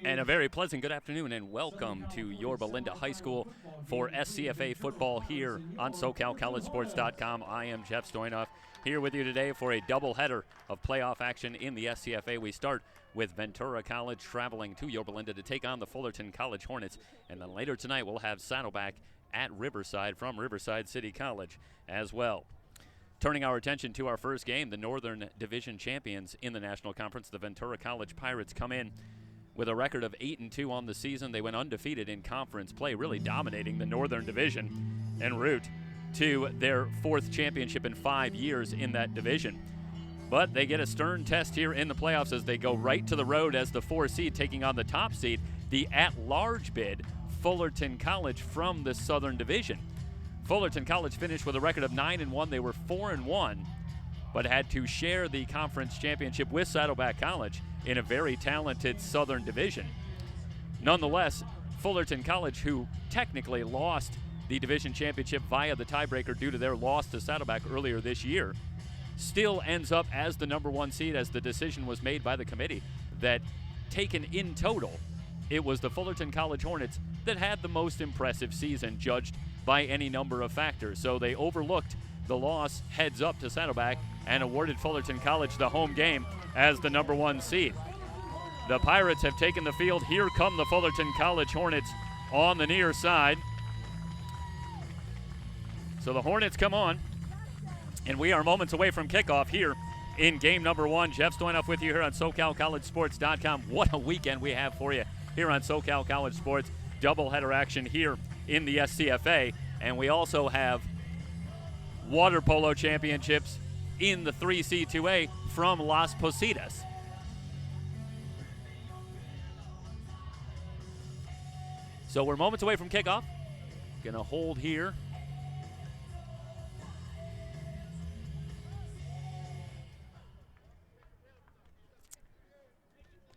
And a very pleasant good afternoon and welcome to Yorba Linda High School for SCFA football here on SoCalCollegeSports.com. I am Jeff Stoynoff here with you today for a doubleheader of playoff action in the SCFA. We start with Ventura College traveling to Yorba Linda to take on the Fullerton College Hornets. And then later tonight we'll have Saddleback at Riverside from Riverside City College as well. Turning our attention to our first game, the Northern Division champions in the National Conference, the Ventura College Pirates, come in with a record of 8-2 on the season. They went undefeated in conference play, really dominating the Northern Division en route to their fourth championship in 5 years in that division. But they get a stern test here in the playoffs as they go right to the road as the 4 seed, taking on the top seed, the at-large bid Fullerton College from the Southern Division. Fullerton College finished with a record of 9-1. They were 4-1, but had to share the conference championship with Saddleback College in a very talented Southern Division. Nonetheless, Fullerton College, who technically lost the division championship via the tiebreaker due to their loss to Saddleback earlier this year, still ends up as the number 1 seed, as the decision was made by the committee that, taken in total, it was the Fullerton College Hornets that had the most impressive season judged by any number of factors. So they overlooked the loss heads up to Saddleback and awarded Fullerton College the home game as the number 1 seed. The Pirates have taken the field. Here come the Fullerton College Hornets on the near side. So the Hornets come on, and we are moments away from kickoff here in game number 1. Jeff Stoynoff with you here on SoCalCollegeSports.com. What a weekend we have for you here on SoCal College Sports. Doubleheader action here in the SCFA, and we also have water polo championships in the 3C2A from Las Positas. So we're moments away from kickoff. Gonna hold here.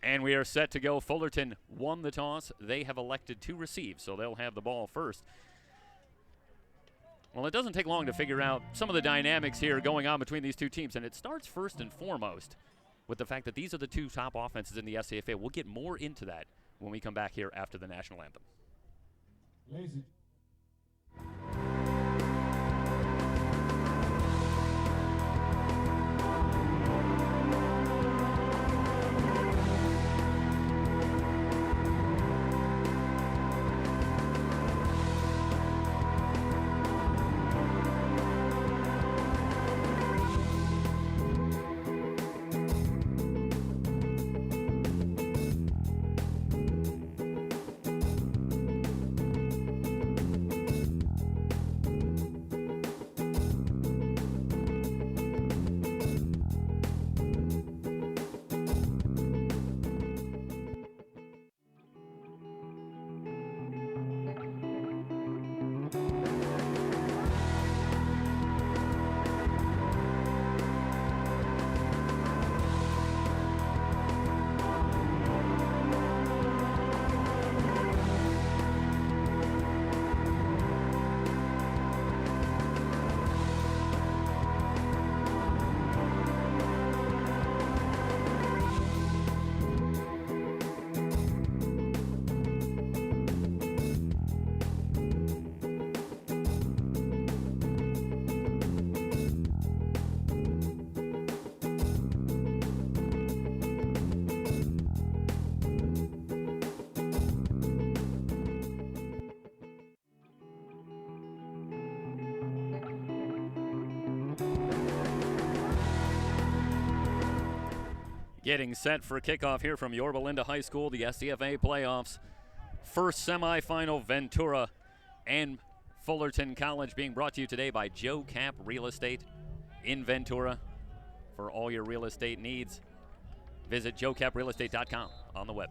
And we are set to go. Fullerton won the toss. They have elected to receive, so they'll have the ball first. Well, it doesn't take long to figure out some of the dynamics here going on between these two teams, and it starts first and foremost with the fact that these are the two top offenses in the SCFA. We'll get more into that when we come back here after the national anthem. Lazy. Getting set for kickoff here from Yorba Linda High School, the SCFA playoffs. First semifinal, Ventura and Fullerton College, being brought to you today by Joe Cap Real Estate in Ventura. For all your real estate needs, visit joecaprealestate.com on the web.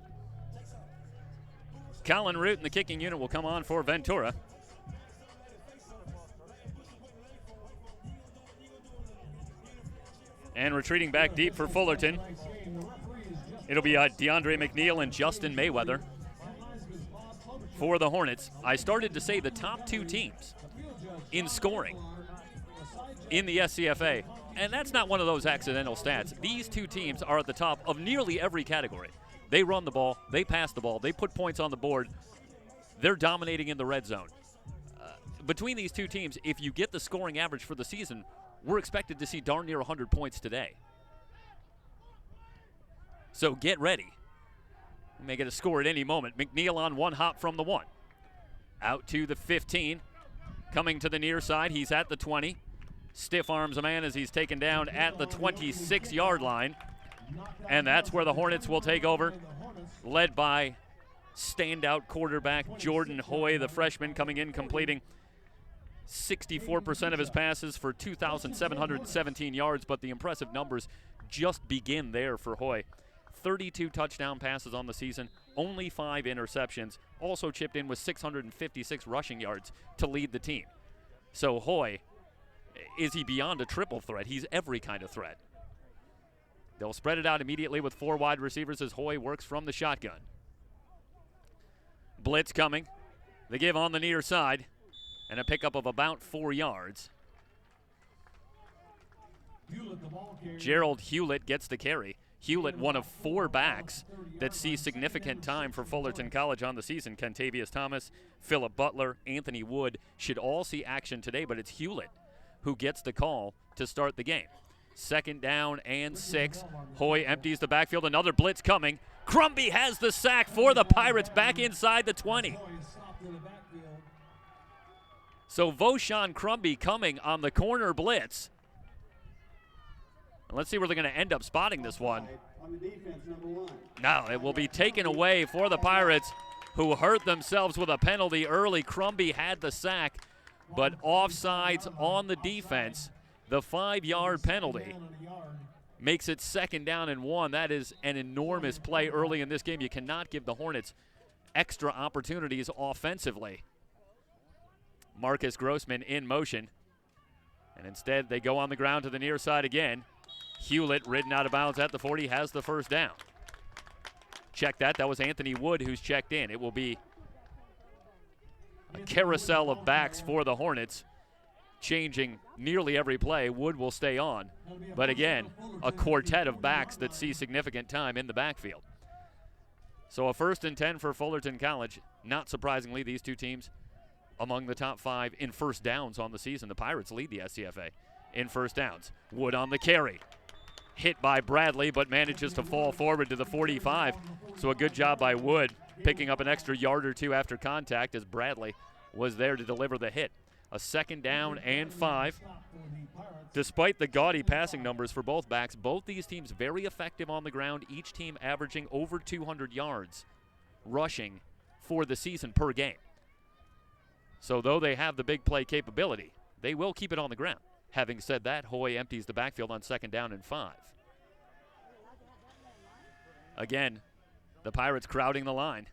Colin Root in the kicking unit will come on for Ventura. And retreating back deep for Fullerton, it'll be DeAndre McNeil and Justin Mayweather for the Hornets. I started to say the top two teams in scoring in the SCFA, and that's not one of those accidental stats. These two teams are at the top of nearly every category. They run the ball, they pass the ball, they put points on the board. They're dominating in the red zone. Between these two teams, if you get the scoring average for the season, we're expected to see darn near 100 points today. So get ready. We may get a score at any moment. McNeil on one hop from the 1. Out to the 15. Coming to the near side, he's at the 20. Stiff arms a man as he's taken down at the 26-yard line. And that's where the Hornets will take over, led by standout quarterback Jordan Hoy, the freshman, coming in completing 64% of his passes for 2,717 yards, but the impressive numbers just begin there for Hoy. 32 touchdown passes on the season, only 5 interceptions, also chipped in with 656 rushing yards to lead the team. So Hoy, is he beyond a triple threat? He's every kind of threat. They'll spread it out immediately with 4 wide receivers as Hoy works from the shotgun. Blitz coming. They give on the near side, and a pickup of about 4 yards. Gerald Hewlett gets the carry. Hewlett, one of 4 backs that see significant time for Fullerton College on the season. Kentavious Thomas, Phillip Butler, Anthony Wood should all see action today, but it's Hewlett who gets the call to start the game. 2nd down and 6. Hoy empties the backfield. Another blitz coming. Crumby has the sack for the Pirates back inside the 20. So Voshan Crumby coming on the corner blitz. Let's see where they're going to end up spotting this one. Now it will be taken away for the Pirates, who hurt themselves with a penalty early. Crumby had the sack, but offsides on the defense. The 5-yard penalty makes it 2nd down and 1. That is an enormous play early in this game. You cannot give the Hornets extra opportunities offensively. Marcus Grossman in motion, and instead they go on the ground to the near side again. Hewlett, ridden out of bounds at the 40, has the 1st down. Check that. That was Anthony Wood who's checked in. It will be a carousel of backs for the Hornets, changing nearly every play. Wood will stay on. But again, a quartet of backs that see significant time in the backfield. So a 1st and 10 for Fullerton College. Not surprisingly, these two teams among the top 5 in 1st downs on the season. The Pirates lead the SCFA in 1st downs. Wood on the carry. Hit by Bradley, but manages to fall forward to the 45. So a good job by Wood, picking up an extra yard or 2 after contact as Bradley was there to deliver the hit. A 2nd down and 5. Despite the gaudy passing numbers for both backs, both these teams very effective on the ground, each team averaging over 200 yards rushing for the season per game. So though they have the big play capability, they will keep it on the ground. Having said that, Hoy empties the backfield on 2nd down and 5. Again, the Pirates crowding the line.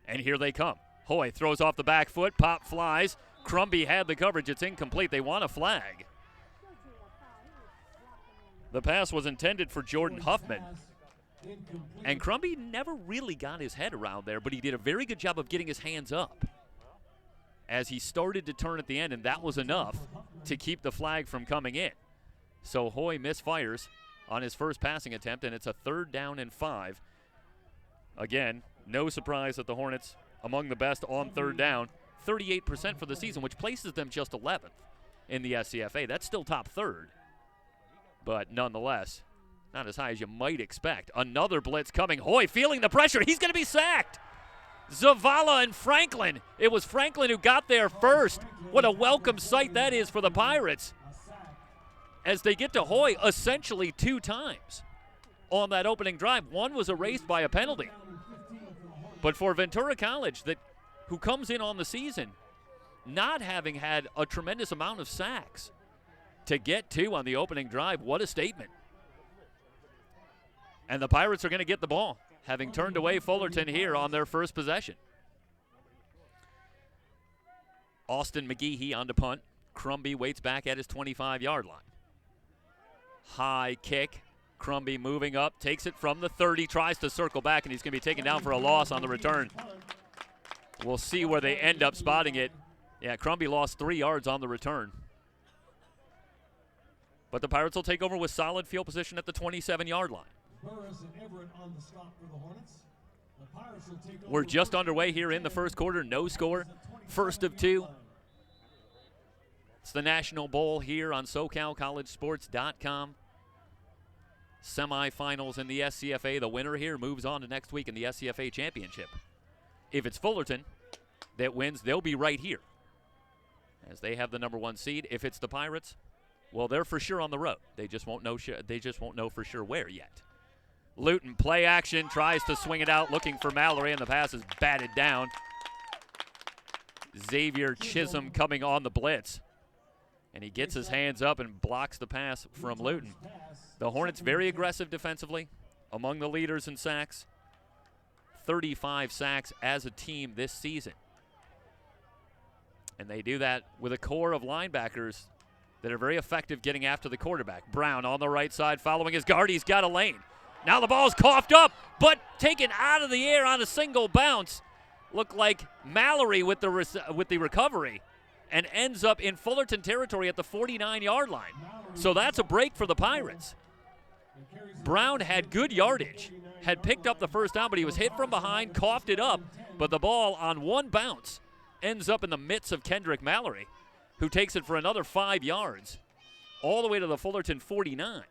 And here they come. Hoy throws off the back foot, pop flies. Crumby had the coverage. It's incomplete. They want a flag. The pass was intended for Jordan Huffman. And Crumby never really got his head around there, but he did a very good job of getting his hands up as he started to turn at the end, and that was enough to keep the flag from coming in. So Hoy misfires on his first passing attempt, and it's a 3rd down and 5. Again, no surprise that the Hornets among the best on 3rd down. 38% for the season, which places them just 11th in the SCFA. That's still top 3rd, but nonetheless, not as high as you might expect. Another blitz coming. Hoy feeling the pressure. He's going to be sacked. Zavala and Franklin. It was Franklin who got there first. What a welcome sight that is for the Pirates as they get to Hoy essentially 2 times on that opening drive. One was erased by a penalty. But for Ventura College, who comes in on the season not having had a tremendous amount of sacks, to get 2 on the opening drive, what a statement. And the Pirates are going to get the ball, having turned away Fullerton here on their first possession. Austin McGehee on to punt. Crumby waits back at his 25-yard line. High kick. Crumby moving up, takes it from the 30, tries to circle back, and he's going to be taken down for a loss on the return. We'll see where they end up spotting it. Yeah, Crumby lost 3 yards on the return. But the Pirates will take over with solid field position at the 27-yard line. Burris and Everett on the stop for the Hornets. The Pirates will take over We're just underway here in the first quarter. No score. First of two. It's the National Bowl here on SoCalCollegeSports.com. Semifinals in the SCFA. The winner here moves on to next week in the SCFA championship. If it's Fullerton that wins, they'll be right here as they have the number 1 seed. If it's the Pirates, well, they're for sure on the road. They just won't know. They just won't know for sure where yet. Luton, play action, tries to swing it out, looking for Mallory, and the pass is batted down. Xavier Chisholm coming on the blitz, and he gets his hands up and blocks the pass from Luton. The Hornets very aggressive defensively, among the leaders in sacks. 35 sacks as a team this season. And they do that with a core of linebackers that are very effective getting after the quarterback. Brown on the right side following his guard. He's got a lane. Now the ball's coughed up, but taken out of the air on a single bounce. Looked like Mallory with the recovery, and ends up in Fullerton territory at the 49-yard line. So that's a break for the Pirates. Brown had good yardage, had picked up the first down, but he was hit from behind, coughed it up, but the ball on one bounce ends up in the midst of Kendrick Mallory, who takes it for another 5 yards, all the way to the Fullerton 49.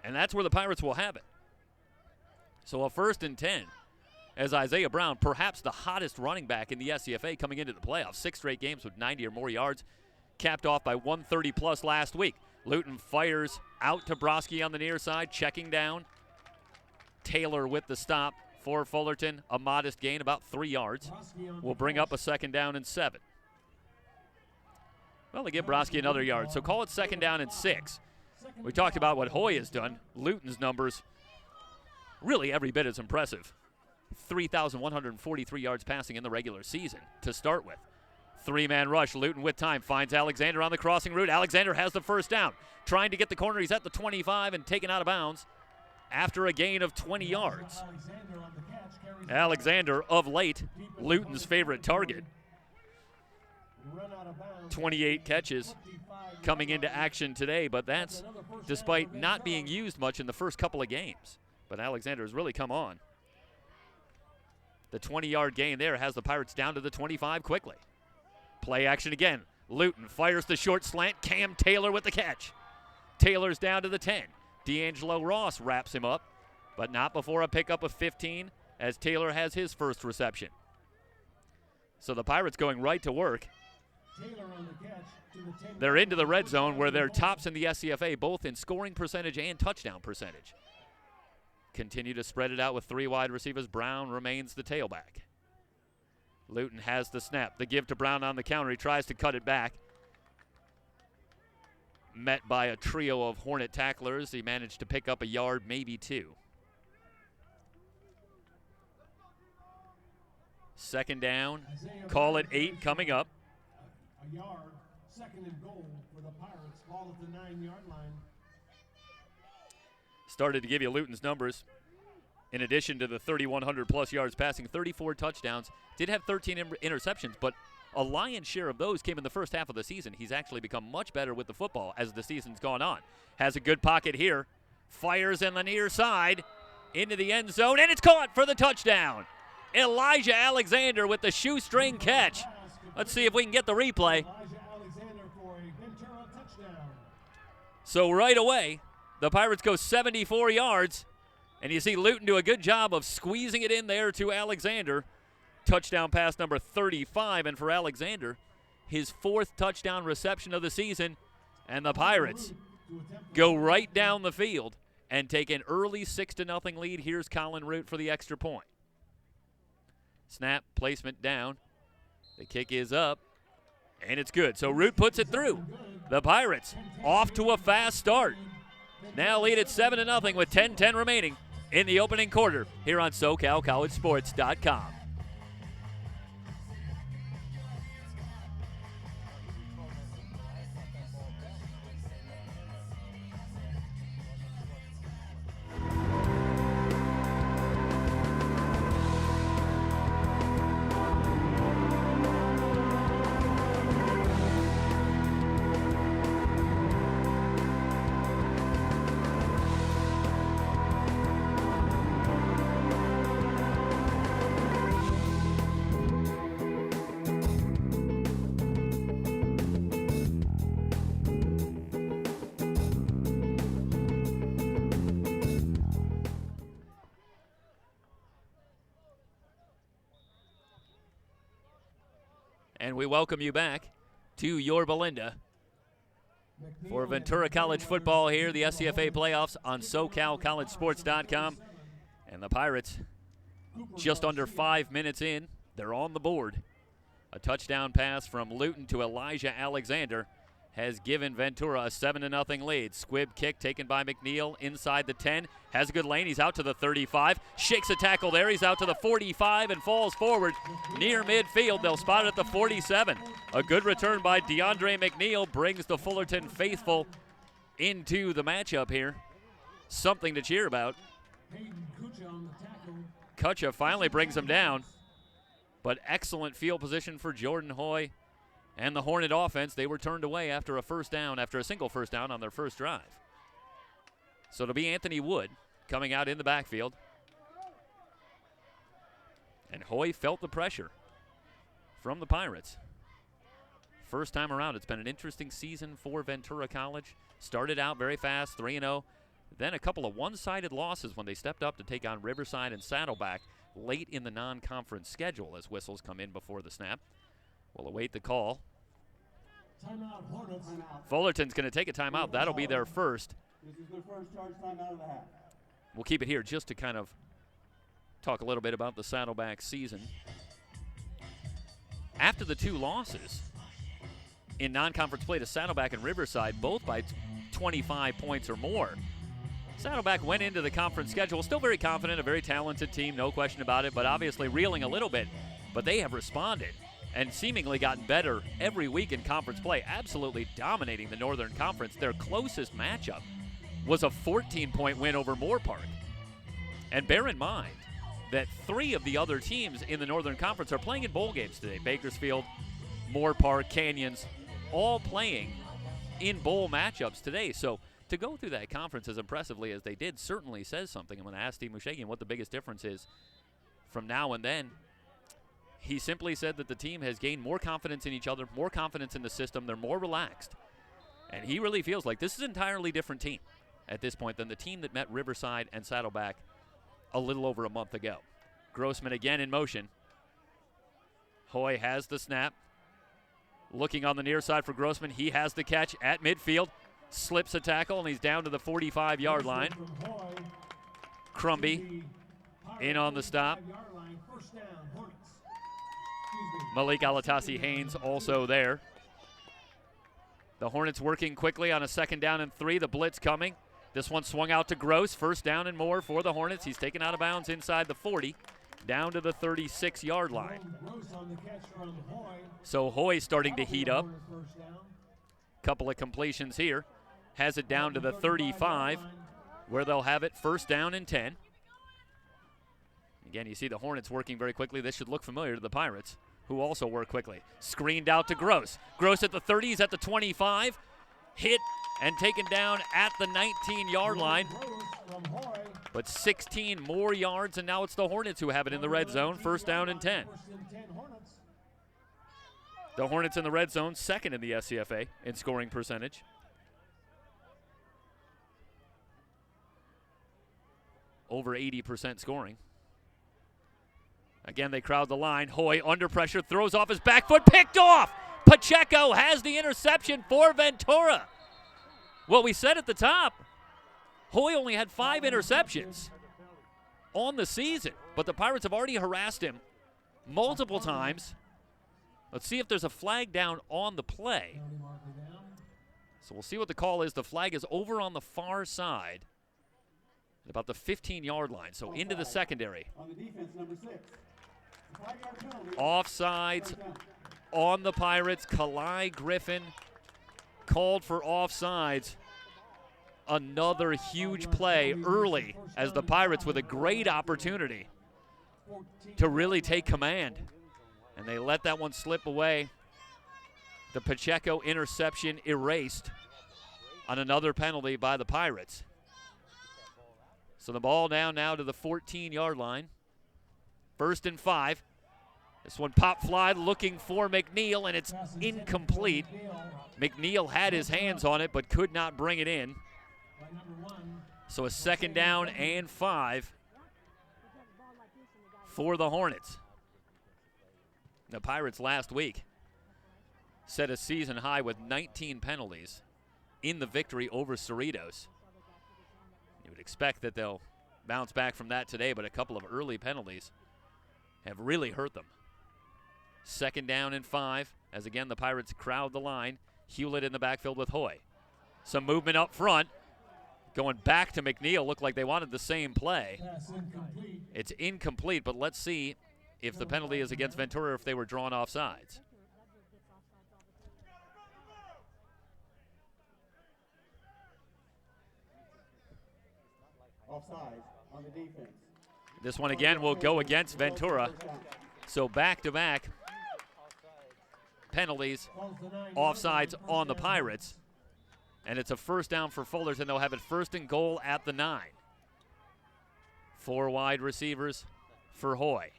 And that's where the Pirates will have it. So a 1st and 10 as Isaiah Brown, perhaps the hottest running back in the SCFA coming into the playoffs. 6 straight games with 90 or more yards, capped off by 130-plus last week. Luton fires out to Broski on the near side, checking down. Taylor with the stop for Fullerton. A modest gain, about 3 yards. Will bring up a 2nd down and 7. Well, they give Broski another yard, so call it 2nd down and 6. We talked about what Hoy has done. Luton's numbers, really every bit as impressive. 3,143 yards passing in the regular season to start with. 3-man rush. Luton with time finds Alexander on the crossing route. Alexander has the first down. Trying to get the corner. He's at the 25 and taken out of bounds after a gain of 20 yards. Alexander, of late, Luton's favorite target. 28 catches coming into action today, but that's despite not being used much in the first couple of games. But Alexander has really come on. The 20-yard gain there has the Pirates down to the 25 quickly. Play action again. Luton fires the short slant. Cam Taylor with the catch. Taylor's down to the 10. D'Angelo Ross wraps him up, but not before a pickup of 15 as Taylor has his first reception. So the Pirates going right to work. They're into the red zone where they're tops in the SCFA, both in scoring percentage and touchdown percentage. Continue to spread it out with 3 wide receivers. Brown remains the tailback. Luton has the snap. The give to Brown on the counter. He tries to cut it back. Met by a trio of Hornet tacklers. He managed to pick up a yard, maybe 2. 2nd down. Call it 8 coming up. A yard, 2nd and goal for the Pirates. Ball at the 9-yard line. Started to give you Luton's numbers. In addition to the 3,100-plus yards passing, 34 touchdowns. Did have 13 interceptions, but a lion's share of those came in the first half of the season. He's actually become much better with the football as the season's gone on. Has a good pocket here. Fires in the near side into the end zone, and it's caught for the touchdown. Elijah Alexander with the shoestring catch. Let's see if we can get the replay. So right away, the Pirates go 74 yards, and you see Luton do a good job of squeezing it in there to Alexander. Touchdown pass number 35, and for Alexander, his 4th touchdown reception of the season, and the Pirates go right down the field and take an early 6-0 lead. Here's Colin Root for the extra point. Snap, placement down. The kick is up, and it's good. So Root puts it through. The Pirates off to a fast start. Now lead at 7-0 with 10:10 remaining in the opening quarter here on SoCalCollegeSports.com. And we welcome you back to your Belinda for Ventura College football here, the SCFA playoffs on SoCalCollegeSports.com. And the Pirates, just under 5 minutes in, they're on the board. A touchdown pass from Luton to Elijah Alexander has given Ventura a 7-0 lead. Squib kick taken by McNeil inside the 10. Has a good lane. He's out to the 35. Shakes a tackle there. He's out to the 45 and falls forward near midfield. They'll spot it at the 47. A good return by DeAndre McNeil brings the Fullerton faithful into the matchup here. Something to cheer about. Kutcha finally brings him down. But excellent field position for Jordan Hoy and the Hornet offense. They were turned away after a single first down on their first drive. So it'll be Anthony Wood coming out in the backfield. And Hoy felt the pressure from the Pirates. First time around, it's been an interesting season for Ventura College. Started out very fast, 3-0. Then a couple of one-sided losses when they stepped up to take on Riverside and Saddleback late in the non-conference schedule as whistles come in before the snap. We'll await the call. Timeout, Hornets. Fullerton's going to take a timeout. That'll be their first. This is their first charge timeout of the half. We'll keep it here just to kind of talk a little bit about the Saddleback season. After the two losses in non-conference play to Saddleback and Riverside, both by 25 points or more, Saddleback went into the conference schedule still very confident, a very talented team, no question about it, but obviously reeling a little bit. But they have responded and seemingly gotten better every week in conference play, absolutely dominating the Northern Conference. Their closest matchup was a 14-point win over Moore Park. And bear in mind that 3 of the other teams in the Northern Conference are playing in bowl games today. Bakersfield, Moore Park, Canyons, all playing in bowl matchups today. So to go through that conference as impressively as they did certainly says something. I'm going to ask Steve Mushagian what the biggest difference is from now and then. He simply said that the team has gained more confidence in each other, more confidence in the system. They're more relaxed. And he really feels like this is an entirely different team at this point than the team that met Riverside and Saddleback a little over a month ago. Grossman again in motion. Hoy has the snap. Looking on the near side for Grossman. He has the catch at midfield. Slips a tackle, and he's down to the 45-yard line. Crumby in on the stop. Malik Alatasi Haynes also there. The Hornets working quickly on a 2nd down and 3. The blitz coming. This one swung out to Gross. 1st down and more for the Hornets. He's taken out of bounds inside the 40, down to the 36-yard line. So Hoy starting to heat up. Couple of completions here. Has it down to the 35, where they'll have it 1st down and 10. Again, you see the Hornets working very quickly. This should look familiar to the Pirates, who also work quickly. Screened out to Gross. Gross at the 30, he's at the 25. Hit and taken down at the 19-yard line. But 16 more yards, and now it's the Hornets who have it in the red zone. 1st down and 10. The Hornets in the red zone, 2nd in the SCFA in scoring percentage. Over 80% scoring. Again, they crowd the line. Hoy under pressure, throws off his back foot, picked off! Pacheco has the interception for Ventura. Well, we said at the top, Hoy only had 5 interceptions on the season, but the Pirates have already harassed him multiple times. Let's see if there's a flag down on the play. So we'll see what the call is. The flag is over on the far side, about the 15-yard line, so into the secondary. On the defense, number 6. Offsides on the Pirates. Kalai Griffin called for offsides. Another huge play early as the Pirates with a great opportunity to really take command. And they let that one slip away. The Pacheco interception erased on another penalty by the Pirates. So the ball down now to the 14-yard line. 1st and 5. This one pop fly looking for McNeil, and it's incomplete. McNeil had his hands on it but could not bring it in. So a 2nd down and 5 for the Hornets. The Pirates last week set a season high with 19 penalties in the victory over Cerritos. You would expect that they'll bounce back from that today, but a couple of early penalties have really hurt them. 2nd down and 5, as again the Pirates crowd the line. Hewlett in the backfield with Hoy. Some movement up front. Going back to McNeil, looked like they wanted the same play. Pass incomplete. It's incomplete, but let's see if the penalty is against Ventura or if they were drawn offsides. Offside on the defense. This one again will go against Ventura. So back-to-back penalties, offsides on the Pirates. And it's a 1st down for Fullerton. They'll have it 1st and goal at the 9. 4 wide receivers for Hoy.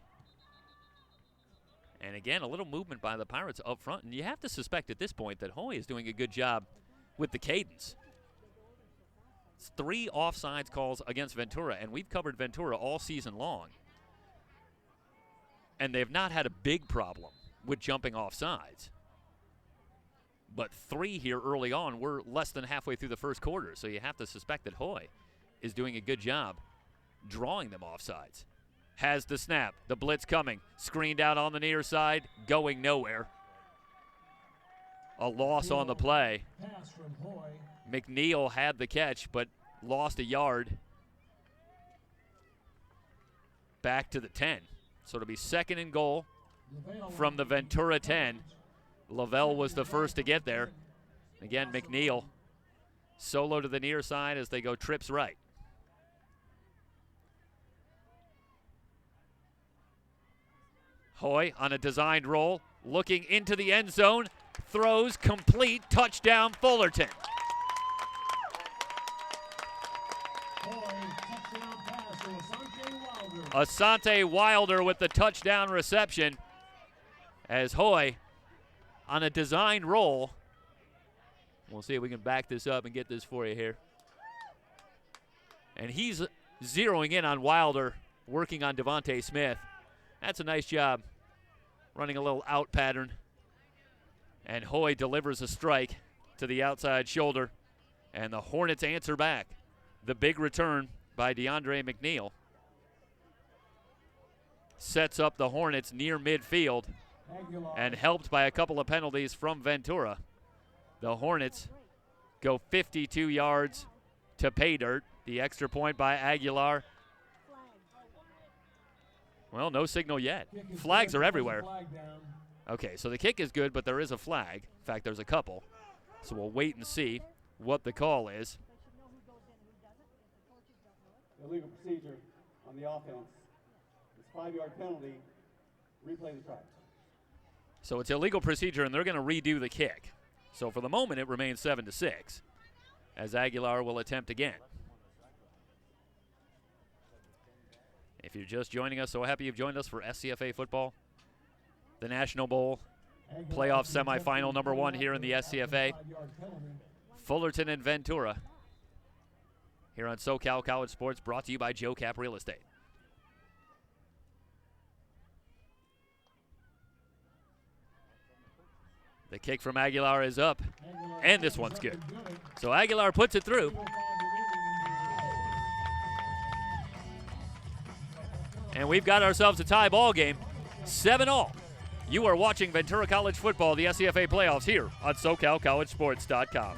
And again, a little movement by the Pirates up front. And you have to suspect at this point that Hoy is doing a good job with the cadence. It's 3 offsides calls against Ventura, and we've covered Ventura all season long. And they've not had a big problem with jumping offsides. But 3 here early on. We're less than halfway through the 1st quarter, so you have to suspect that Hoy is doing a good job drawing them offsides. Has the snap, the blitz coming, screened out on the near side, going nowhere. A loss on the play. Pass from Hoy. McNeil had the catch, but lost a yard. Back to the 10. So it'll be 2nd and goal from the Ventura 10. Lavelle was the first to get there. Again, McNeil solo to the near side as they go trips right. Hoy on a designed roll, looking into the end zone, throws complete, touchdown Fullerton. Asante Wilder with the touchdown reception as Hoy on a designed roll. We'll see if we can back this up and get this for you here. And he's zeroing in on Wilder, working on Devontae Smith. That's a nice job, running a little out pattern. And Hoy delivers a strike to the outside shoulder. And the Hornets answer back. The big return by DeAndre McNeil sets up the Hornets near midfield, and helped by a couple of penalties from Ventura. The Hornets go 52 yards to pay dirt. The extra point by Aguilar. Well, no signal yet. Flags are everywhere. Okay, so the kick is good, but there is a flag. In fact, there's a couple. So we'll wait and see what the call is. Illegal procedure on the offense. It's 5-yard penalty. Replay the try. So it's illegal procedure, and they're going to redo the kick. So for the moment, it remains 7-6, as Aguilar will attempt again. If you're just joining us, so happy you've joined us for SCFA football, the National Bowl playoff semifinal number 1 here in the SCFA. Fullerton and Ventura here on SoCal College Sports, brought to you by Joe Cap Real Estate. The kick from Aguilar is up, and this one's good. So Aguilar puts it through. And we've got ourselves a tie ball game, 7-all. You are watching Ventura College football, the SCFA playoffs, here on SoCalCollegeSports.com.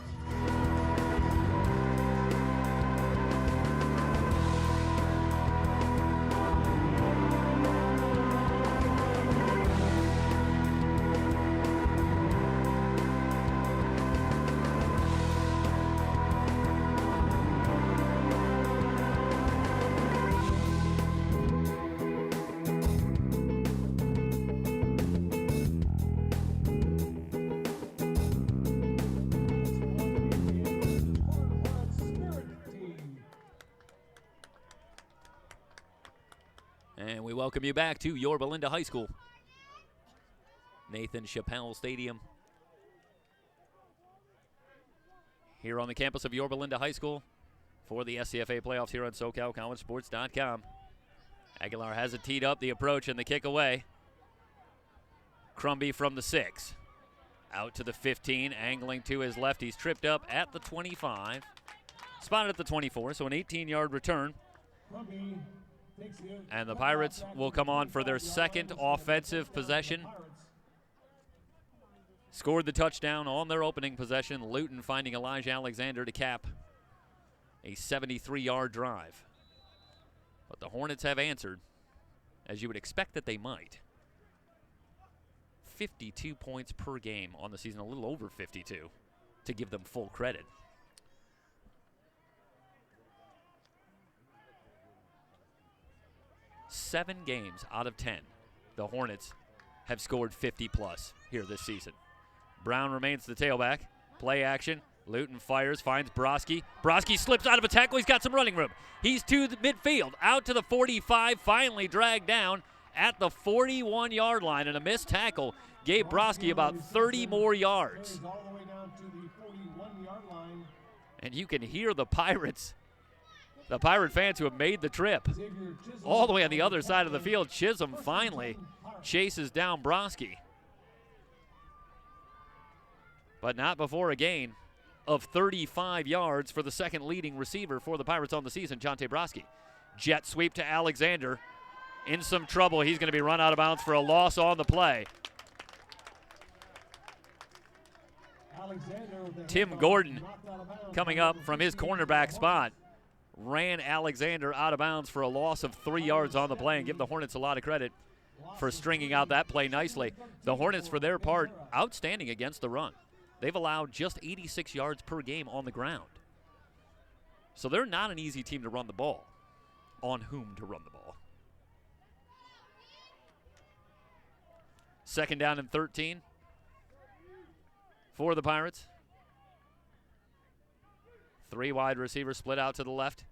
And we welcome you back to Yorba Linda High School. Nathan Chappelle Stadium. Here on the campus of Yorba Linda High School for the SCFA playoffs here on SoCalCollegeSports.com. Aguilar has it teed up, the approach and the kick away. Crumby from the 6. Out to the 15, angling to his left. He's tripped up at the 25. Spotted at the 24, so an 18-yard return. And the Pirates will come on for their second offensive possession. Scored the touchdown on their opening possession. Luton finding Elijah Alexander to cap a 73-yard drive. But the Hornets have answered, as you would expect that they might. 52 points per game on the season, a little over 52, to give them full credit. Seven games out of 10, the Hornets have scored 50-plus here this season. Brown remains the tailback. Play action. Luton fires, finds Broski. Broski slips out of a tackle. He's got some running room. He's to the midfield, out to the 45, finally dragged down at the 41-yard line, and a missed tackle gave Broski about 30 more yards. And you can hear the Pirate fans who have made the trip all the way on the other side of the field. Chisholm finally chases down Broski, but not before a gain of 35 yards for the second leading receiver for the Pirates on the season, Jonte Broski. Jet sweep to Alexander. In some trouble. He's going to be run out of bounds for a loss on the play. Tim Gordon, coming up from his cornerback spot, ran Alexander out of bounds for a loss of 3 yards on the play, and give the Hornets a lot of credit for stringing out that play nicely. The Hornets, for their part, outstanding against the run. They've allowed just 86 yards per game on the ground. So they're not an easy team to run the ball. On whom to run the ball. Second down and 13 for the Pirates. Three wide receivers split out to the left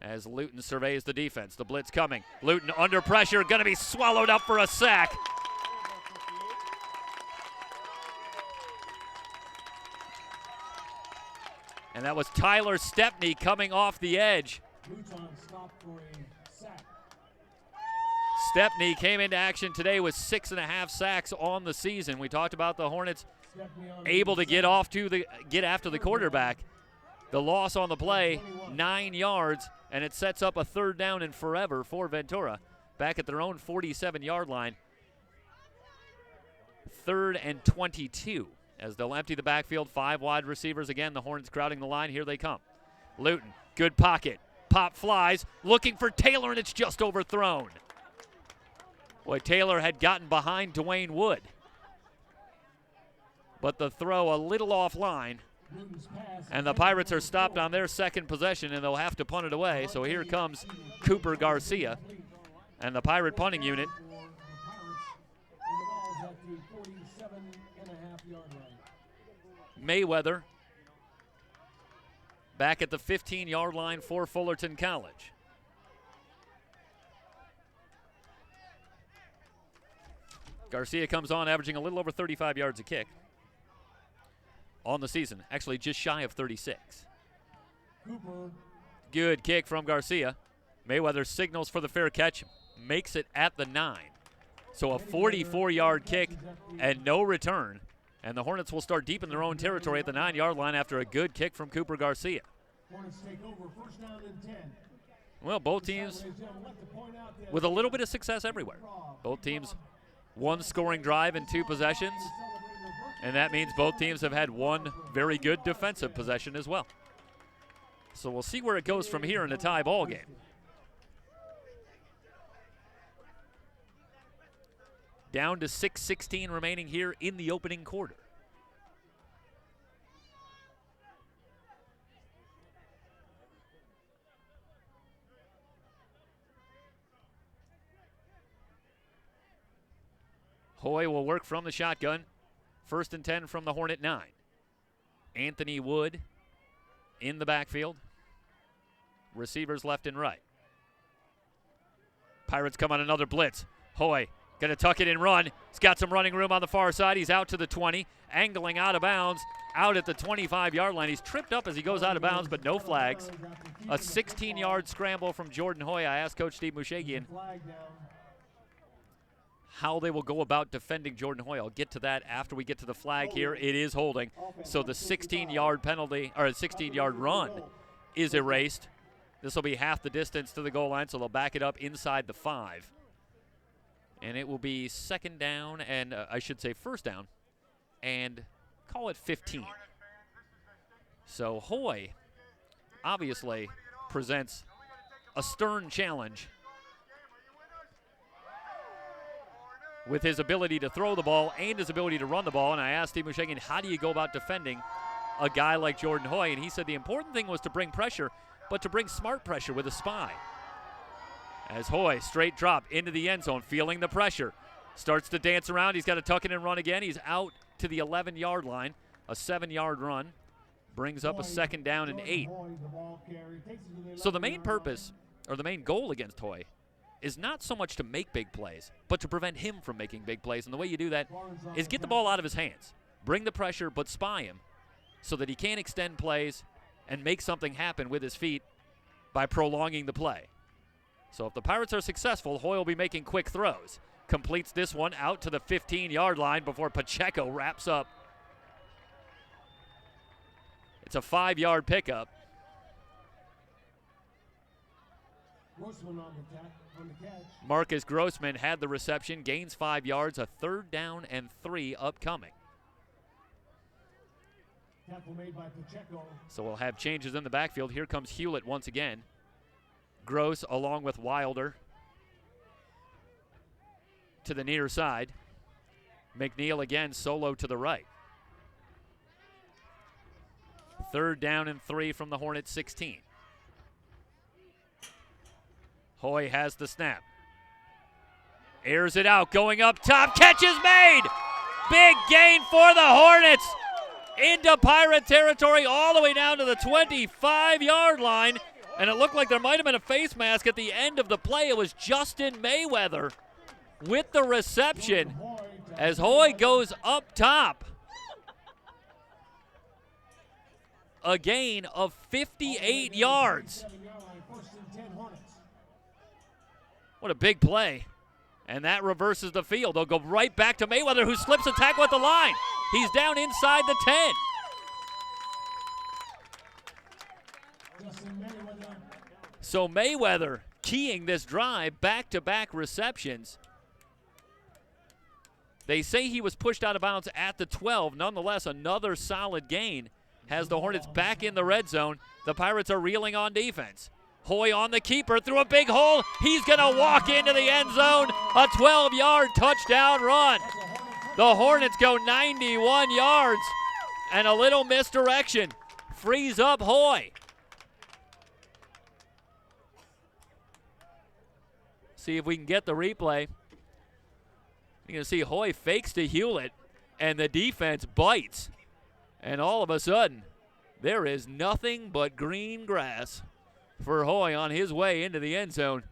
as Luton surveys the defense. The blitz coming. Luton under pressure, going to be swallowed up for a sack. And that was Tyler Stepney coming off the edge. Stepney came into action today with 6.5 sacks on the season. We talked about the Hornets able to get after the quarterback. The loss on the play, 9 yards, and it sets up a third down and forever for Ventura back at their own 47-yard line. 3rd and 22 as they'll empty the backfield. 5 wide receivers again. The Hornets crowding the line. Here they come. Luton, good pocket. Pop flies, looking for Taylor, and it's just overthrown. Boy, Taylor had gotten behind Dwayne Wood, but the throw a little offline, and the Pirates are stopped on their second possession, and they'll have to punt it away. So here comes Cooper Garcia and the Pirate punting unit. Mayweather back at the 15-yard line for Fullerton College. Garcia comes on averaging a little over 35 yards a kick on the season, actually just shy of 36. Good kick from Garcia. Mayweather signals for the fair catch, makes it at the 9. So a 44-yard kick and no return. And the Hornets will start deep in their own territory at the 9-yard line after a good kick from Cooper Garcia. Well, both teams with a little bit of success everywhere. Both teams one scoring drive in 2 possessions, and that means both teams have had one very good defensive possession as well. So we'll see where it goes from here in a tie ball game. Down to 6:16 remaining here in the opening quarter. Hoy will work from the shotgun. 1st and 10 from the Hornet 9. Anthony Wood in the backfield. Receivers left and right. Pirates come on another blitz. Hoy going to tuck it and run. He's got some running room on the far side. He's out to the 20, angling out of bounds, out at the 25-yard line. He's tripped up as he goes out of bounds, but no flags. A 16-yard scramble from Jordan Hoy. I asked Coach Steve Mushagian how they will go about defending Jordan Hoy. I'll get to that after we get to the flag here. It is holding. So the 16-yard penalty, or a 16-yard run is erased. This will be half the distance to the goal line, so they'll back it up inside the 5. And it will be second down, and I should say first down, and call it 15. So Hoy obviously presents a stern challenge with his ability to throw the ball and his ability to run the ball. And I asked Steve Mushagan, how do you go about defending a guy like Jordan Hoy? And he said the important thing was to bring pressure, but to bring smart pressure with a spy. As Hoy, straight drop into the end zone, feeling the pressure. Starts to dance around. He's got to tuck it and run again. He's out to the 11-yard line. A 7-yard run brings up a second down and 8. So the main purpose, or the main goal against Hoy, is not so much to make big plays, but to prevent him from making big plays. And the way you do that is get the ball out of his hands. Bring the pressure, but spy him so that he can't extend plays and make something happen with his feet by prolonging the play. So if the Pirates are successful, Hoy will be making quick throws. Completes this one out to the 15-yard line before Pacheco wraps up. It's a 5-yard pickup. Marcus Grossman had the reception, gains 5 yards, a 3rd down and 3 upcoming. So we'll have changes in the backfield. Here comes Hewlett once again. Gross along with Wilder to the near side. McNeil again solo to the right. 3rd down and 3 from the Hornets 16. Hoy has the snap. Airs it out, going up top. Catch is made! Big gain for the Hornets. Into Pirate territory all the way down to the 25-yard line. And it looked like there might have been a face mask at the end of the play. It was Justin Mayweather with the reception as Hoy goes up top. A gain of 58 yards. What a big play. And that reverses the field. They'll go right back to Mayweather, who slips a tackle at the line. He's down inside the 10. So Mayweather keying this drive, back-to-back receptions. They say he was pushed out of bounds at the 12. Nonetheless, another solid gain has the Hornets back in the red zone. The Pirates are reeling on defense. Hoy on the keeper through a big hole. He's going to walk into the end zone. A 12-yard touchdown run. The Hornets go 91 yards, and a little misdirection frees up Hoy. See if we can get the replay. You're going to see Hoy fakes to Hewlett, and the defense bites. And all of a sudden, there is nothing but green grass for Hoy on his way into the end zone.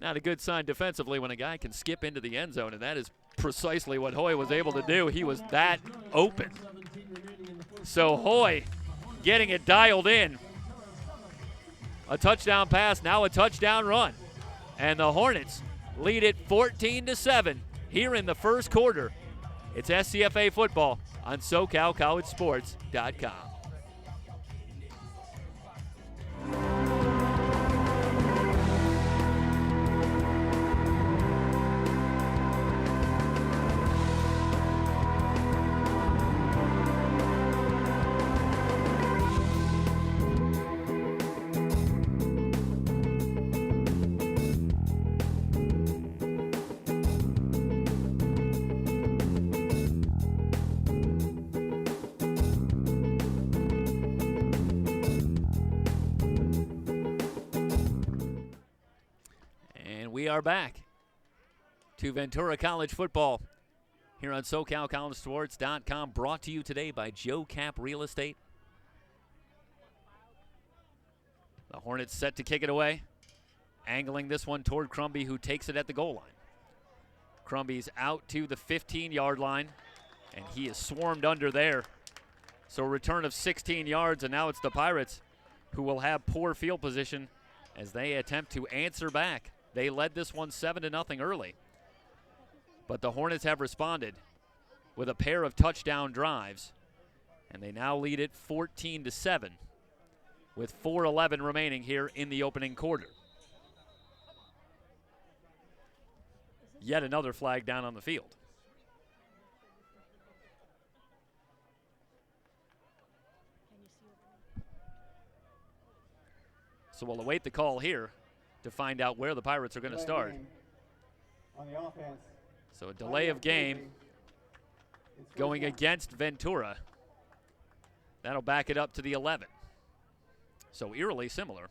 Not a good sign defensively when a guy can skip into the end zone, and that is precisely what Hoy was able to do. He was that open. So Hoy getting it dialed in. A touchdown pass, now a touchdown run. And the Hornets lead it 14-7 here in the first quarter. It's SCFA football on SoCalCollegeSports.com. We are back to Ventura College football here on SoCalCollegeSports.com, brought to you today by Joe Cap Real Estate. The Hornets set to kick it away, angling this one toward Crumby, who takes it at the goal line. Crumby's out to the 15-yard line, and he is swarmed under there. So a return of 16 yards, and now it's the Pirates who will have poor field position as they attempt to answer back They led this one 7-0 early. But the Hornets have responded with a pair of touchdown drives, and they now lead it 14-7 with 4:11 remaining here in the opening quarter. Yet another flag down on the field. So we'll await the call here to find out where the Pirates are going to start. On the offense. So a delay of game going against Ventura. That'll back it up to the 11. So eerily similar,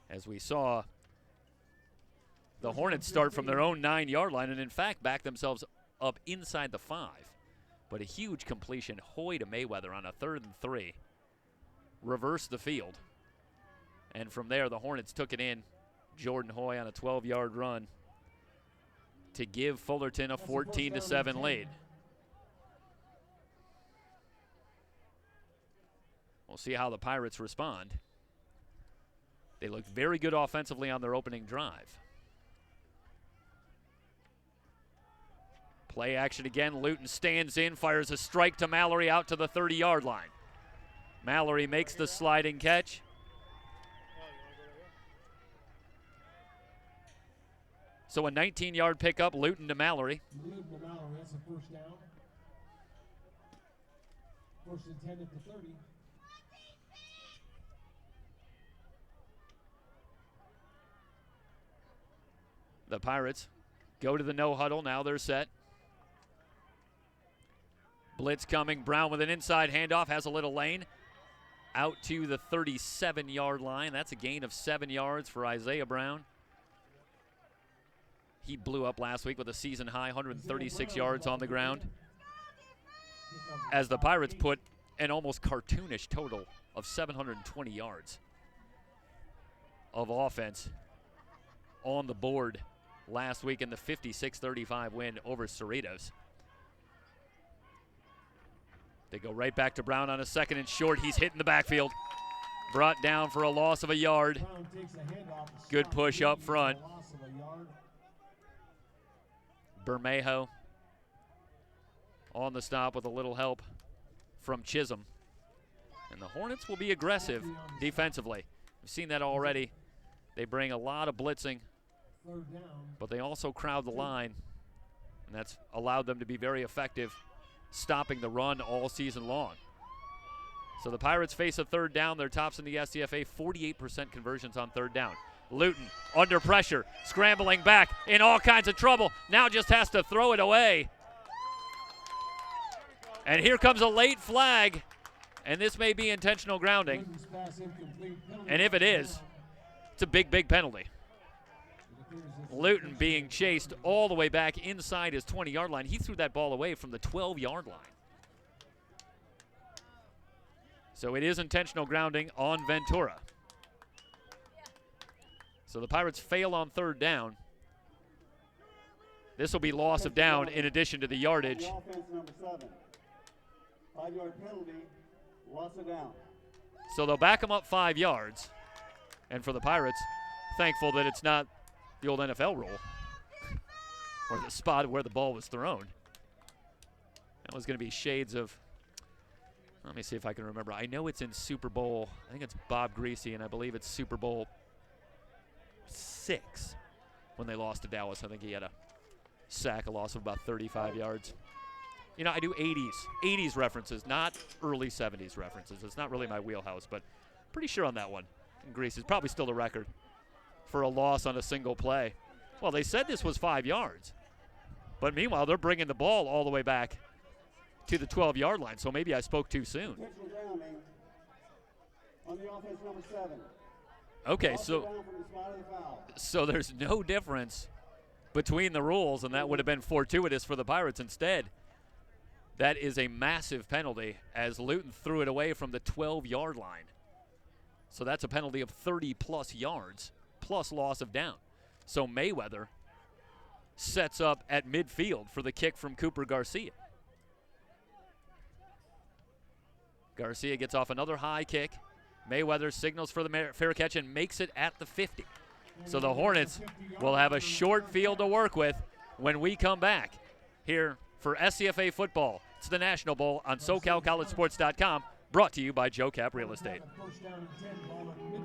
as we saw the Hornets start from their own 9-yard line and, in fact, back themselves up inside the 5. But a huge completion, Hoy to Mayweather on a 3rd and 3. Reversed the field. And from there, the Hornets took it in. Jordan Hoy on a 12-yard run to give Fullerton a 14-7 lead. We'll see how the Pirates respond. They looked very good offensively on their opening drive. Play action again. Luton stands in, fires a strike to Mallory out to the 30-yard line. Mallory makes the sliding catch. So a 19-yard pickup, Luton to Mallory. Luton to Mallory, that's a first down. First and 10 at the 30. The Pirates go to the no huddle. Now they're set. Blitz coming. Brown with an inside handoff. Has a little lane. Out to the 37-yard line. That's a gain of 7 yards for Isaiah Brown. He blew up last week with a season-high 136 yards on the ground. As the Pirates put an almost cartoonish total of 720 yards of offense on the board last week in the 56-35 win over Cerritos. They go right back to Brown on a 2nd and short. He's hit in the backfield. Brought down for a loss of a yard. Good push up front. Bermejo on the stop with a little help from Chisholm. And the Hornets will be aggressive defensively. We've seen that already. They bring a lot of blitzing, but they also crowd the line, and that's allowed them to be very effective stopping the run all season long. So the Pirates face a 3rd down. They're tops in the SCFA, 48% conversions on 3rd down. Luton under pressure, scrambling back, in all kinds of trouble. Now just has to throw it away. And here comes a late flag, and this may be intentional grounding. And if it is, it's a big, big penalty. Luton being chased all the way back inside his 20-yard line. He threw that ball away from the 12-yard line. So it is intentional grounding on Ventura. So the Pirates fail on 3rd down. This will be loss of down in addition to the yardage. Offense number 7. 5-yard penalty, loss of down. So they'll back him up 5 yards. And for the Pirates, thankful that it's not the old NFL rule or the spot where the ball was thrown. That was going to be shades of, let me see if I can remember. I know it's in Super Bowl, I think it's Bob Greasy, and I believe it's Super Bowl 6 when they lost to Dallas. I think he had a sack, a loss of about 35 yards. You know, I do 80s references, not early 70s references. It's not really my wheelhouse, but pretty sure on that one. And Greasy's probably still the record for a loss on a single play. Well, they said this was 5 yards, but meanwhile, they're bringing the ball all the way back to the 12-yard line, so maybe I spoke too soon. On the offense number 7. Okay, so there's no difference between the rules, and that would have been fortuitous for the Pirates. Instead, that is a massive penalty as Luton threw it away from the 12-yard line. So that's a penalty of 30-plus yards, plus loss of down. So Mayweather sets up at midfield for the kick from Cooper Garcia. Garcia gets off another high kick. Mayweather signals for the fair catch and makes it at the 50. So the Hornets will have a short field to work with when we come back here for SCFA football. It's the National Bowl on SoCalCollegeSports.com, brought to you by Joe Cap Real Estate. First down and 10, ball at midfield.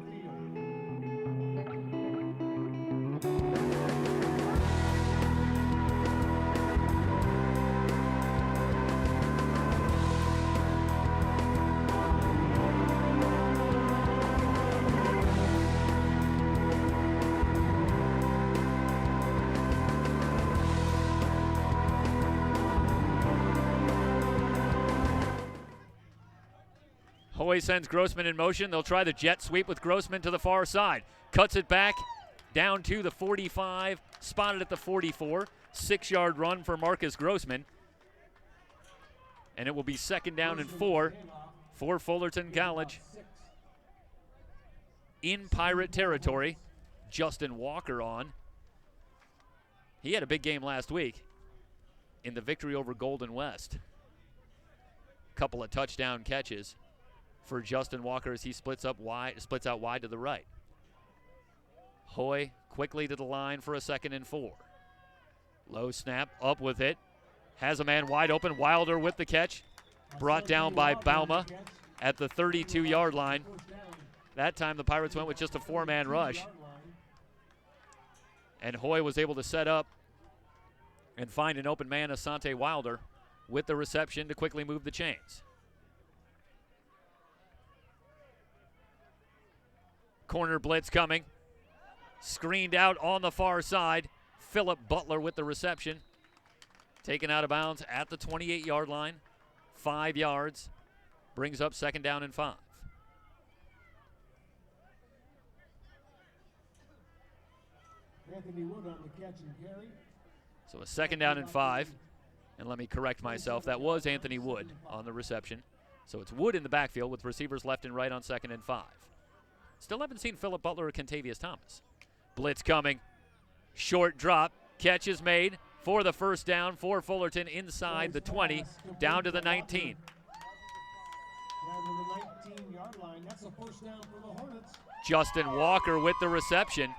Hoy sends Grossman in motion. They'll try the jet sweep with Grossman to the far side. Cuts it back down to the 45, spotted at the 44. 6-yard run for Marcus Grossman. And it will be second down and 4 for Fullerton College. In Pirate territory, Justin Walker on. He had a big game last week in the victory over Golden West. Couple of touchdown catches for Justin Walker as he splits out wide to the right. Hoy quickly to the line for a second and 4. Low snap, up with it. Has a man wide open. Wilder with the catch. Brought down by Bauma at the 32-yard line. That time the Pirates went with just a 4-man rush. And Hoy was able to set up and find an open man, Asante Wilder, with the reception to quickly move the chains. Corner blitz coming. Screened out on the far side. Philip Butler with the reception. Taken out of bounds at the 28-yard line. 5 yards. Brings up second down and 5. Anthony Wood on the catch and carry. So a second down and 5. And let me correct myself. That was Anthony Wood on the reception. So it's Wood in the backfield with receivers left and right on second and 5. Still haven't seen Philip Butler or Kentavious Thomas. Blitz coming. Short drop. Catch is made for the first down for Fullerton inside the 20, down to the 19. Down to the 19-yard line. That's a first down for the Hornets. Justin Walker with the reception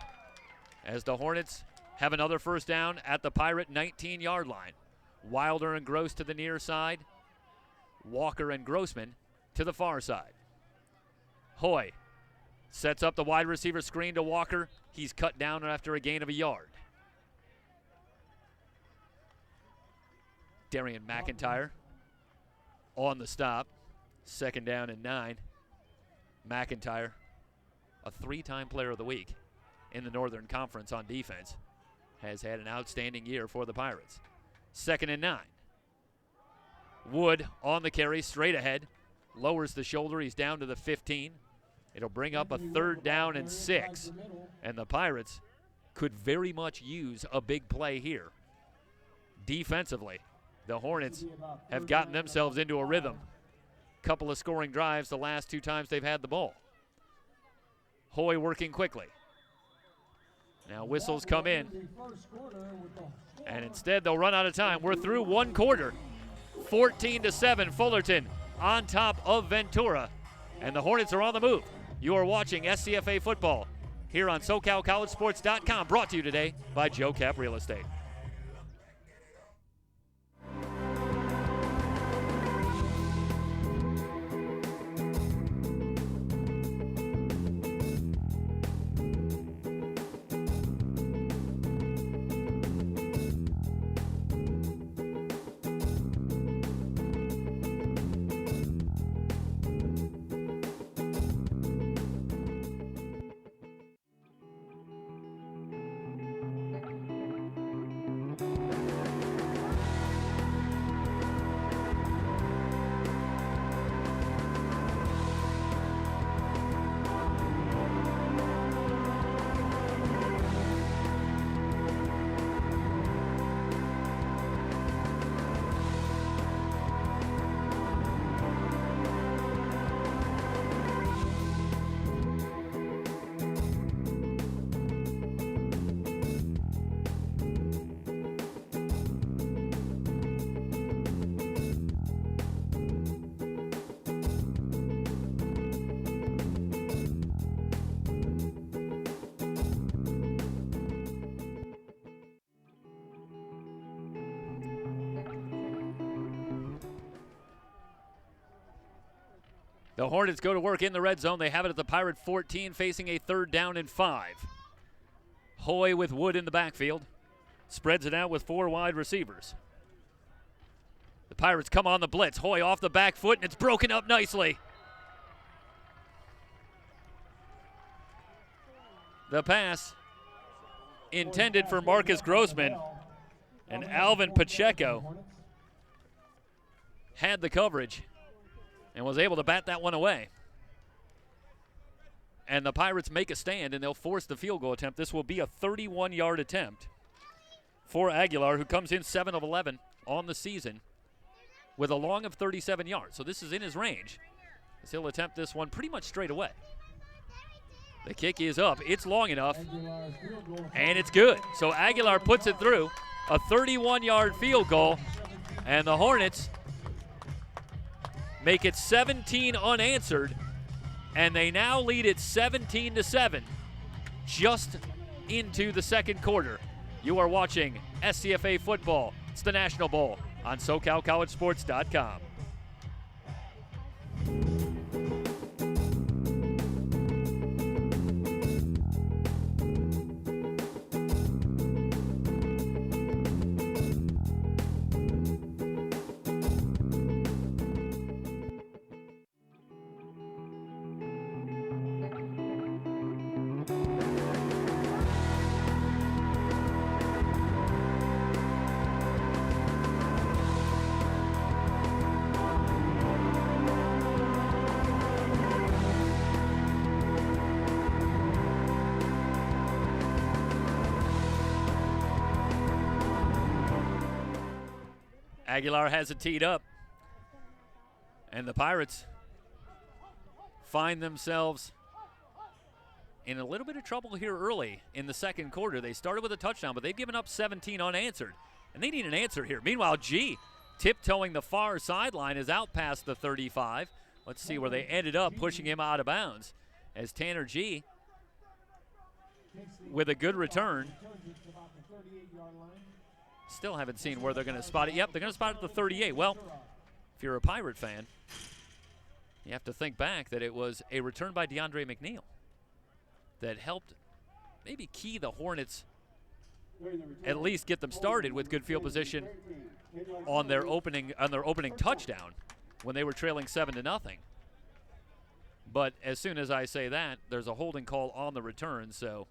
as the Hornets have another first down at the Pirate 19-yard line. Wilder and Gross to the near side. Walker and Grossman to the far side. Hoy sets up the wide receiver screen to Walker. He's cut down after a gain of a yard. Darian McIntyre on the stop. Second down and 9. McIntyre, a 3-time player of the week in the Northern Conference on defense, has had an outstanding year for the Pirates. Second and 9. Wood on the carry, straight ahead. Lowers the shoulder. He's down to the 15. It'll bring up a third down and 6. And the Pirates could very much use a big play here. Defensively, the Hornets have gotten themselves into a rhythm. Couple of scoring drives the last 2 times they've had the ball. Hoy working quickly. Now whistles come in. And instead they'll run out of time. We're through 1 quarter. 14-7, Fullerton on top of Ventura. And the Hornets are on the move. You are watching SCFA football here on SoCalCollegeSports.com, brought to you today by Joe Cap Real Estate. The Hornets go to work in the red zone. They have it at the Pirate 14, facing a 3rd down and 5. Hoy with Wood in the backfield. Spreads it out with 4 wide receivers. The Pirates come on the blitz. Hoy off the back foot, and it's broken up nicely. The pass intended for Marcus Grossman, and Alvin Pacheco had the coverage and was able to bat that one away. And the Pirates make a stand, and they'll force the field goal attempt. This will be a 31-yard attempt for Aguilar, who comes in 7 of 11 on the season with a long of 37 yards. So this is in his range, as he'll attempt this one pretty much straight away. The kick is up. It's long enough, and it's good. So Aguilar puts it through, a 31-yard field goal, and the Hornets make it 17 unanswered, and they now lead it 17-7 just into the second quarter. You are watching SCFA football. It's the National Bowl on SoCalCollegeSports.com. Aguilar has it teed up, and the Pirates find themselves in a little bit of trouble here early in the second quarter. They started with a touchdown, but they've given up 17 unanswered, and they need an answer here. Meanwhile, G, tiptoeing the far sideline, is out past the 35. Let's see where they ended up pushing him out of bounds, as Tanner G, with a good return. Still haven't seen where they're going to spot it. Yep, they're going to spot it at the 38. Well, if you're a Pirate fan, you have to think back that it was a return by DeAndre McNeil that helped maybe key the Hornets, at least get them started with good field position on their opening touchdown when they were trailing 7-0. But as soon as I say that, there's a holding call on the return, so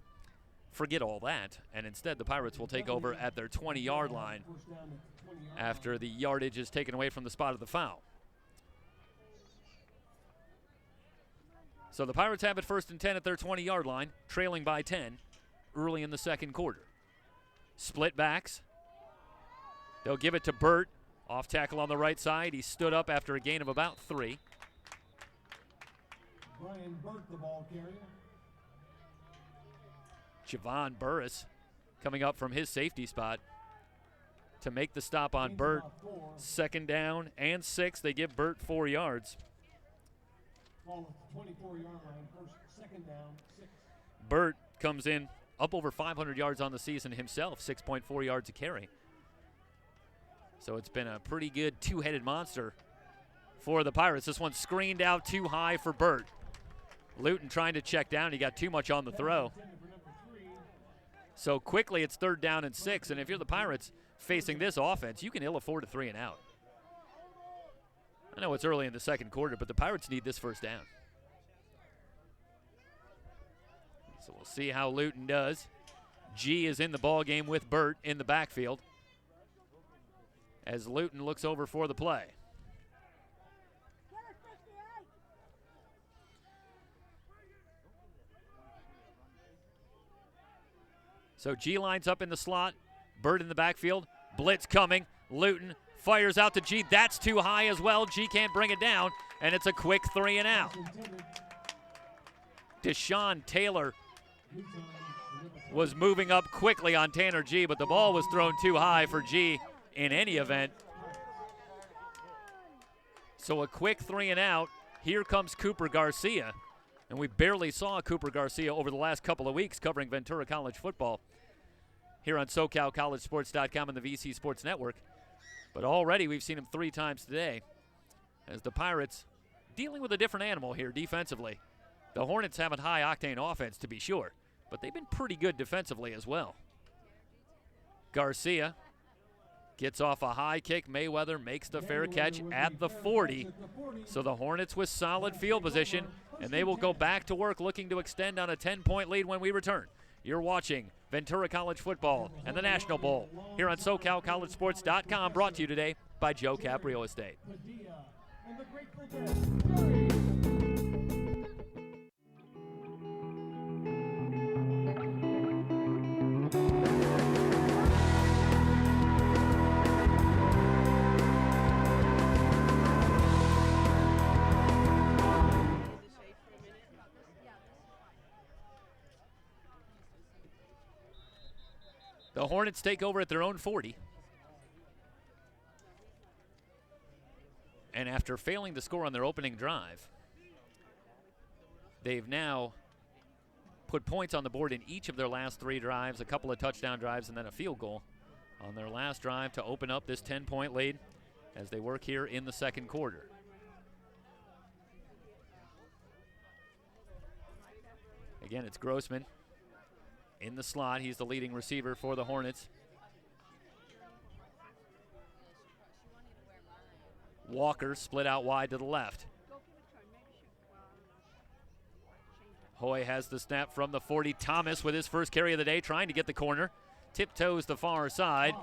forget all that, and instead the Pirates will take over at their 20-yard line after the yardage is taken away from the spot of the foul. So the Pirates have it 1st and 10 at their 20-yard line, trailing by 10 early in the second quarter. Split backs. They'll give it to Burt, off tackle on the right side. He stood up after a gain of about 3. Brian Burt, the ball carrier. Javon Burris coming up from his safety spot to make the stop on Burt. 2nd down and 6. They give Burt 4 yards. Ball at the 24-yard line, 2nd down, 6. Burt comes in up over 500 yards on the season himself, 6.4 yards a carry. So it's been a pretty good two-headed monster for the Pirates. This one screened out too high for Burt. Luton trying to check down. He got too much on the throw. So quickly it's 3rd down and 6, and if you're the Pirates facing this offense, you can ill afford a 3 and out. I know it's early in the second quarter, but the Pirates need this 1st down. So we'll see how Luton does. G is in the ball game with Burt in the backfield as Luton looks over for the play. So G lines up in the slot. Burt in the backfield. Blitz coming. Luton fires out to G. That's too high as well. G can't bring it down, and it's a quick 3 and out. Deshaun Taylor was moving up quickly on Tanner G, but the ball was thrown too high for G in any event. So a quick 3 and out. Here comes Cooper Garcia. And we barely saw Cooper Garcia over the last couple of weeks covering Ventura College football here on SoCalCollegeSports.com and the VC Sports Network. But already we've seen him 3 times today as the Pirates dealing with a different animal here defensively. The Hornets have a high-octane offense, to be sure, but they've been pretty good defensively as well. Garcia gets off a high kick. Mayweather makes the fair catch at the 40. So the Hornets with solid field position, and they will go back to work looking to extend on a 10-point lead when we return. You're watching Ventura College football and the National Bowl here on SoCalCollegeSports.com, brought to you today by Joe Cap Real Estate. The Hornets take over at their own 40. And after failing to score on their opening drive, they've now put points on the board in each of their last 3 drives, a couple of touchdown drives, and then a field goal on their last drive to open up this 10-point lead as they work here in the second quarter. Again, it's Grossman in the slot. He's the leading receiver for the Hornets. Walker split out wide to the left. Hoy has the snap from the 40. Thomas with his first carry of the day, trying to get the corner. Tiptoes the far side,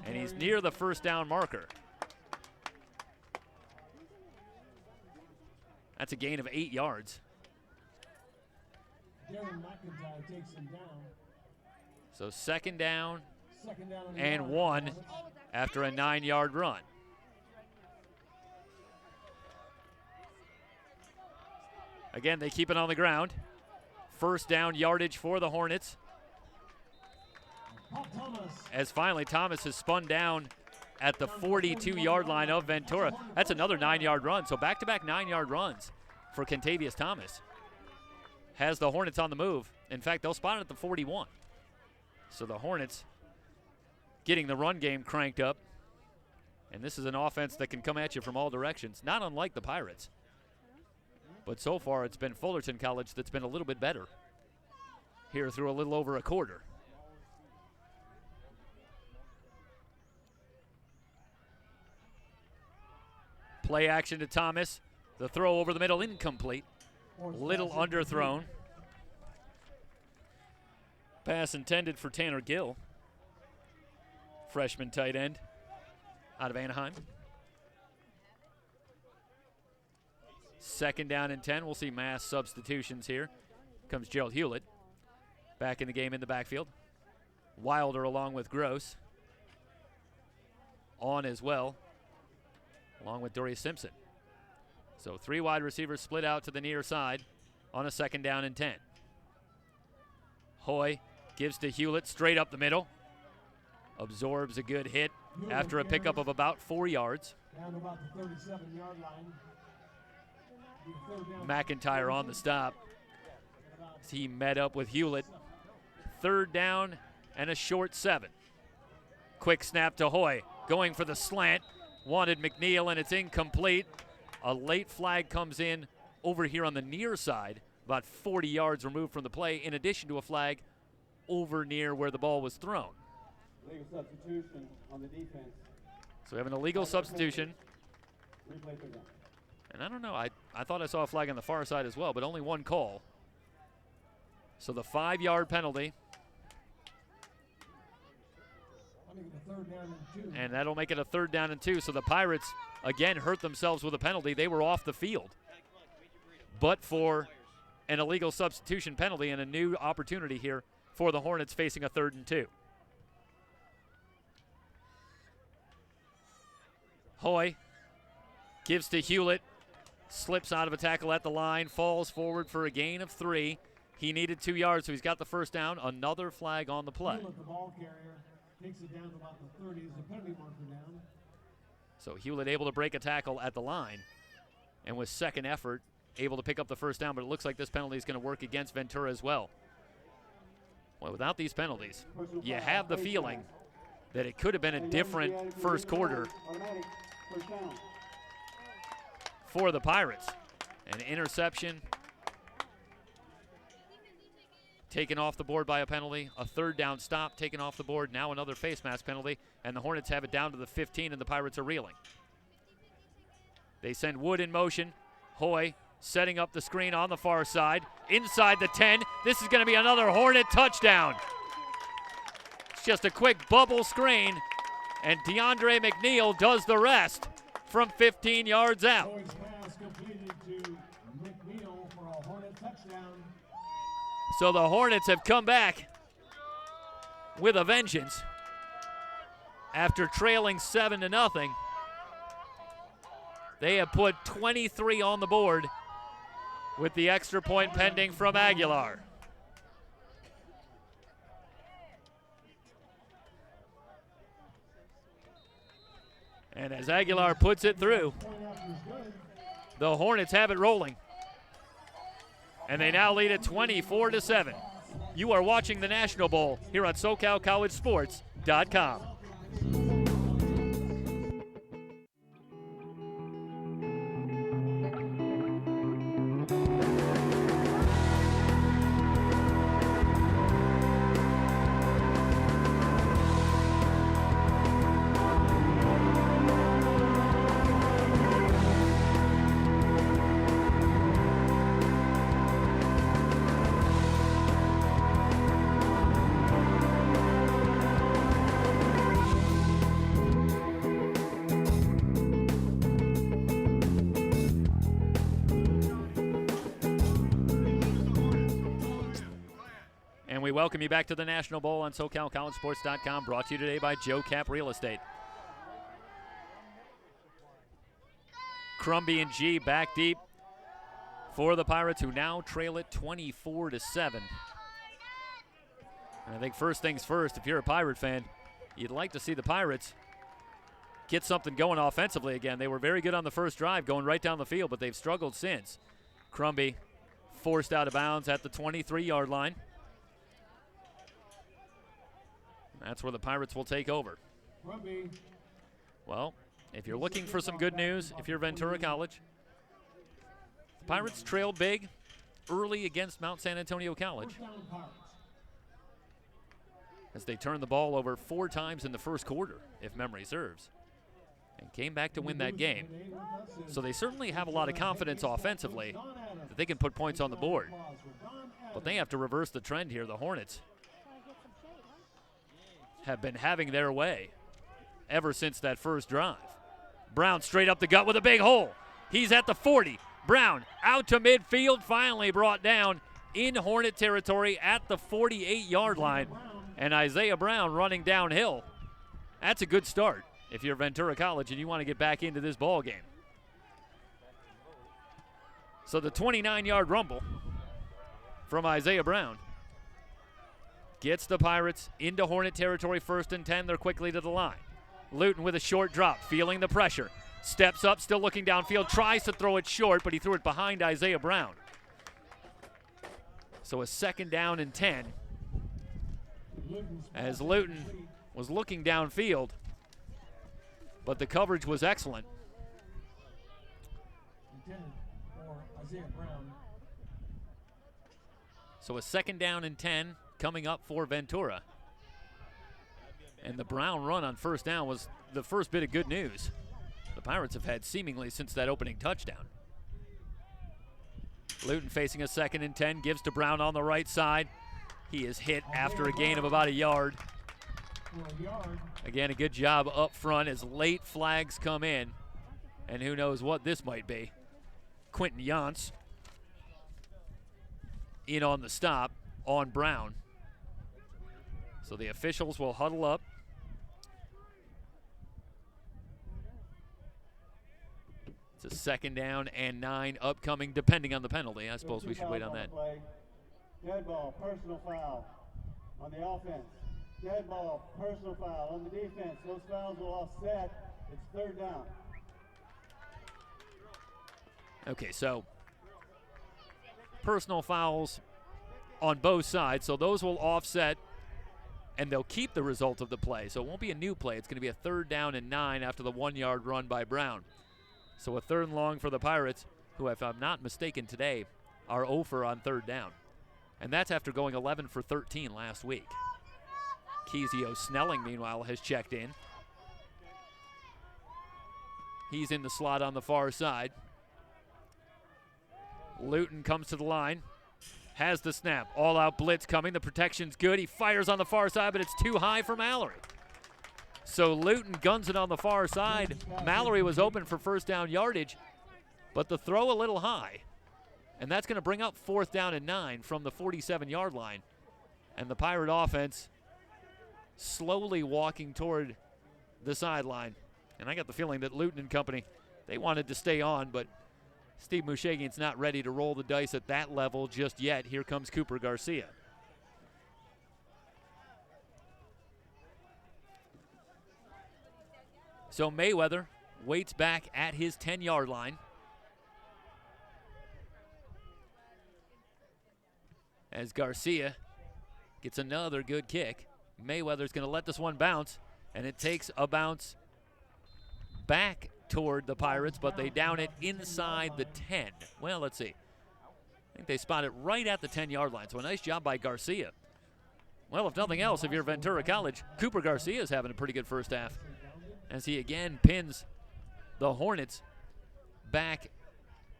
and he's near the first down marker. That's a gain of 8 yards. Takes him down. So second down and 1 after a 9-yard run. Again, they keep it on the ground. First down yardage for the Hornets. As finally Thomas has spun down at the 42-yard line of Ventura. That's another 9-yard run. So back-to-back 9-yard runs for Kentavious Thomas. Has the Hornets on the move. In fact, they'll spot it at the 41. So the Hornets getting the run game cranked up. And this is an offense that can come at you from all directions, not unlike the Pirates. But so far it's been Fullerton College that's been a little bit better here through a little over a quarter. Play action to Thomas. The throw over the middle, incomplete. Little underthrown. Pass intended for Tanner Gill, freshman tight end out of Anaheim. Second down and 10. We'll see mass substitutions here. Comes Gerald Hewlett back in the game in the backfield. Wilder along with Gross on as well, along with Dory Simpson. So 3 wide receivers split out to the near side on a second down and 10. Hoy gives to Hewlett straight up the middle. Absorbs a good hit after a pickup of about 4 yards. Down to about the 37-yard line. McIntyre on the stop. He met up with Hewlett. Third down and a short 7. Quick snap to Hoy. Going for the slant. Wanted McNeil, and it's incomplete. A late flag comes in over here on the near side, about 40 yards removed from the play, in addition to a flag over near where the ball was thrown. Legal substitution on the defense. So we have an illegal substitution. Replay third down. And I don't know, I thought I saw a flag on the far side as well, but only one call. So the 5-yard penalty. And that'll make it a third down and 2. So the Pirates, again, hurt themselves with a penalty. They were off the field. But for an illegal substitution penalty and a new opportunity here for the Hornets facing a 3rd and 2. Hoy gives to Hewlett. Slips out of a tackle at the line. Falls forward for a gain of 3. He needed 2 yards, so he's got the first down. Another flag on the play. The ball carrier takes it down to about the 30 as the penalty marker down. So Hewlett able to break a tackle at the line, and with second effort, able to pick up the first down, but it looks like this penalty is going to work against Ventura as well. Well, without these penalties, you have the feeling that it could have been a different first quarter for the Pirates. An interception taken off the board by a penalty. A third down stop taken off the board. Now another face mask penalty, and the Hornets have it down to the 15, and the Pirates are reeling. They send Wood in motion. Hoy setting up the screen on the far side. Inside the 10. This is going to be another Hornet touchdown. It's just a quick bubble screen, and DeAndre McNeil does the rest from 15 yards out. Hoy's pass completed to McNeil for a Hornet touchdown. So the Hornets have come back with a vengeance after trailing 7-0. They have put 23 on the board with the extra point pending from Aguilar. And as Aguilar puts it through, the Hornets have it rolling. And they now lead at 24-7. You are watching the National Bowl here on SoCalCollegeSports.com. And we welcome you back to the National Bowl on SoCalCollegeSports.com, brought to you today by Joe Cap Real Estate. Crumby and G back deep for the Pirates, who now trail it 24-7. And I think first things first, if you're a Pirate fan, you'd like to see the Pirates get something going offensively again. They were very good on the first drive, going right down the field, but they've struggled since. Crumby forced out of bounds at the 23-yard line. That's where the Pirates will take over. Well, if you're looking for some good news, if you're Ventura College, the Pirates trailed big early against Mount San Antonio College as they turned the ball over 4 times in the first quarter, if memory serves, and came back to win that game. So they certainly have a lot of confidence offensively that they can put points on the board. But they have to reverse the trend here. The Hornets have been having their way ever since that first drive. Brown straight up the gut with a big hole. He's at the 40. Brown out to midfield, finally brought down in Hornet territory at the 48-yard line. And Isaiah Brown running downhill. That's a good start if you're Ventura College and you want to get back into this ball game. So the 29-yard rumble from Isaiah Brown gets the Pirates into Hornet territory, 1st and 10. They're quickly to the line. Luton with a short drop, feeling the pressure. Steps up, still looking downfield, tries to throw it short, but he threw it behind Isaiah Brown. So a 2nd down and 10 as Luton was looking downfield, but the coverage was excellent. So a 2nd down and 10 coming up for Ventura. And the Brown run on 1st down was the first bit of good news the Pirates have had seemingly since that opening touchdown. Luton facing a 2nd and 10, gives to Brown on the right side. He is hit after a gain of about a yard. Again, a good job up front as late flags come in. And who knows what this might be. Quentin Yance in on the stop on Brown. So the officials will huddle up. It's a 2nd down and 9 upcoming, depending on the penalty. I suppose we should wait on that. Dead ball, personal foul on the offense. Dead ball, personal foul on the defense. Those fouls will offset. It's 3rd down. Okay, so personal fouls on both sides, so those will offset, and they'll keep the result of the play. So it won't be a new play. It's going to be a 3rd down and 9 after the 1-yard run by Brown. So a 3rd and long for the Pirates who, if I'm not mistaken today, are 0 for on third down. And that's after going 11 for 13 last week. Kezio Snelling, meanwhile, has checked in. He's in the slot on the far side. Luton comes to the line, has the snap. All-out blitz coming. The protection's good. He fires on the far side, but it's too high for Mallory. So Luton guns it on the far side. Mallory was open for first down yardage, but the throw a little high. And that's going to bring up 4th down and 9 from the 47-yard line. And the Pirate offense slowly walking toward the sideline. And I got the feeling that Luton and company, they wanted to stay on, but Steve Mushagian's not ready to roll the dice at that level just yet. Here comes Cooper Garcia. So Mayweather waits back at his 10-yard line. As Garcia gets another good kick. Mayweather's going to let this one bounce, and it takes a bounce back toward the Pirates, but they down it inside the 10. Well, let's see. I think they spot it right at the 10-yard line, so a nice job by Garcia. Well, if nothing else, if you're Ventura College, Cooper Garcia is having a pretty good first half as he again pins the Hornets back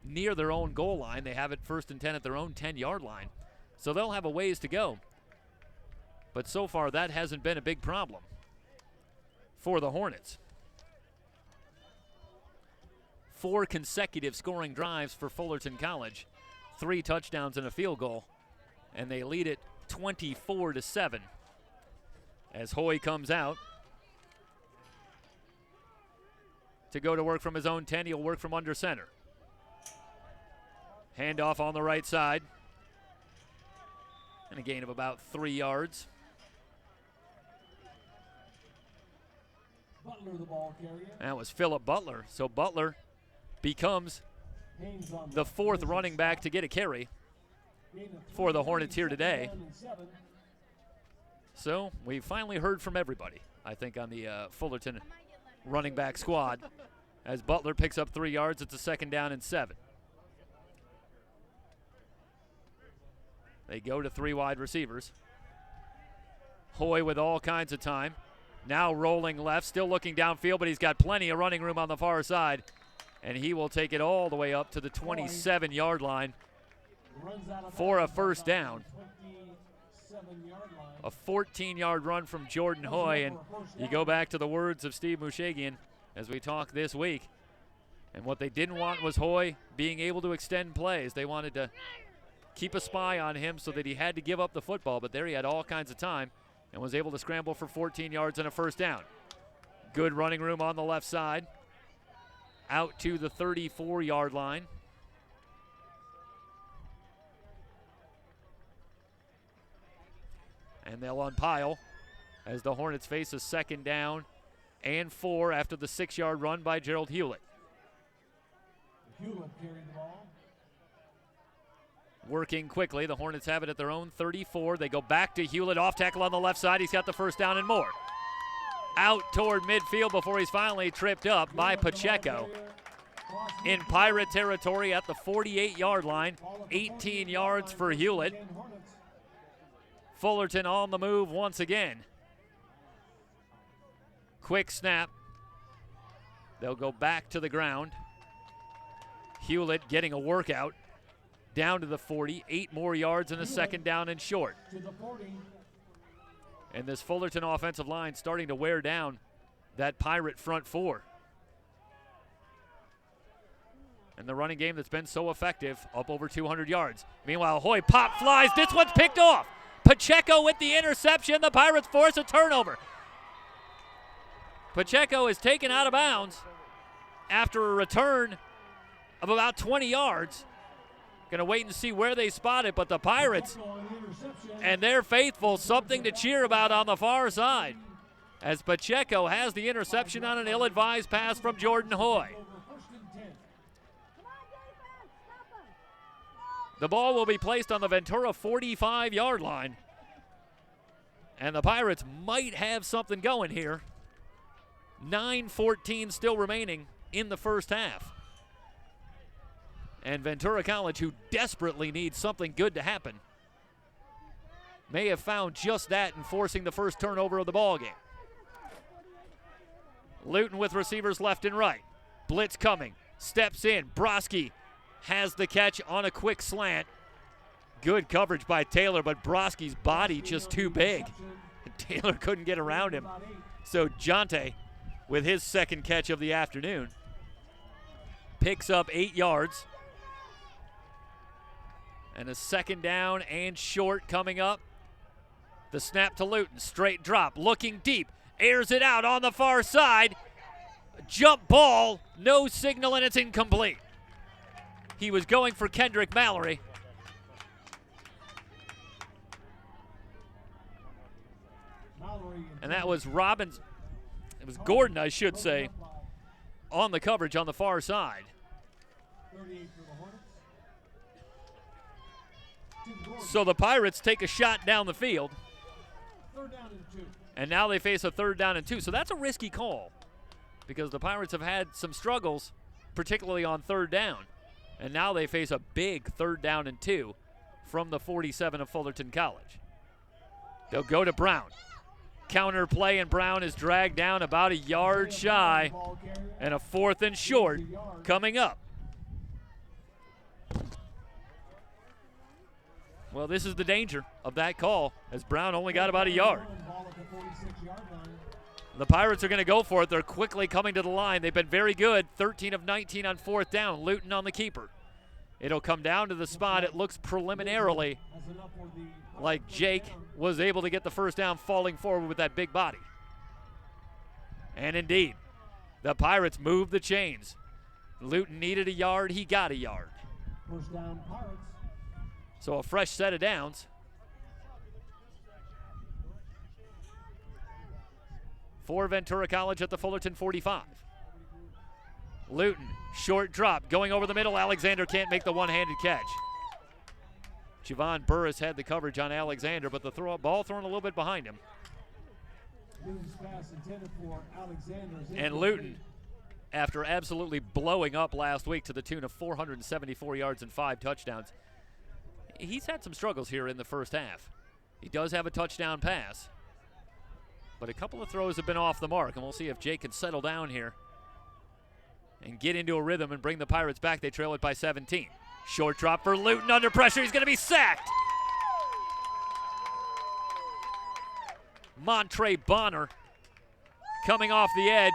near their own goal line. They have it 1st and 10 at their own 10-yard line, so they'll have a ways to go. But so far, that hasn't been a big problem for the Hornets. 4 consecutive scoring drives for Fullerton College, 3 touchdowns and a field goal, and they lead it 24-7. As Hoy comes out to go to work from his own 10, he'll work from under center. Handoff on the right side, and a gain of about 3 yards. Butler, the ball carrier. That was Philip Butler. So Butler becomes the 4th running back to get a carry for the Hornets here today. So we finally heard from everybody, I think, on the Fullerton running back squad. As Butler picks up 3 yards, it's a 2nd down and 7. They go to 3 wide receivers. Hoy with all kinds of time. Now rolling left, still looking downfield, but he's got plenty of running room on the far side. And he will take it all the way up to the 27-yard line for a first down. A 14-yard run from Jordan Hoy, and you go back to the words of Steve Mushagian as we talk this week. And what they didn't want was Hoy being able to extend plays. They wanted to keep a spy on him so that he had to give up the football, but there he had all kinds of time and was able to scramble for 14 yards and a first down. Good running room on the left side. Out to the 34-yard line. And they'll unpile as the Hornets face a 2nd down and 4 after the 6-yard run by Gerald Hewlett. Hewlett carried the ball. Working quickly, the Hornets have it at their own 34. They go back to Hewlett, off tackle on the left side. He's got the first down and more. Out toward midfield before he's finally tripped up by Pacheco. In Pirate territory at the 48-yard line, 18 yards for Hewlett. Fullerton on the move once again. Quick snap. They'll go back to the ground. Hewlett getting a workout. Down to the 40, 8 more yards and a 2nd down and short. And this Fullerton offensive line starting to wear down that Pirate front 4. And the running game that's been so effective, up over 200 yards. Meanwhile, Hoy pop flies. This one's picked off. Pacheco with the interception. The Pirates force a turnover. Pacheco is taken out of bounds after a return of about 20 yards. Going to wait and see where they spot it, but the Pirates and their faithful, something to cheer about on the far side, as Pacheco has the interception on an ill-advised pass from Jordan Hoy. The ball will be placed on the Ventura 45-yard line, and the Pirates might have something going here. 9:14 still remaining in the first half. And Ventura College, who desperately needs something good to happen, may have found just that in forcing the first turnover of the ballgame. Luton with receivers left and right. Blitz coming. Steps in. Broski has the catch on a quick slant. Good coverage by Taylor, but Broski's body just too big. Taylor couldn't get around him. So Jonte, with his second catch of the afternoon, picks up 8 yards. And a second down and short coming up. The snap to Luton, straight drop, looking deep, airs it out on the far side. Jump ball, no signal, and it's incomplete. He was going for Kendrick Mallory. And that was Robbins. It was Gordon, I should say, on the coverage on the far side. So the Pirates take a shot down the field. And now they face a 3rd down and 2. So that's a risky call because the Pirates have had some struggles, particularly on 3rd down. And now they face a big 3rd down and 2 from the 47 of Fullerton College. They'll go to Brown. Counter play, and Brown is dragged down about a yard shy. And a 4th and short coming up. Well, this is the danger of that call, as Brown only got about a yard. The Pirates are going to go for it. They're quickly coming to the line. They've been very good. 13 of 19 on 4th down. Luton on the keeper. It'll come down to the spot. It looks preliminarily like Jake was able to get the first down falling forward with that big body. And indeed, the Pirates moved the chains. Luton needed a yard. He got a yard. First down, Pirates. So a fresh set of downs. For Ventura College at the Fullerton 45. Luton, short drop, going over the middle. Alexander can't make the one-handed catch. Javon Burris had the coverage on Alexander, but the ball thrown a little bit behind him. And Luton, after absolutely blowing up last week to the tune of 474 yards and 5 touchdowns, he's had some struggles here in the first half. He does have a touchdown pass, but a couple of throws have been off the mark, and we'll see if Jake can settle down here and get into a rhythm and bring the Pirates back. They trail it by 17. Short drop for Luton under pressure. He's going to be sacked. Montre Bonner coming off the edge,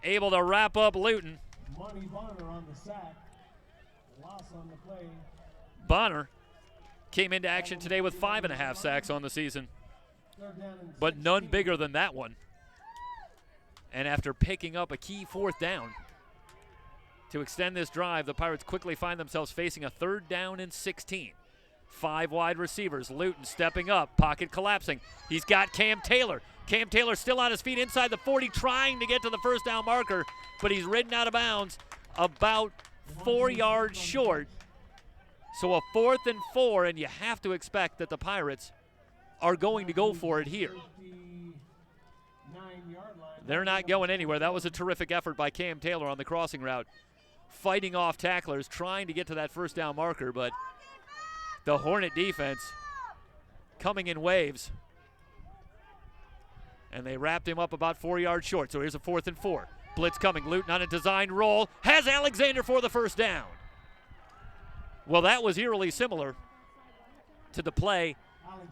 able to wrap up Luton. Monty Bonner on the sack. Loss on the play. Bonner came into action today with 5.5 sacks on the season, but none bigger than that one. And after picking up a key 4th down to extend this drive, the Pirates quickly find themselves facing a 3rd down and 16. 5 wide receivers. Luton stepping up, pocket collapsing. He's got Cam Taylor. Cam Taylor still on his feet inside the 40, trying to get to the first down marker, but he's ridden out of bounds about 4 yards short. So a 4th and 4, and you have to expect that the Pirates are going to go for it here. They're not going anywhere. That was a terrific effort by Cam Taylor on the crossing route, fighting off tacklers, trying to get to that first down marker, but the Hornet defense coming in waves, and they wrapped him up about 4 yards short. So here's a 4th and 4. Blitz coming. Luton on a design roll. Has Alexander for the first down. Well, that was eerily similar to the play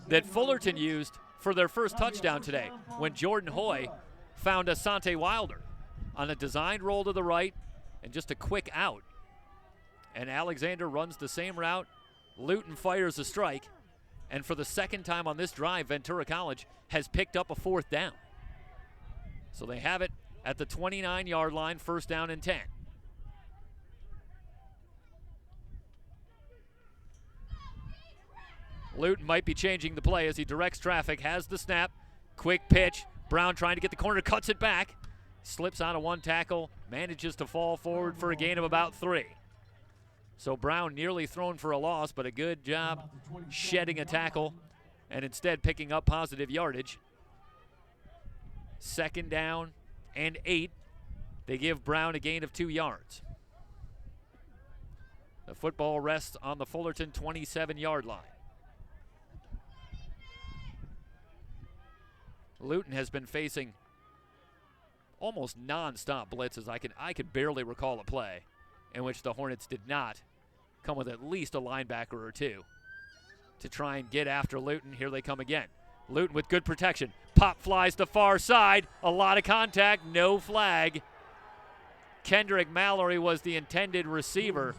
that Fullerton used for their first touchdown today when Jordan Hoy found Asante Wilder on a designed roll to the right and just a quick out. And Alexander runs the same route. Luton fires a strike. And for the second time on this drive, Ventura College has picked up a 4th down. So they have it at the 29-yard line, 1st down and 10. Luton might be changing the play as he directs traffic, has the snap, quick pitch. Brown trying to get the corner, cuts it back, slips out of one tackle, manages to fall forward for a gain of about 3. So Brown nearly thrown for a loss, but a good job shedding a tackle and instead picking up positive yardage. 2nd down and 8. They give Brown a gain of 2 yards. The football rests on the Fullerton 27-yard line. Luton has been facing almost non-stop blitzes. I could barely recall a play in which the Hornets did not come with at least a linebacker or two to try and get after Luton. Here they come again. Luton with good protection. Pop flies to far side. A lot of contact, no flag. Kendrick Mallory was the intended receiver.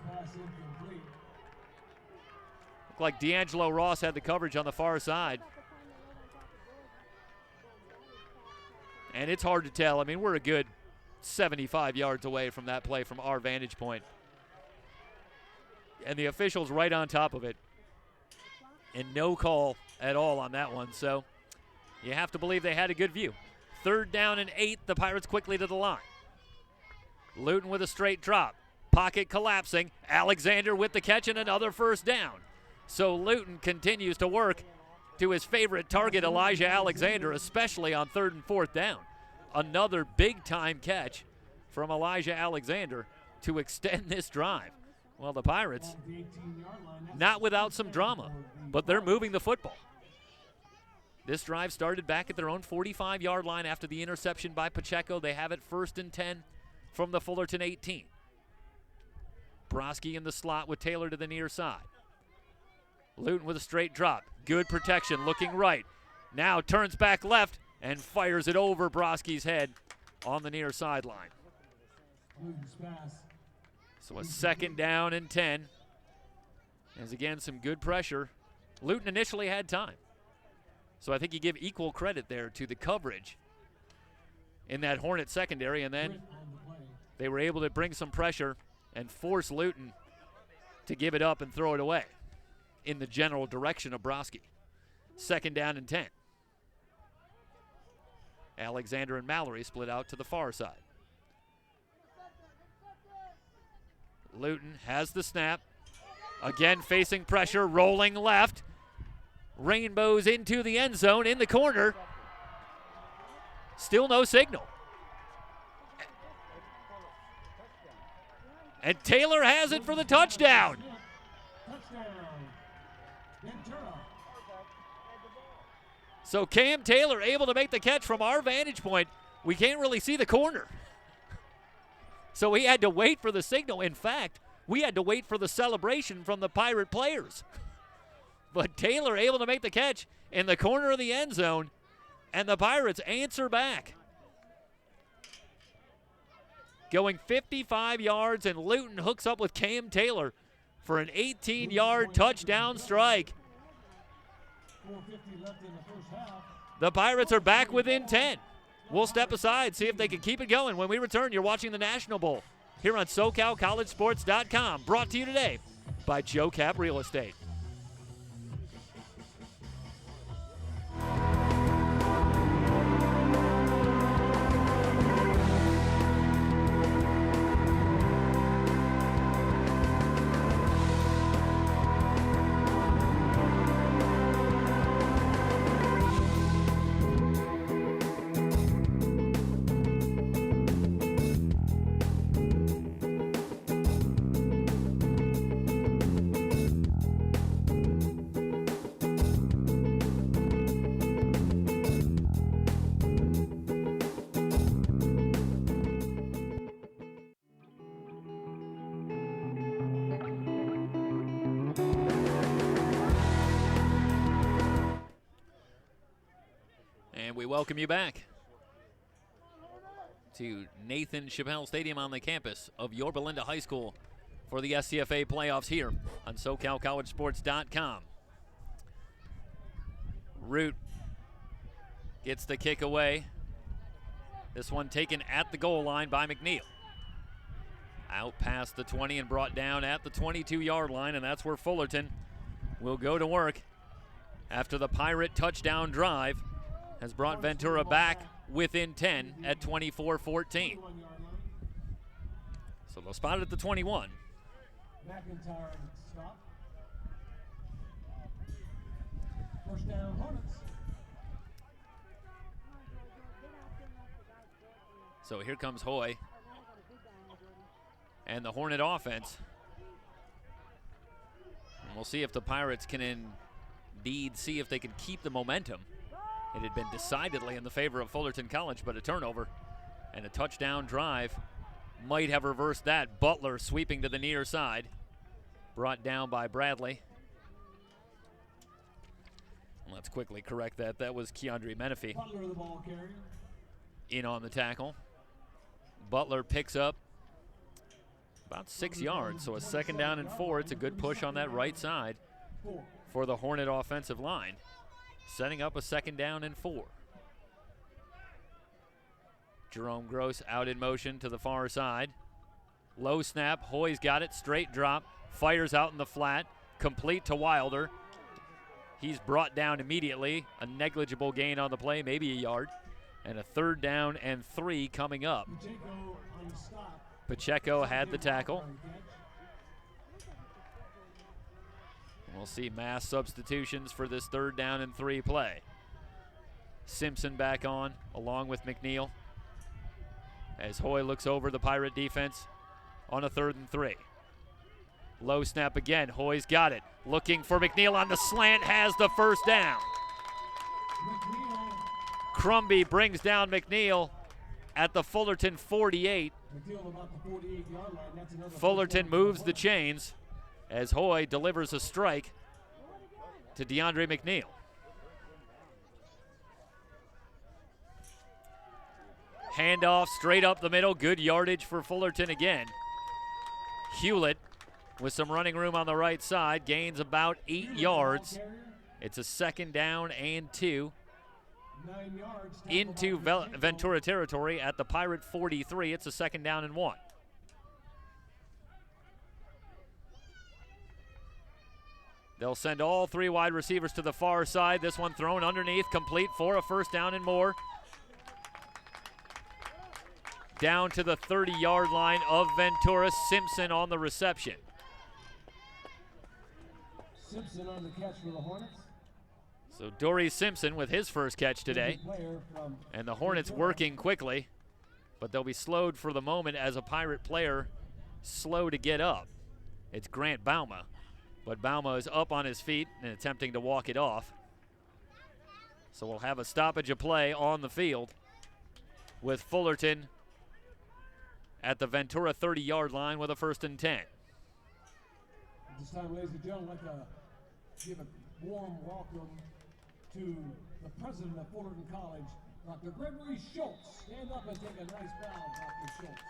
Looked like D'Angelo Ross had the coverage on the far side. And it's hard to tell. I mean, we're a good 75 yards away from that play from our vantage point. And the official's right on top of it. And no call at all on that one. So you have to believe they had a good view. 3rd down and 8. The Pirates quickly to the line. Luton with a straight drop. Pocket collapsing. Alexander with the catch and another 1st down. So Luton continues to work to his favorite target, Elijah Alexander, especially on 3rd and 4th down. Another big-time catch from Elijah Alexander to extend this drive. Well, the Pirates, not without some drama, but they're moving the football. This drive started back at their own 45-yard line after the interception by Pacheco. They have it 1st and 10 from the Fullerton 18. Broski in the slot with Taylor to the near side. Luton with a straight drop. Good protection, looking right. Now turns back left and fires it over Broski's head on the near sideline. So a 2nd down and 10. As again, some good pressure. Luton initially had time. So I think you give equal credit there to the coverage in that Hornet secondary, and then they were able to bring some pressure and force Luton to give it up and throw it away in the general direction of Broski. 2nd down and 10. Alexander and Mallory split out to the far side. Luton has the snap. Again facing pressure, rolling left. Rainbows into the end zone in the corner. Still no signal. And Taylor has it for the touchdown. So Cam Taylor able to make the catch. From our vantage point, we can't really see the corner. So we had to wait for the signal. In fact, we had to wait for the celebration from the Pirate players. But Taylor able to make the catch in the corner of the end zone, and the Pirates answer back. Going 55 yards, and Luton hooks up with Cam Taylor for an 18-yard touchdown strike. The Pirates are back within 10. We'll step aside, see if they can keep it going. When we return, you're watching the National Bowl here on SoCalCollegeSports.com, brought to you today by Joe Cap Real Estate. We welcome you back to Nathan Chappelle Stadium on the campus of Yorba Linda High School for the SCFA playoffs here on SoCalCollegeSports.com. Root gets the kick away. This one taken at the goal line by McNeil. Out past the 20 and brought down at the 22-yard line, and that's where Fullerton will go to work after the Pirate touchdown drive has brought Ventura back within 10 at 24-14. So they'll spot it at the 21. McIntyre stop. 1st down, Hornets. So here comes Hoy. And the Hornet offense We'll see if the Pirates can indeed see if they can keep the momentum. It had been decidedly in the favor of Fullerton College, but a turnover and a touchdown drive might have reversed that. Butler sweeping to the near side, brought down by Bradley. Let's quickly correct that. That was Keandre Menifee Butler, the ball carrier. in on the tackle. Butler picks up about 6 yards, so a 2nd down and 4. It's a good push on that right side for the Hornet offensive line, setting up a 2nd down and 4. Jerome Gross out in motion to the far side. Low snap, Hoy's got it, straight drop, fires out in the flat, complete to Wilder. He's brought down immediately, a negligible gain on the play, maybe a yard, and a 3rd down and 3 coming up. Pacheco had the tackle. We'll see mass substitutions for this 3rd down and 3 play. Simpson back on, along with McNeil, as Hoy looks over the Pirate defense on a 3rd and 3. Low snap again, Hoy's got it. Looking for McNeil on the slant, has the 1st down. Crumby brings down McNeil at the Fullerton 48. Fullerton moves the chains as Hoy delivers a strike to DeAndre McNeil. Handoff straight up the middle, good yardage for Fullerton again. Hewlett with some running room on the right side, gains about 8 yards. It's a 2nd down and 2 into Ventura territory at the Pirate 43. It's a 2nd down and 1. They'll send all 3 wide receivers to the far side. This one thrown underneath, complete for a 1st down and more. Down to the 30-yard line of Ventura. Simpson on the reception. Simpson on the catch for the Hornets. So Dory Simpson with his first catch today. And the Hornets working quickly, but they'll be slowed for the moment as a Pirate player slow to get up. It's Grant Bauma, but Bauma is up on his feet and attempting to walk it off. So we'll have a stoppage of play on the field with Fullerton at the Ventura 30-yard line with a 1st and 10. At this time, ladies and gentlemen, I'd like to give a warm welcome to the president of Fullerton College, Dr. Gregory Schultz. Stand up and take a nice bow, Dr. Schultz.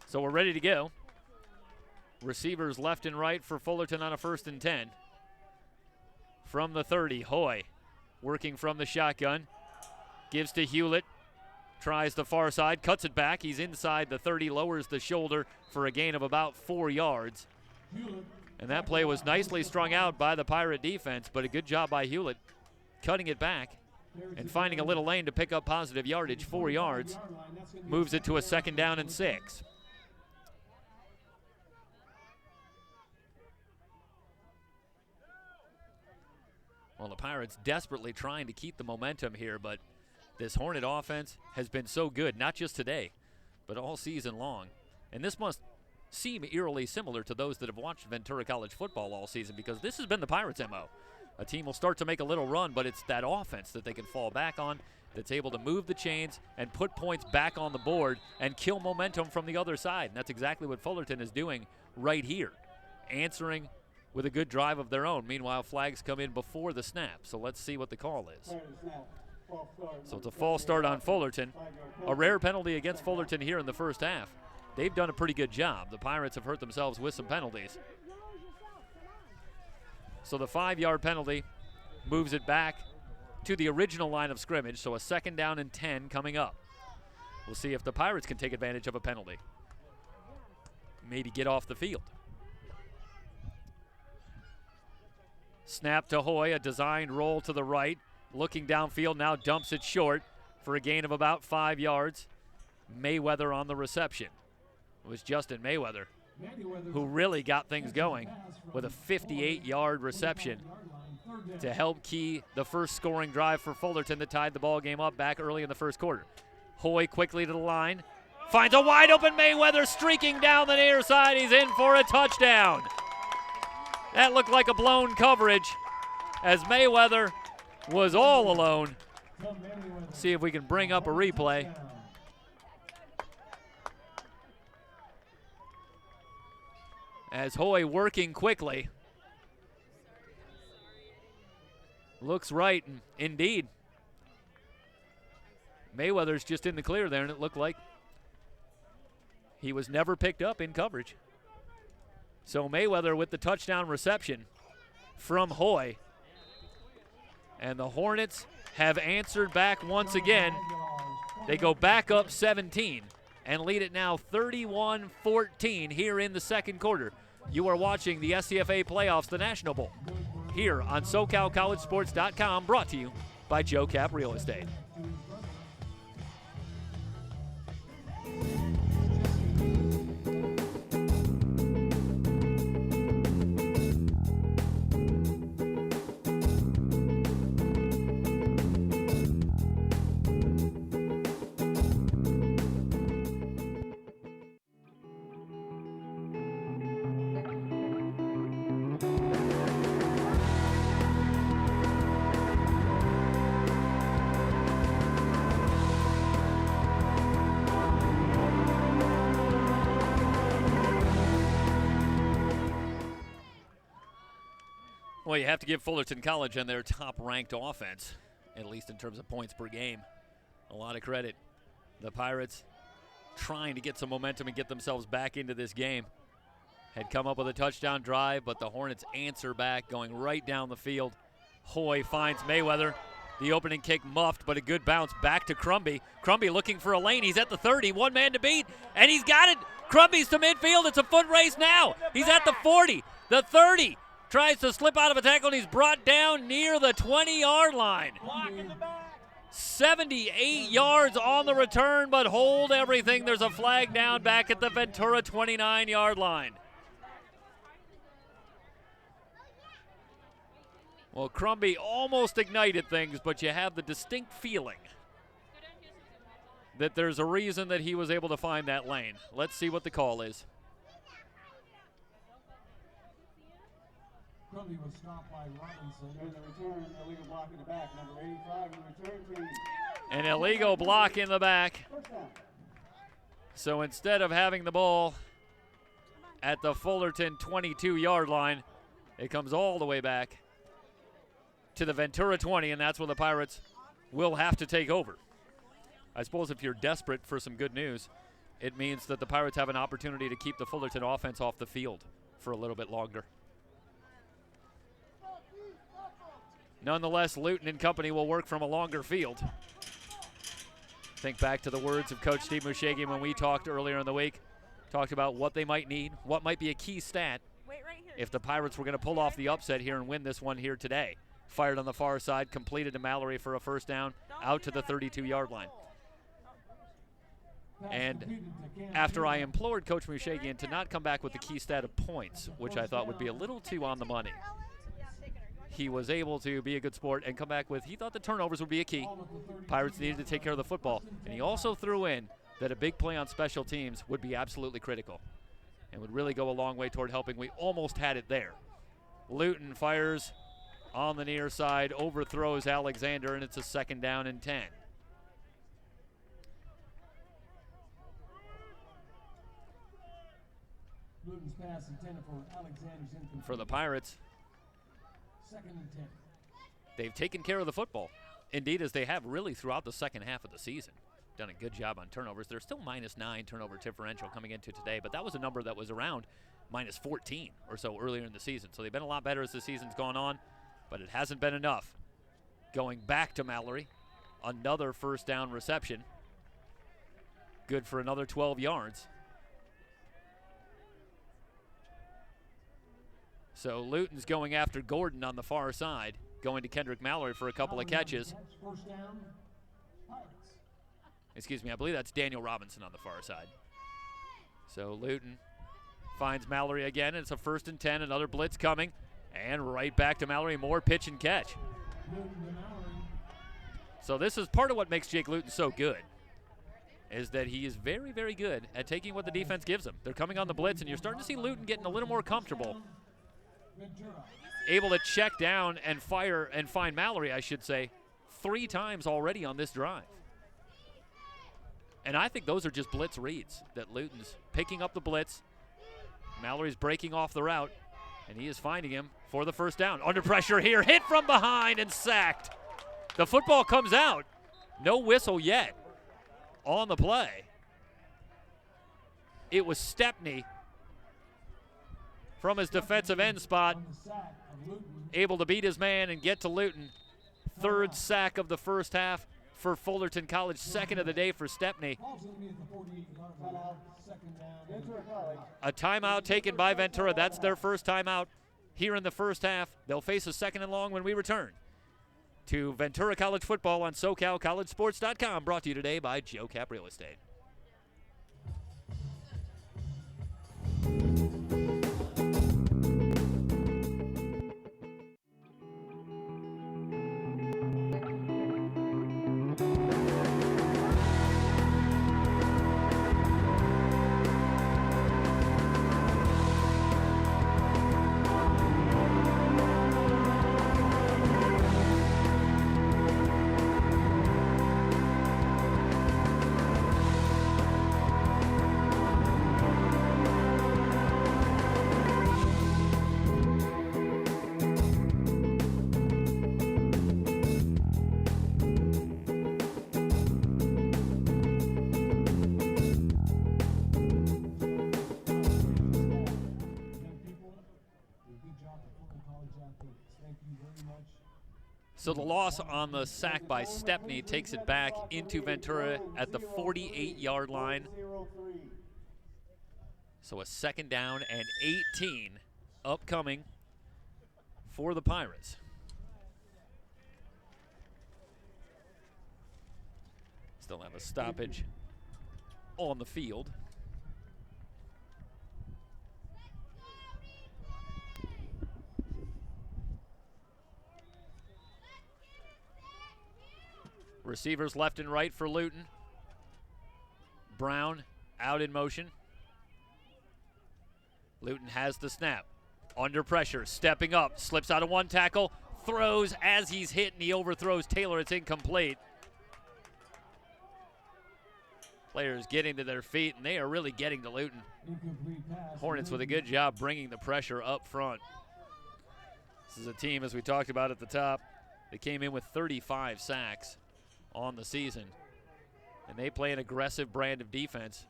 So we're ready to go. Receivers left and right for Fullerton on a 1st and 10. From the 30, Hoy working from the shotgun. Gives to Hewlett. Tries the far side, cuts it back. He's inside the 30, lowers the shoulder for a gain of about 4 yards. And that play was nicely strung out by the Pirate defense, but a good job by Hewlett cutting it back and finding a little lane to pick up positive yardage, 4 yards. Moves it to a 2nd down and 6. Well, the Pirates desperately trying to keep the momentum here, but this Hornet offense has been so good, not just today, but all season long. And this must seem eerily similar to those that have watched Ventura College football all season, because this has been the Pirates' MO. A team will start to make a little run, but it's that offense that they can fall back on that's able to move the chains and put points back on the board and kill momentum from the other side. And that's exactly what Fullerton is doing right here, answering with a good drive of their own. Meanwhile, flags come in before the snap, so let's see what the call is. So it's a false start on Fullerton. A rare penalty against Fullerton here in the first half. They've done a pretty good job. The Pirates have hurt themselves with some penalties. So the 5-yard penalty moves it back to the original line of scrimmage, so a 2nd down and 10 coming up. We'll see if the Pirates can take advantage of a penalty. Maybe get off the field. Snap to Hoy, a designed roll to the right. Looking downfield, now dumps it short for a gain of about 5 yards. Mayweather on the reception. It was Justin Mayweather who really got things going with a 58-yard reception to help key the first scoring drive for Fullerton that tied the ball game up back early in the first quarter. Hoy quickly to the line. Finds a wide open Mayweather streaking down the near side. He's in for a touchdown. That looked like a blown coverage as Mayweather was all alone. See if we can bring up a replay. As Hoy working quickly. Looks right, indeed. Mayweather's just in the clear there, and it looked like he was never picked up in coverage. So Mayweather with the touchdown reception from Hoy. And the Hornets have answered back once again. They go back up 17 and lead it now 31-14 here in the second quarter. You are watching the SCFA Playoffs, the National Bowl, here on SoCalCollegeSports.com, brought to you by Joe Cap Real Estate. Well, you have to give Fullerton College and their top-ranked offense, at least in terms of points per game, a lot of credit. The Pirates trying to get some momentum and get themselves back into this game. Had come up with a touchdown drive, but the Hornets answer back, going right down the field. Hoy finds Mayweather. The opening kick muffed, but a good bounce back to Crumby. Crumby looking for a lane. He's at the 30, one man to beat, and he's got it. Crumby's to midfield. It's a foot race now. He's at the 40, the 30. Tries to slip out of a tackle, and he's brought down near the 20-yard line. 78 yards on the return, but hold everything. There's a flag down back at the Ventura 29-yard line. Well, Crumby almost ignited things, but you have the distinct feeling that there's a reason that he was able to find that lane. Let's see what the call is. Crumby was stopped by Robinson. There's a return, illegal block in the back, number 85 in the return team. An illegal block in the back. So instead of having the ball at the Fullerton 22-yard line, it comes all the way back to the Ventura 20, and that's where the Pirates will have to take over. I suppose if you're desperate for some good news, it means that the Pirates have an opportunity to keep the Fullerton offense off the field for a little bit longer. Nonetheless, Luton and company will work from a longer field. Think back to the words of Coach Steve Mushagin when we talked earlier in the week. Talked about what they might need, what might be a key stat if the Pirates were going to pull off the upset here and win this one here today. Fired on the far side, completed to Mallory for a first down, out to the 32-yard line. And after I implored Coach Mushagin to not come back with the key stat of points, which I thought would be a little too on the money, he was able to be a good sport and come back with, he thought the turnovers would be a key. Pirates needed to take care of the football. And he also threw in that a big play on special teams would be absolutely critical and would really go a long way toward helping. We almost had it there. Luton fires on the near side, overthrows Alexander, and it's a second down and 10. Luton's pass intended for Alexander's incomplete. For the Pirates, Second and 10. they've taken care of the football. Indeed, as they have really throughout the second half of the season. Done a good job on turnovers. They're still -9 turnover differential coming into today, but that was a number that was around -14 or so earlier in the season. So they've been a lot better as the season's gone on, but it hasn't been enough. Going back to Mallory, another first down reception. Good for another 12 yards. So Luton's going after Gordon on the far side, going to Kendrick Mallory for a couple of catches. First down, Pirates. Excuse me, I believe that's Daniel Robinson on the far side. So Luton finds Mallory again, and it's a 1st and 10, another blitz coming, and right back to Mallory, more pitch and catch. So this is part of what makes Jake Luton so good, is that he is very, very good at taking what the defense gives him. They're coming on the blitz, and you're starting to see Luton getting a little more comfortable Ventura. Able to check down and fire and find Mallory, I should say, 3 times already on this drive. And I think those are just blitz reads that Luton's picking up the blitz. Mallory's breaking off the route, and he is finding him for the first down. Under pressure here, hit from behind and sacked. The football comes out. No whistle yet on the play. It was Stepney from his defensive end spot, able to beat his man and get to Luton. 3rd sack of the first half for Fullerton College, 2nd of the day for Stepney. A timeout taken by Ventura. That's their first timeout here in the first half. They'll face a 2nd and long when we return to Ventura College football on SoCalCollegeSports.com, brought to you today by Joe Cap Real Estate. So the loss on the sack by Stepney takes it back into Ventura at the 48-yard line. So a 2nd down and 18 upcoming for the Pirates. Still have a stoppage on the field. Receivers left and right for Luton. Brown out in motion. Luton has the snap. Under pressure, stepping up, slips out of one tackle, throws as he's hit, and he overthrows Taylor. It's incomplete. Players getting to their feet, and they are really getting to Luton. Hornets with a good job bringing the pressure up front. This is a team, as we talked about at the top, that came in with 35 sacks on the season. And they play an aggressive brand of defense,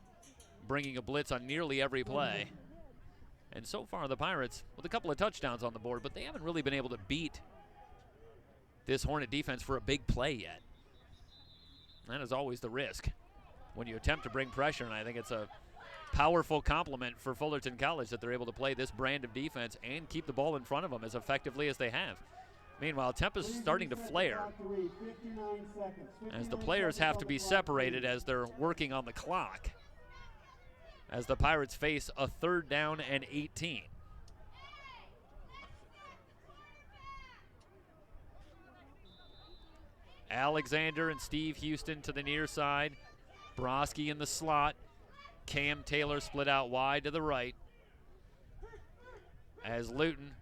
bringing a blitz on nearly every play. And so far, the Pirates with a couple of touchdowns on the board, but they haven't really been able to beat this Hornet defense for a big play yet. That is always the risk when you attempt to bring pressure, and I think it's a powerful compliment for Fullerton College that they're able to play this brand of defense and keep the ball in front of them as effectively as they have. Meanwhile, tempo's starting to flare as the players have to be separated as they're working on the clock, as the Pirates face a 3rd down and 18. Alexander and Steve Houston to the near side. Broski in the slot. Cam Taylor split out wide to the right. As Luton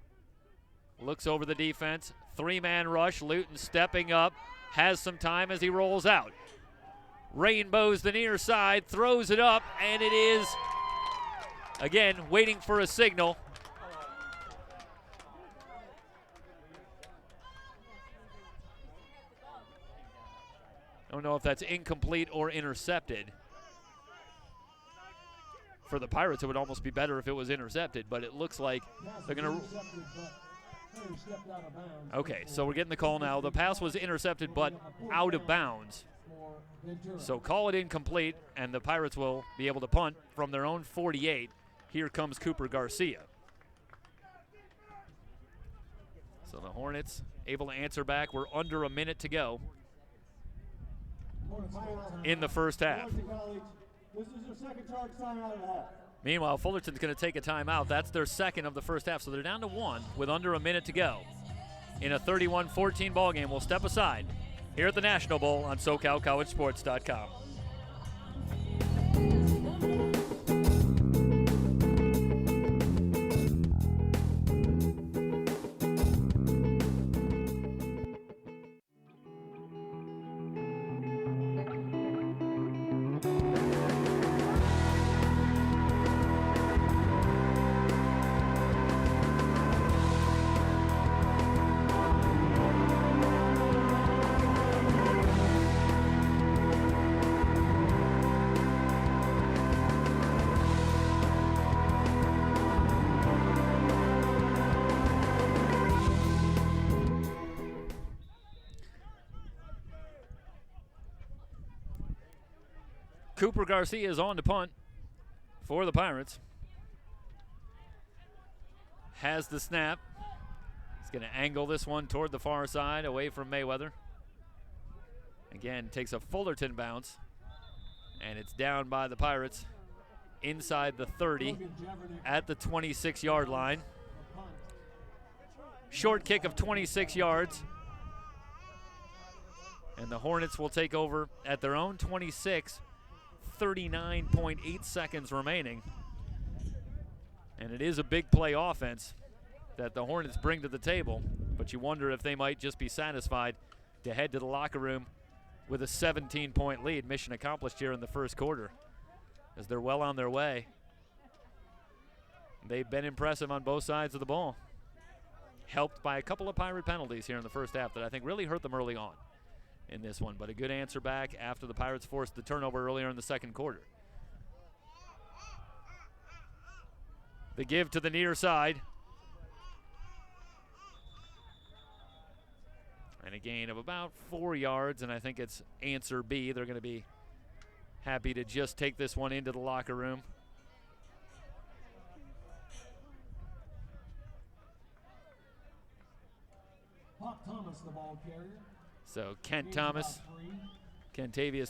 looks over the defense. 3-man rush. Luton stepping up. Has some time as he rolls out. Rainbows the near side. Throws it up. And it is, again, waiting for a signal. I don't know if that's incomplete or intercepted. For the Pirates, it would almost be better if it was intercepted, but it looks like they're going to. Okay, so we're getting the call now. The pass was intercepted, but out of bounds. So call it incomplete, and the Pirates will be able to punt from their own 48. Here comes Cooper Garcia. So the Hornets able to answer back. We're under a minute to go in the first half. This is your second charge timeout of the half. Meanwhile, Fullerton's going to take a timeout. That's their second of the first half, so they're down to 1 with under a minute to go in a 31-14 ball game. We'll step aside here at the National Bowl on SoCalCollegeSports.com. Cooper Garcia is on to punt for the Pirates. Has the snap. He's going to angle this one toward the far side, away from Mayweather. Again, takes a Fullerton bounce, and it's down by the Pirates inside the 30 at the 26-yard line. Short kick of 26 yards. And the Hornets will take over at their own 26, 39.8 seconds remaining. And it is a big play offense that the Hornets bring to the table, but you wonder if they might just be satisfied to head to the locker room with a 17-point lead. Mission accomplished here in the first quarter, as they're well on their way. They've been impressive on both sides of the ball, helped by a couple of Pirate penalties here in the first half that I think really hurt them early on in this one, but a good answer back after the Pirates forced the turnover earlier in the second quarter. The give to the near side. And a gain of about 4 yards, and I think it's answer B. They're going to be happy to just take this one into the locker room. Pop Thomas, the ball carrier. So Kentavious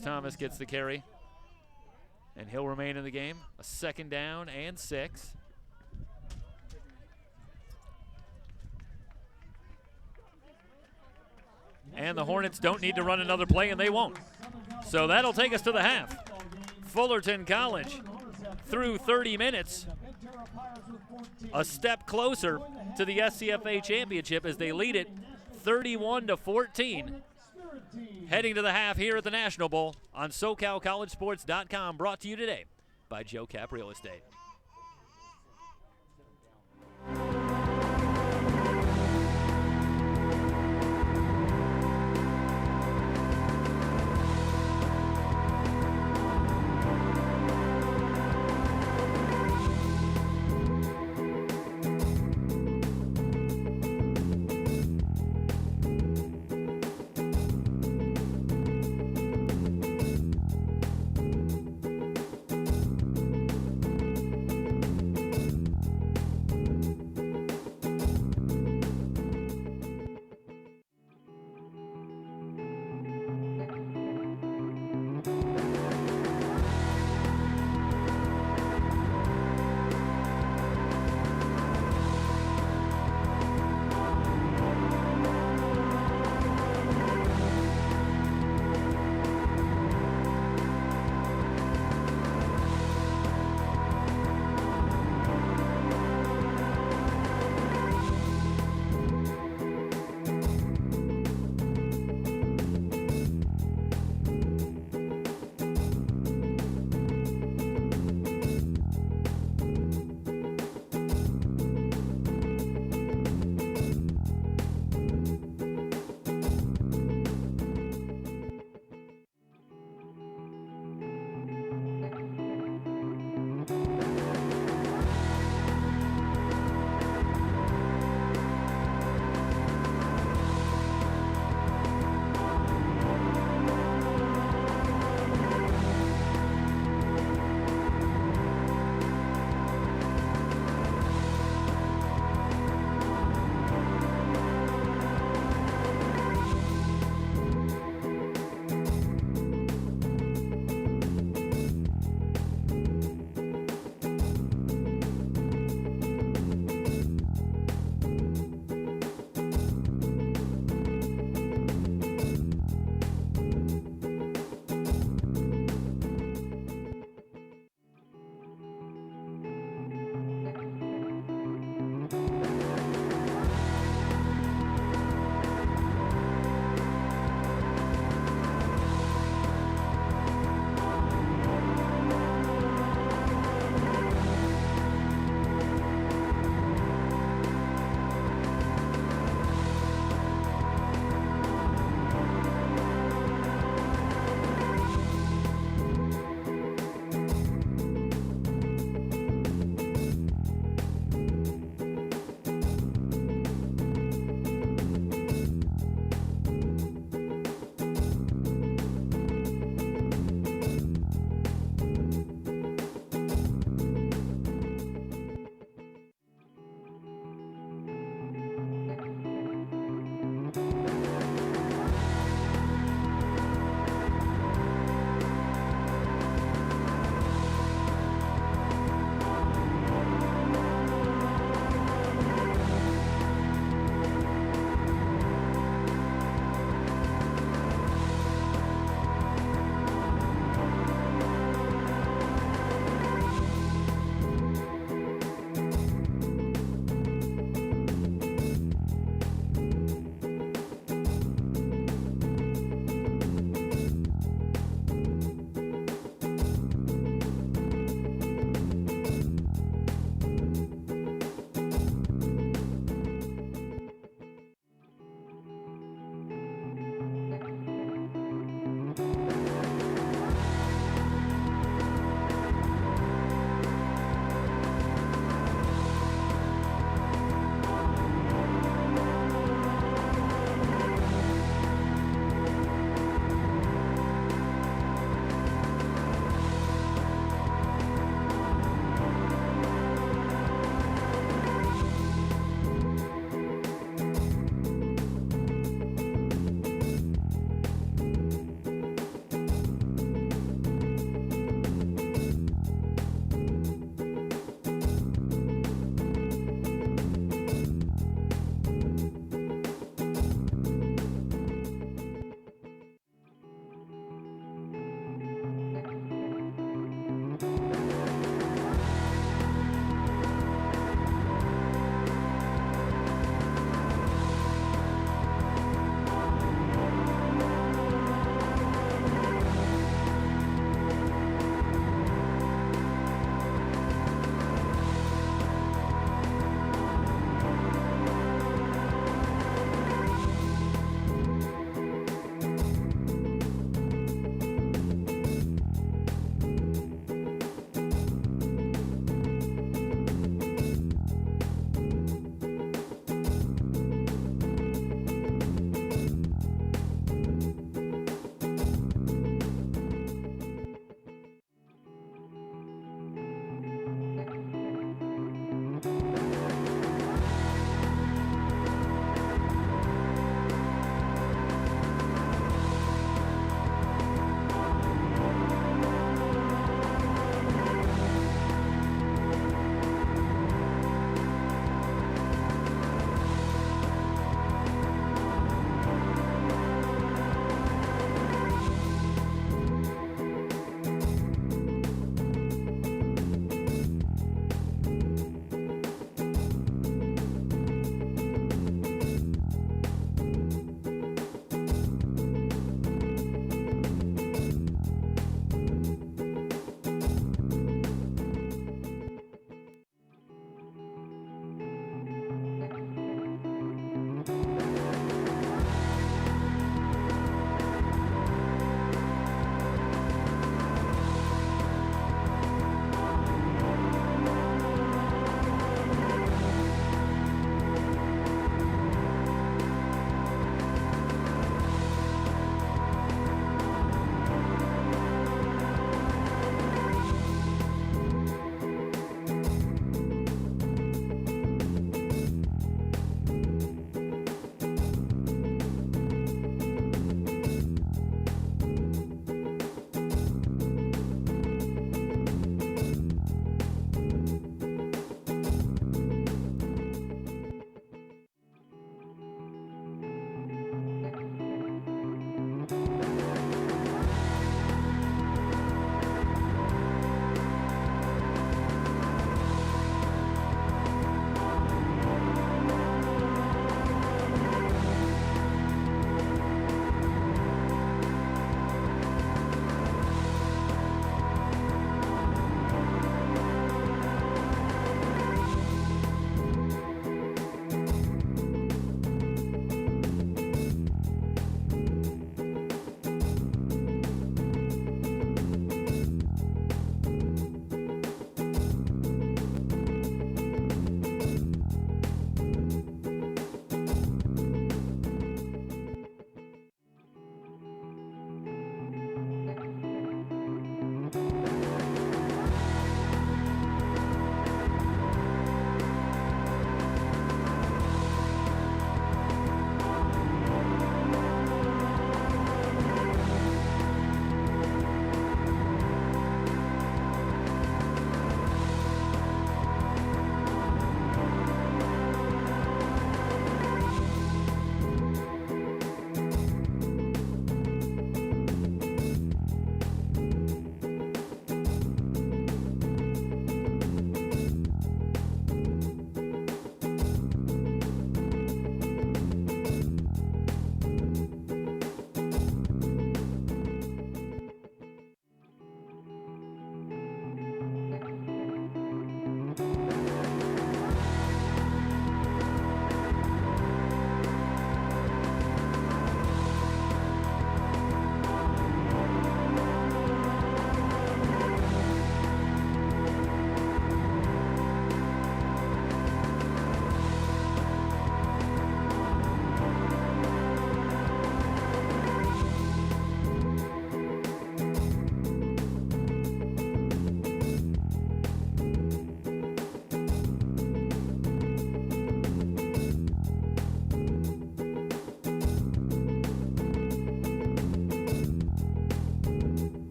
Thomas gets the carry, and he'll remain in the game. A second down and 6. And the Hornets don't need to run another play, and they won't. So that'll take us to the half. Fullerton College through 30 minutes, a step closer to the SCFA championship as they lead it 31-14. Heading to the half here at the National Bowl on SoCalCollegeSports.com, brought to you today by Joe Cap Real Estate.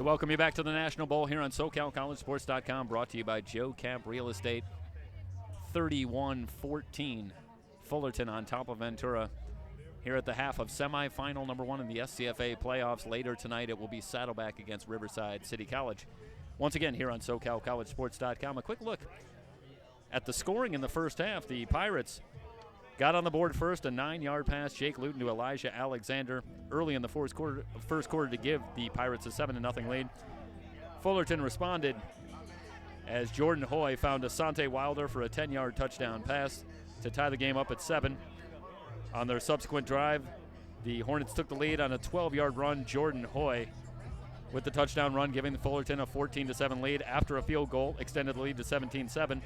welcome you back to the National Bowl here on SoCalCollegeSports.com, brought to you by Joe Cap Real Estate. 31-14, Fullerton on top of Ventura here at the half of semifinal number 1 in the SCFA playoffs. Later tonight, it will be Saddleback against Riverside City College. Once again, here on SoCalCollegeSports.com, a quick look at the scoring in the first half. The Pirates got on the board first, a 9-yard pass, Jake Luton to Elijah Alexander early in the first quarter to give the Pirates a 7-0 lead. Fullerton responded as Jordan Hoy found Asante Wilder for a 10-yard touchdown pass to tie the game up at 7. On their subsequent drive, the Hornets took the lead on a 12-yard run. Jordan Hoy with the touchdown run, giving the Fullerton a 14-7 lead. After a field goal, extended the lead to 17-7.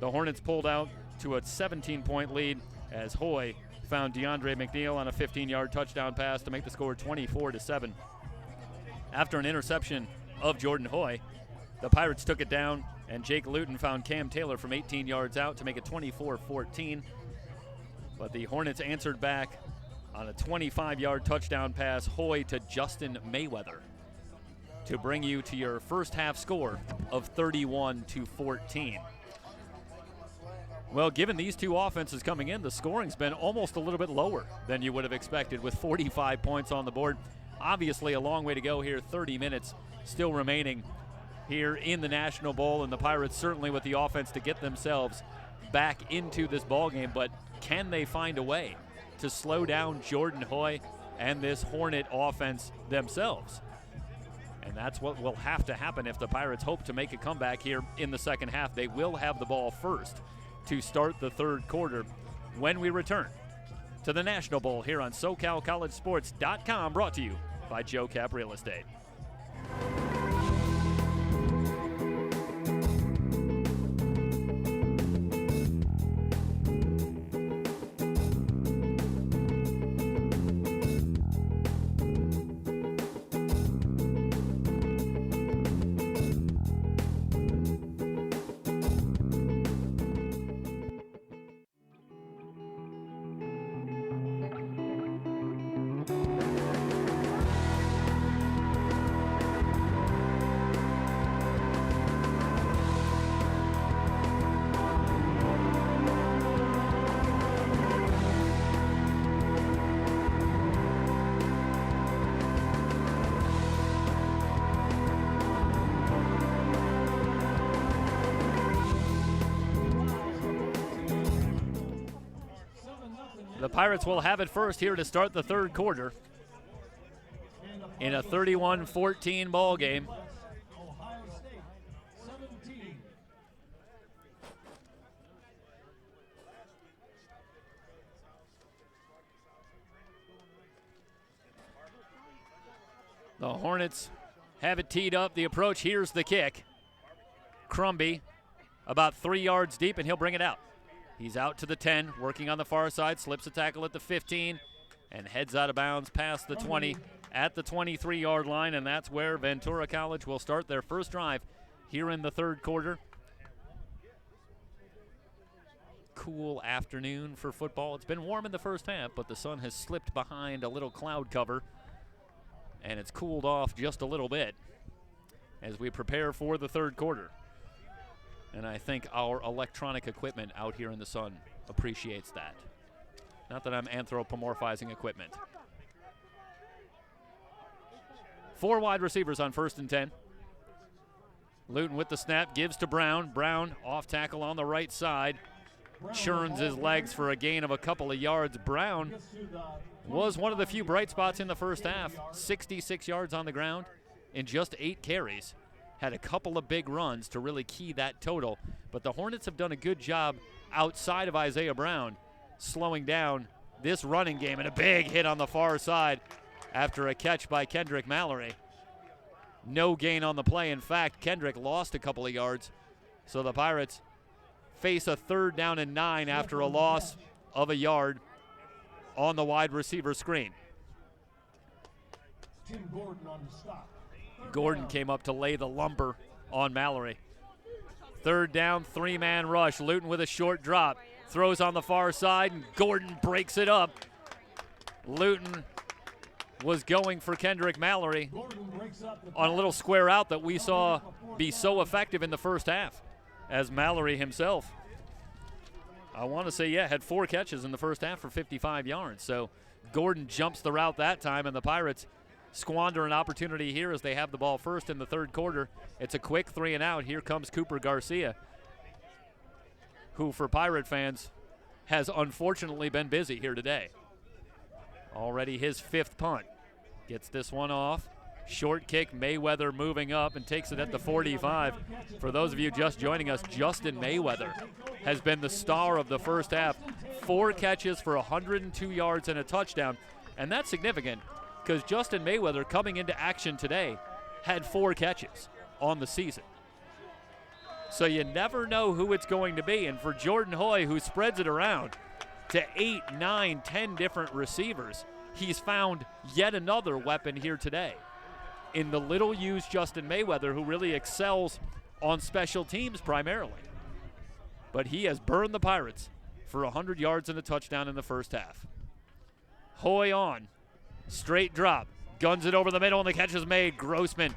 The Hornets pulled out to a 17-point lead as Hoy found DeAndre McNeil on a 15-yard touchdown pass to make the score 24-7. After an interception of Jordan Hoy, the Pirates took it down, and Jake Luton found Cam Taylor from 18 yards out to make it 24-14. But the Hornets answered back on a 25-yard touchdown pass, Hoy to Justin Mayweather, to bring you to your first half score of 31-14. Well, given these two offenses coming in, the scoring's been almost a little bit lower than you would have expected, with 45 points on the board. Obviously a long way to go here, 30 minutes still remaining here in the National Bowl, and the Pirates certainly with the offense to get themselves back into this ball game. But can they find a way to slow down Jordan Hoy and this Hornet offense themselves? And that's what will have to happen if the Pirates hope to make a comeback here in the second half. They will have the ball first to start the third quarter when we return to the National Bowl here on SoCalCollegeSports.com, brought to you by Joe Cap Real Estate. The Pirates will have it first here to start the third quarter in a 31-14 ball game. Ohio State 17. The Hornets have it teed up. The approach, here's the kick. Crumby about 3 yards deep, and he'll bring it out. He's out to the 10, working on the far side, slips a tackle at the 15, and heads out of bounds past the 20 at the 23-yard line, and that's where Ventura College will start their first drive here in the third quarter. Cool afternoon for football. It's been warm in the first half, but the sun has slipped behind a little cloud cover, and it's cooled off just a little bit as we prepare for the third quarter. And I think our electronic equipment out here in the sun appreciates that. Not that I'm anthropomorphizing equipment. 4 wide receivers on 1st and 10. Luton with the snap, gives to Brown. Brown off tackle on the right side. Churns his legs for a gain of a couple of yards. Brown was one of the few bright spots in the first half. 66 yards on the ground in just 8 carries. Had a couple of big runs to really key that total. But the Hornets have done a good job outside of Isaiah Brown slowing down this running game, and a big hit on the far side after a catch by Kendrick Mallory. No gain on the play. In fact, Kendrick lost a couple of yards. So the Pirates face a 3rd down and 9 after a loss of a yard on the wide receiver screen. Tim Gordon on the stop. Gordon came up to lay the lumber on Mallory. 3rd down, 3-man rush. Luton with a short drop. Throws on the far side, and Gordon breaks it up. Luton was going for Kendrick Mallory Gordon breaks up the on a little square out that we saw be so effective in the first half, as Mallory himself, I want to say, had 4 catches in the first half for 55 yards. So Gordon jumps the route that time, and the Pirates squander an opportunity here as they have the ball first in the third quarter. It's a quick 3 and out. Here comes Cooper Garcia, who for Pirate fans has unfortunately been busy here today. Already his 5th punt. Gets this one off. Short kick, Mayweather moving up and takes it at the 45. For those of you just joining us, Justin Mayweather has been the star of the first half. 4 catches for 102 yards and a touchdown. And that's significant because Justin Mayweather, coming into action today, had 4 catches on the season. So you never know who it's going to be. And for Jordan Hoy, who spreads it around to 8, 9, 10 different receivers, he's found yet another weapon here today in the little-used Justin Mayweather, who really excels on special teams primarily. But he has burned the Pirates for 100 yards and a touchdown in the first half. Hoy on, straight drop, guns it over the middle, and the catch is made. Grossman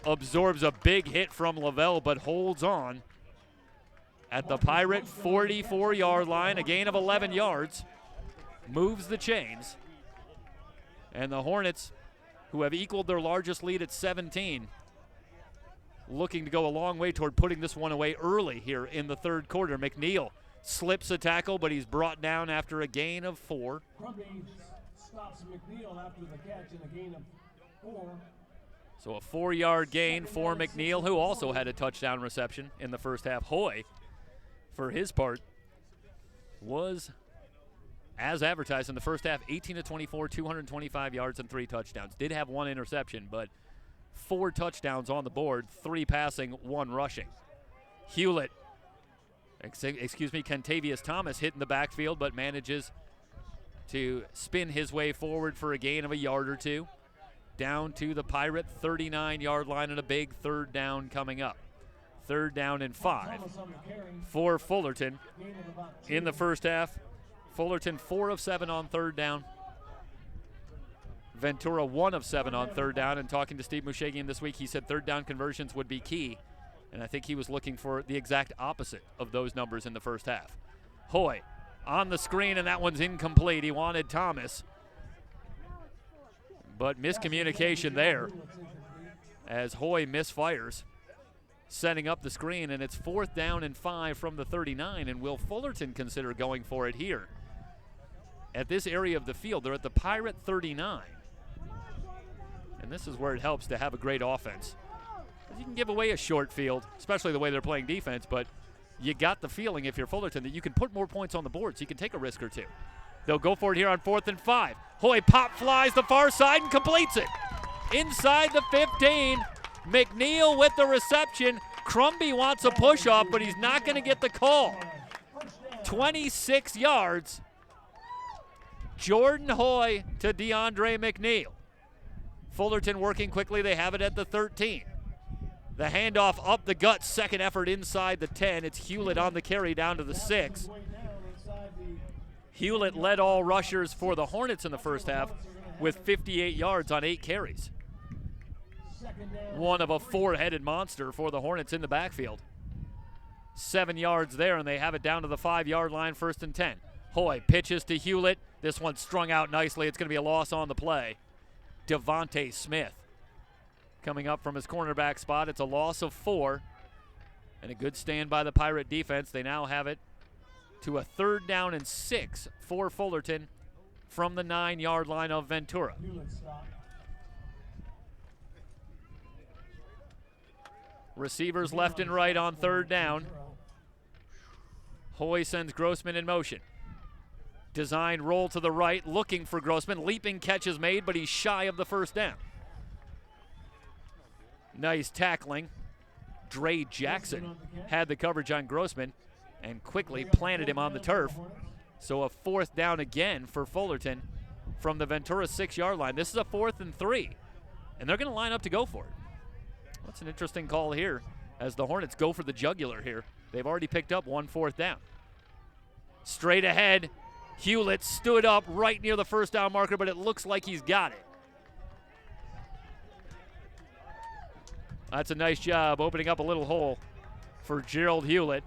absorbs a big hit from Lavelle, but holds on at the Pirate 44-yard line, a gain of 11 yards, moves the chains, and the Hornets, who have equaled their largest lead at 17, looking to go a long way toward putting this one away early here in the third quarter. McNeil slips a tackle, but he's brought down after a gain of 4. Crumby stops McNeil after the catch and a gain of 4. So a 4-yard gain for McNeil, who also had a touchdown reception in the first half. Hoy, for his part, was as advertised in the first half, 18 to 24, 225 yards and 3 touchdowns. Did have 1 interception, but 4 touchdowns on the board, 3 passing, 1 rushing. Kentavious Thomas hit in the backfield, but manages to spin his way forward for a gain of a yard or 2. Down to the Pirate 39-yard line and a big third down coming up. 3rd down and 5 for Fullerton in the first half. Fullerton 4 of 7 on 3rd down. Ventura 1 of 7 on 3rd down. And talking to Steve Mushagian this week, he said 3rd down conversions would be key. And I think he was looking for the exact opposite of those numbers in the first half. Hoy on the screen, and that one's incomplete. He wanted Thomas, but miscommunication there as Hoy misfires, setting up the screen, and it's 4th down and 5 from the 39. And will Fullerton consider going for it here? At this area of the field, they're at the Pirate 39. And this is where it helps to have a great offense. You can give away a short field, especially the way they're playing defense, but you got the feeling, if you're Fullerton, that you can put more points on the board, so you can take a risk or 2. They'll go for it here on 4th and 5. Hoy pop flies the far side and completes it. Inside the 15, McNeil with the reception. Crumby wants a push-off, but he's not going to get the call. 26 yards. Jordan Hoy to DeAndre McNeil. Fullerton working quickly. They have it at the 13. The handoff up the gut. Second effort inside the 10. It's Hewlett on the carry down to the 6. Hewlett led all rushers for the Hornets in the first half with 58 yards on 8 carries. One of a 4-headed monster for the Hornets in the backfield. 7 yards there, and they have it down to the 5-yard line, 1st and 10. Hoy pitches to Hewlett. This one's strung out nicely. It's going to be a loss on the play. Devontae Smith coming up from his cornerback spot. It's a loss of 4, and a good stand by the Pirate defense. They now have it to a 3rd down and 6 for Fullerton from the 9-yard line of Ventura. Receivers left and right on 3rd down. Hoy sends Grossman in motion. Design roll to the right, looking for Grossman. Leaping catch is made, but he's shy of the 1st down. Nice tackling. Dre Jackson had the coverage on Grossman and quickly planted him on the turf. So a 4th down again for Fullerton from the Ventura 6-yard line. This is a 4th and 3, and they're going to line up to go for it. That's an interesting call here as the Hornets go for the jugular here. They've already picked up 1 4th down. Straight ahead, Hewlett stood up right near the first down marker, but it looks like he's got it. That's a nice job opening up a little hole for Gerald Hewlett.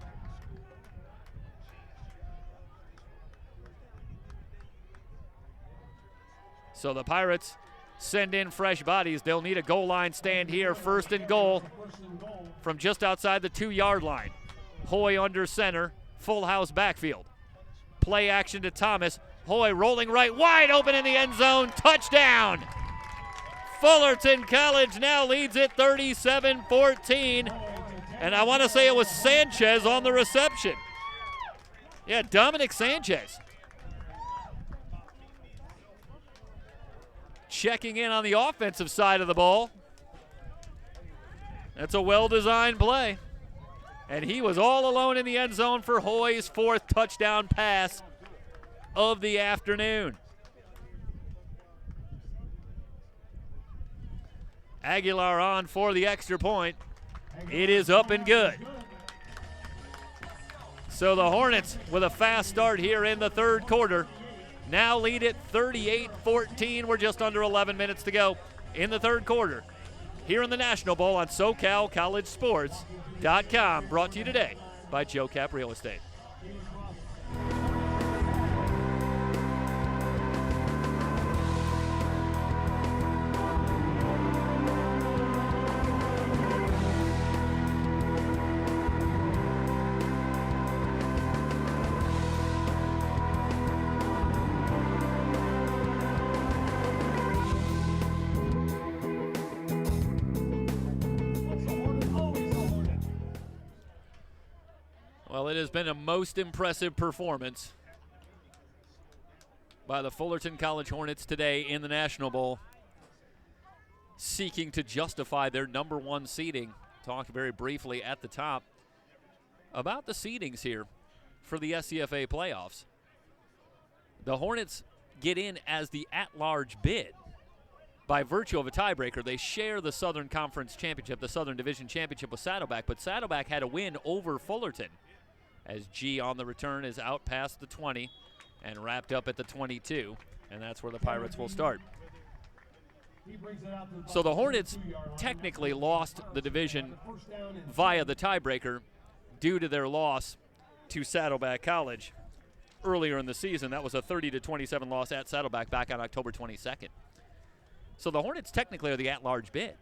So the Pirates send in fresh bodies. They'll need a goal line stand here. First and goal from just outside the 2-yard line. Hoy under center, full house backfield. Play action to Thomas. Hoy rolling right, wide open in the end zone. Touchdown! Fullerton College now leads it 37-14. And I want to say it was Sanchez on the reception. Yeah, Dominic Sanchez. Checking in on the offensive side of the ball. That's a well-designed play. And he was all alone in the end zone for Hoy's 4th touchdown pass of the afternoon. Aguilar on for the extra point. It is up and good. So the Hornets, with a fast start here in the 3rd quarter, now lead it 38-14. We're just under 11 minutes to go in the 3rd quarter. Here in the National Bowl on SoCalCollegeSports.com. Brought to you today by Joe Cap Real Estate. Well, it has been a most impressive performance by the Fullerton College Hornets today in the National Bowl, seeking to justify their number 1 seeding. Talk very briefly at the top about the seedings here for the SCFA playoffs. The Hornets get in as the at-large bid. By virtue of a tiebreaker, they share the Southern Conference Championship, the Southern Division Championship with Saddleback, but Saddleback had a win over Fullerton, as G on the return is out past the 20 and wrapped up at the 22, and that's where the Pirates will start. So the Hornets technically lost the division via the tiebreaker due to their loss to Saddleback College earlier in the season. That was a 30-27 loss at Saddleback back on October 22nd. So the Hornets technically are the at-large bid,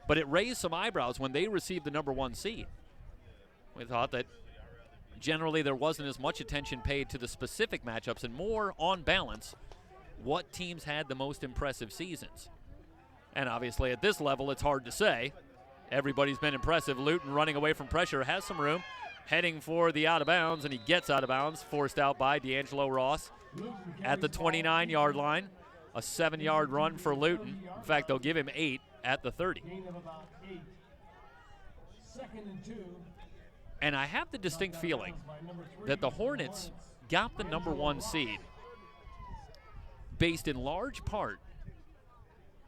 but it raised some eyebrows when they received the number 1 seed. We thought that generally there wasn't as much attention paid to the specific matchups and more, on balance, what teams had the most impressive seasons. And obviously at this level, it's hard to say. Everybody's been impressive. Luton running away from pressure, has some room, heading for the out of bounds, and he gets out of bounds, forced out by D'Angelo Ross at the 29-yard line. A 7-yard run for Luton. In fact, they'll give him 8 at the 30. And I have the distinct feeling that the Hornets got the number 1 seed based in large part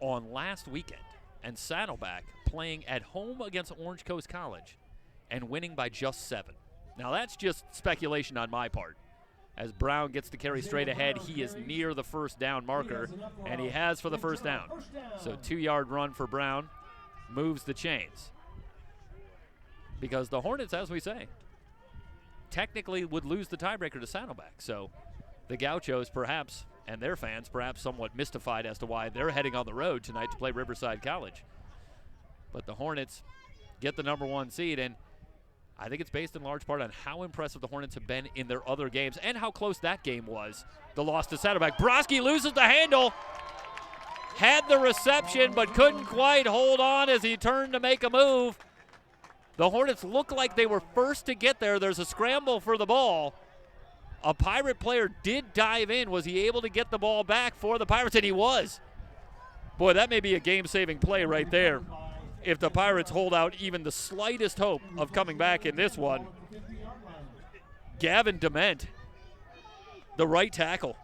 on last weekend and Saddleback playing at home against Orange Coast College and winning by just 7. Now that's just speculation on my part. As Brown gets to carry straight ahead, he is near the first down marker, and he has for the first down. So 2-yard run for Brown moves the chains. Because the Hornets, as we say, technically would lose the tiebreaker to Saddleback. So the Gauchos perhaps, and their fans perhaps somewhat mystified as to why they're heading on the road tonight to play Riverside College. But the Hornets get the number 1 seed, and I think it's based in large part on how impressive the Hornets have been in their other games and how close that game was. The loss to Saddleback. Broski loses the handle. Had the reception but couldn't quite hold on as he turned to make a move. The Hornets look like they were first to get there. There's a scramble for the ball. A Pirate player did dive in. Was he able to get the ball back for the Pirates? And he was. Boy, that may be a game-saving play right there if the Pirates hold out even the slightest hope of coming back in this one. Gavin Dement, the right tackle,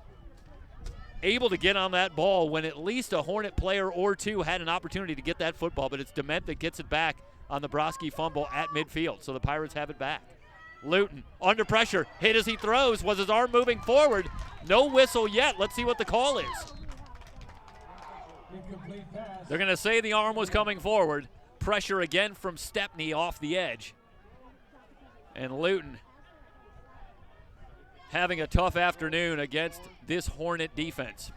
able to get on that ball when at least a Hornet player or two had an opportunity to get that football, but it's Dement that gets it back on the Broski fumble at midfield, so the Pirates have it back. Luton under pressure, hit as he throws. Was his arm moving forward? No whistle yet. Let's see what the call is. They're going to say the arm was coming forward. Pressure again from Stepney off the edge. And Luton having a tough afternoon against this Hornet defense.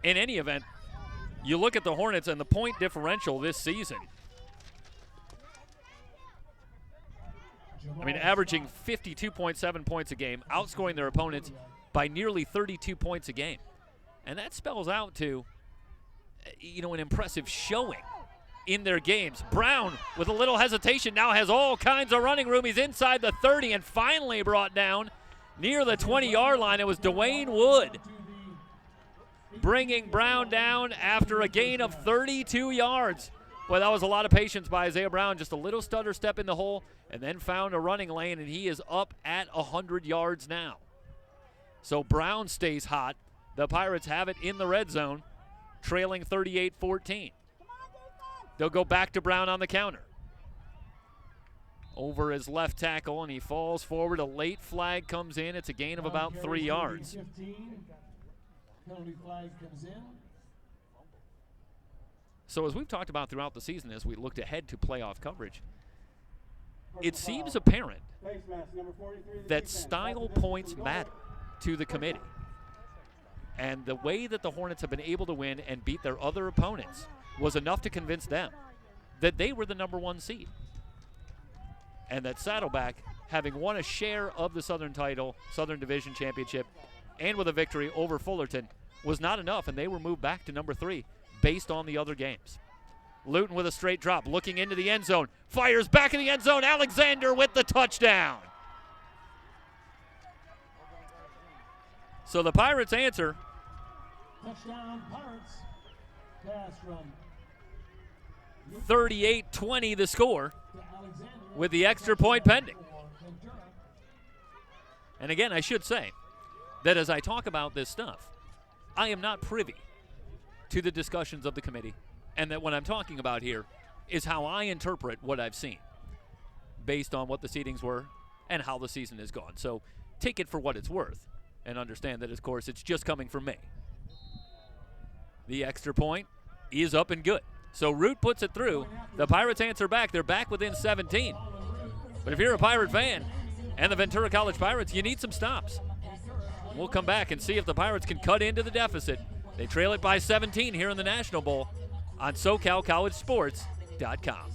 In any event, you look at the Hornets and the point differential this season. I mean, averaging 52.7 points a game, outscoring their opponents by nearly 32 points a game. And that spells out to, an impressive showing in their games. Brown, with a little hesitation, now has all kinds of running room. He's inside the 30 and finally brought down near the 20-yard line. It was Dwayne Wood bringing Brown down after a gain of 32 yards. Boy, that was a lot of patience by Isaiah Brown. Just a little stutter step in the hole and then found a running lane, and he is up at 100 yards now. So Brown stays hot. The Pirates have it in the red zone, trailing 38-14. They'll go back to Brown on the counter. Over his left tackle, and he falls forward. A late flag comes in. It's a gain of about 3 yards. Penalty flag comes in. So as we've talked about throughout the season, as we looked ahead to playoff coverage, it seems apparent that style points matter to the committee. And the way that the Hornets have been able to win and beat their other opponents was enough to convince them that they were the number 1 seed. And that Saddleback, having won a share of the Southern title, Southern Division Championship, and with a victory over Fullerton, was not enough, and they were moved back to number 3 based on the other games. Luton with a straight drop, looking into the end zone, fires back in the end zone. Alexander with the touchdown. So the Pirates answer. Touchdown, Pirates. Pass from 38-20 the score, with the extra point pending. And again, I should say that as I talk about this stuff, I am not privy to the discussions of the committee, and that what I'm talking about here is how I interpret what I've seen based on what the seedings were and how the season has gone. So take it for what it's worth and understand that, of course, it's just coming from me. The extra point is up and good. So Root puts it through. The Pirates answer back. They're back within 17. But if you're a Pirate fan and the Ventura College Pirates, you need some stops. We'll come back and see if the Pirates can cut into the deficit. They trail it by 17 here in the National Bowl on SoCalCollegeSports.com.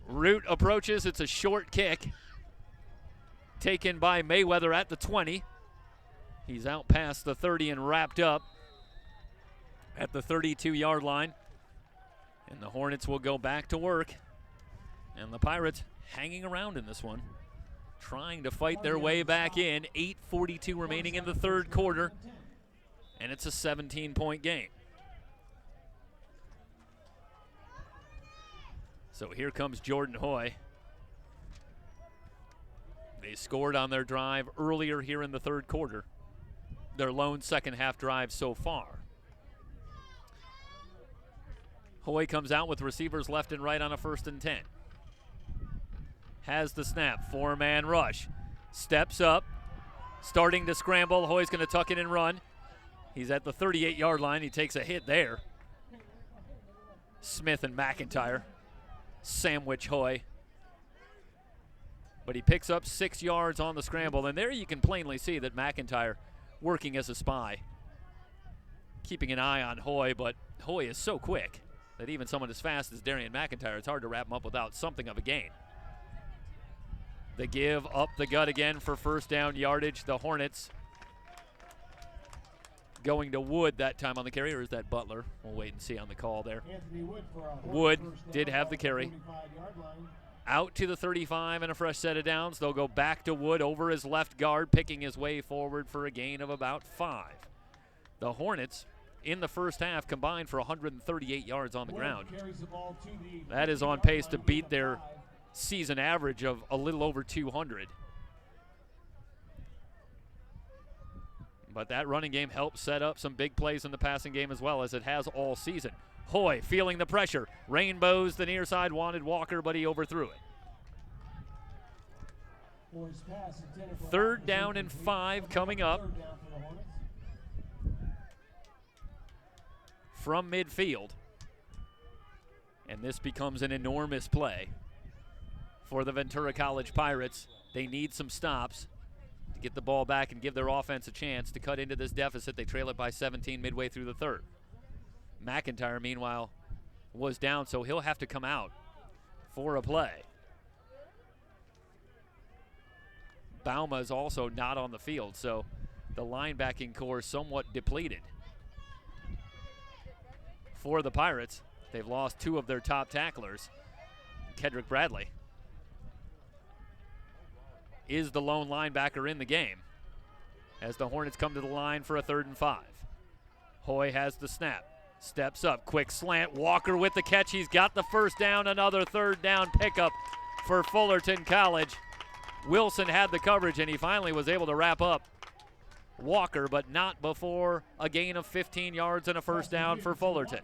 Root approaches. It's a short kick taken by Mayweather at the 20. He's out past the 30 and wrapped up at the 32-yard line. And the Hornets will go back to work. And the Pirates hanging around in this one, trying to fight their way back in. 8:42 remaining in the third quarter. And it's a 17-point game. So here comes Jordan Hoy. They scored on their drive earlier here in the third quarter. Their lone second half drive so far. Hoy comes out with receivers left and right on a 1st and 10. Has the snap, 4-man rush. Steps up, starting to scramble. Hoy's going to tuck it and run. He's at the 38-yard line. He takes a hit there. Smith and McIntyre sandwich Hoy. but he picks up 6 yards on the scramble. And there you can plainly see that McIntyre working as a spy, keeping an eye on Hoy, but Hoy is so quick that even someone as fast as Darian McIntyre, it's hard to wrap him up without something of a gain. The give up the gut again for first down yardage. The Hornets going to Wood that time on the carry, or is that Butler? We'll wait and see on the call there. Wood did have the carry. Out to the 35 and a fresh set of downs. They'll go back to Wood over his left guard, picking his way forward for a gain of about 5. The Hornets in the first half combined for 138 yards on the ground. That is on pace to beat their season average of a little over 200. But that running game helped set up some big plays in the passing game as well, as it has all season. Hoy feeling the pressure. Rainbows the near side, wanted Walker, but he overthrew it. 3rd down and 5 coming up from midfield. And this becomes an enormous play for the Ventura College Pirates. They need some stops to get the ball back and give their offense a chance to cut into this deficit. They trail it by 17 midway through the 3rd. McIntyre, meanwhile, was down, so he'll have to come out for a play. Bauma is also not on the field, so the linebacking core somewhat depleted. For the Pirates, they've lost 2 of their top tacklers. Kedrick Bradley is the lone linebacker in the game as the Hornets come to the line for a 3rd and 5. Hoy has the snap, steps up, quick slant, Walker with the catch. He's got the first down, another 3rd down pickup for Fullerton College. Wilson had the coverage, and he finally was able to wrap up Walker, but not before a gain of 15 yards and a first down for Fullerton.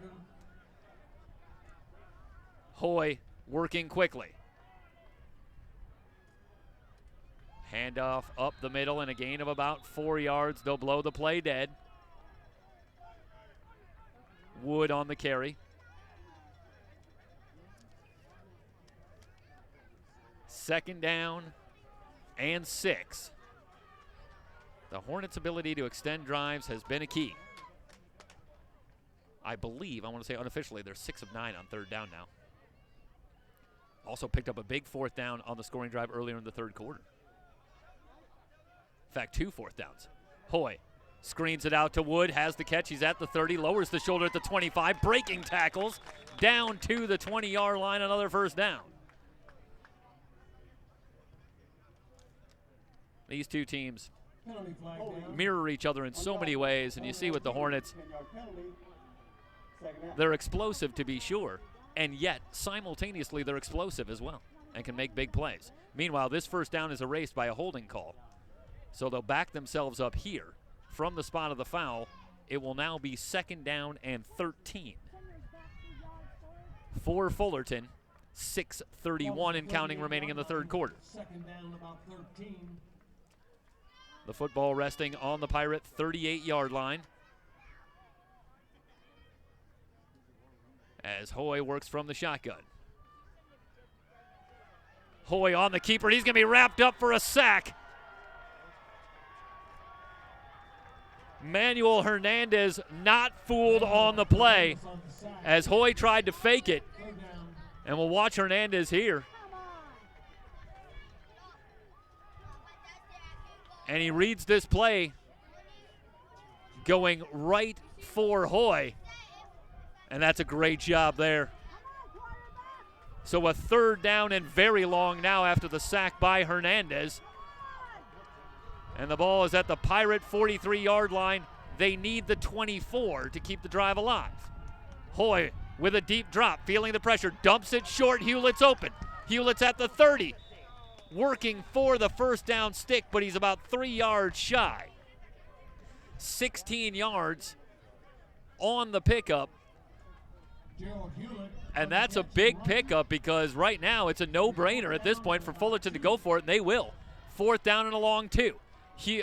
Hoy working quickly. Handoff up the middle and a gain of about 4 yards. They'll blow the play dead. Wood on the carry. Second down and 6. The Hornets' ability to extend drives has been a key. I believe, I want to say unofficially, they're 6 of 9 on 3rd down now. Also picked up a big 4th down on the scoring drive earlier in the 3rd quarter. In fact, 2 4th downs. Hoy screens it out to Wood, has the catch. He's at the 30, lowers the shoulder at the 25, breaking tackles, down to the 20-yard line, another first down. These two teams mirror each other in so many ways, and you see with the Hornets, they're explosive to be sure, and yet simultaneously they're explosive as well and can make big plays. Meanwhile, this first down is erased by a holding call. So they'll back themselves up here from the spot of the foul. It will now be 2nd down and 13. For Fullerton, 6:31 and counting remaining in the 3rd quarter. 2nd down, about 13. The football resting on the Pirate 38-yard line. As Hoy works from the shotgun. Hoy on the keeper. He's going to be wrapped up for a sack. Manuel Hernandez not fooled on the play as Hoy tried to fake it. And we'll watch Hernandez here. And he reads this play going right for Hoy. And that's a great job there. So a 3rd down and very long now after the sack by Hernandez. And the ball is at the Pirate 43-yard line. They need the 24 to keep the drive alive. Hoy with a deep drop, feeling the pressure, dumps it short. Hewlett's open. Hewlett's at the 30, working for the first down stick, but he's about 3 yards shy. 16 yards on the pickup. And that's a big pickup because right now it's a no-brainer at this point for Fullerton to go for it, and they will. 4th down and a long 2.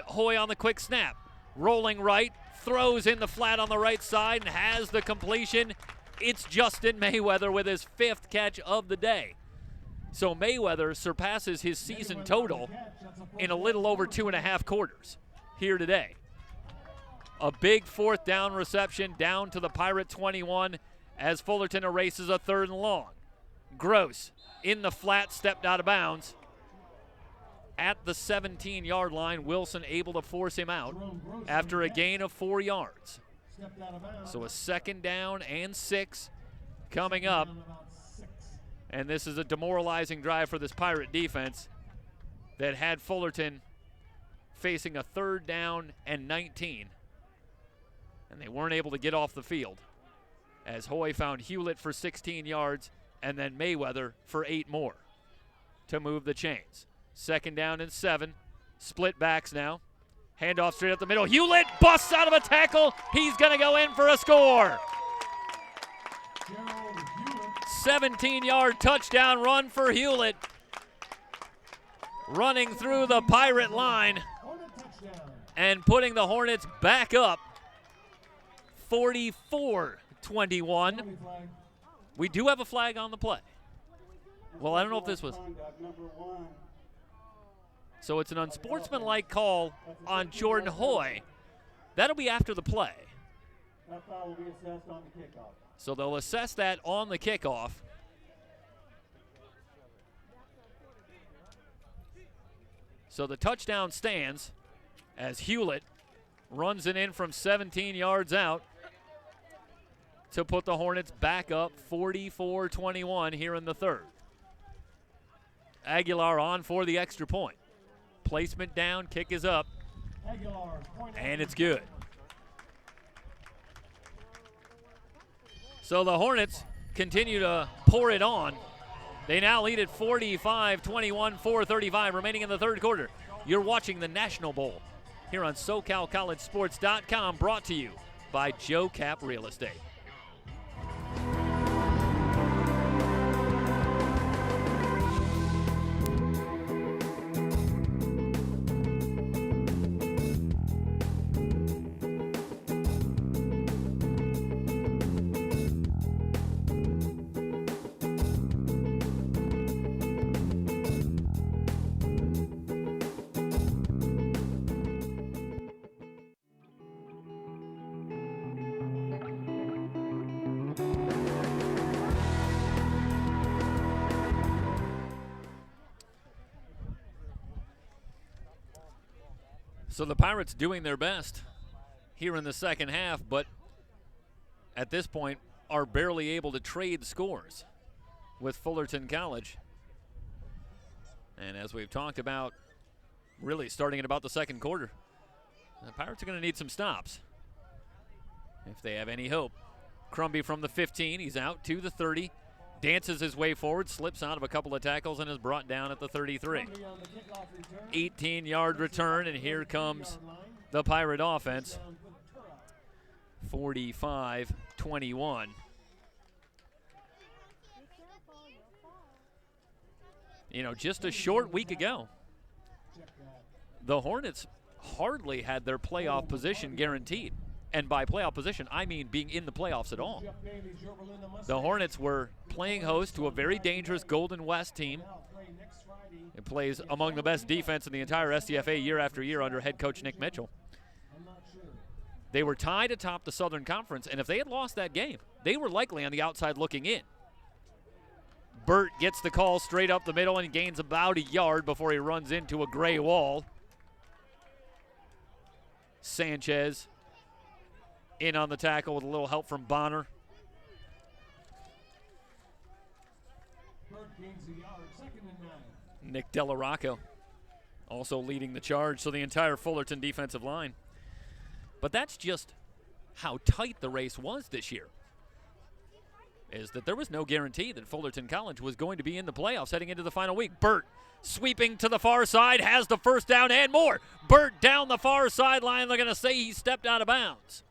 Hoy on the quick snap, rolling right, throws in the flat on the right side and has the completion. It's Justin Mayweather with his 5th catch of the day. So Mayweather surpasses his season total in a little over 2.5 quarters here today. A big fourth down reception down to the Pirate 21 as Fullerton erases a 3rd and long. Gross in the flat, stepped out of bounds. At the 17-yard line, Wilson able to force him out after a gain of 4 yards. So a 2nd down and 6 coming up. And this is a demoralizing drive for this Pirate defense that had Fullerton facing a 3rd down and 19. And they weren't able to get off the field as Hoy found Hewlett for 16 yards and then Mayweather for 8 more to move the chains. 2nd down and 7. Split backs now. Handoff straight up the middle. Hewlett busts out of a tackle. He's going to go in for a score. 17-yard touchdown run for Hewlett. Running through the Pirate line and putting the Hornets back up 44-21. We do have a flag on the play. Well, I don't know if this was. So it's an unsportsmanlike call on Jordan Hoy. That'll be after the play. That foul will be assessed on the kickoff. So they'll assess that on the kickoff. So the touchdown stands as Hewlett runs it in from 17 yards out to put the Hornets back up 44-21 here in the 3rd. Aguilar on for the extra point. Placement down, kick is up, and it's good. So the Hornets continue to pour it on. They now lead at 45-21, 4:35 remaining in the 3rd quarter. You're watching the National Bowl here on SoCalCollegeSports.com, brought to you by Joe Cap Real Estate. So the Pirates doing their best here in the 2nd half, but at this point are barely able to trade scores with Fullerton College. And as we've talked about, really starting in about the 2nd quarter, the Pirates are going to need some stops if they have any hope. Crumby from the 15, he's out to the 30, dances his way forward, slips out of a couple of tackles, and is brought down at the 33. 18-yard return, and here comes the Pirate offense. 45-21. You know, just a short week ago, the Hornets hardly had their playoff position guaranteed. And by playoff position, I mean being in the playoffs at all. The Hornets were playing host to a very dangerous Golden West team. It plays among the best defense in the entire SCFA year after year under head coach Nick Mitchell. They were tied atop the Southern Conference, and if they had lost that game, they were likely on the outside looking in. Burt gets the call straight up the middle and gains about a yard before he runs into a gray wall. Sanchez in on the tackle with a little help from Bonner. Nick Delarocco also leading the charge, so the entire Fullerton defensive line. But that's just how tight the race was this year, is that there was no guarantee that Fullerton College was going to be in the playoffs heading into the final week. Burt sweeping to the far side, has the first down and more. Burt down the far sideline. They're going to say he stepped out of bounds.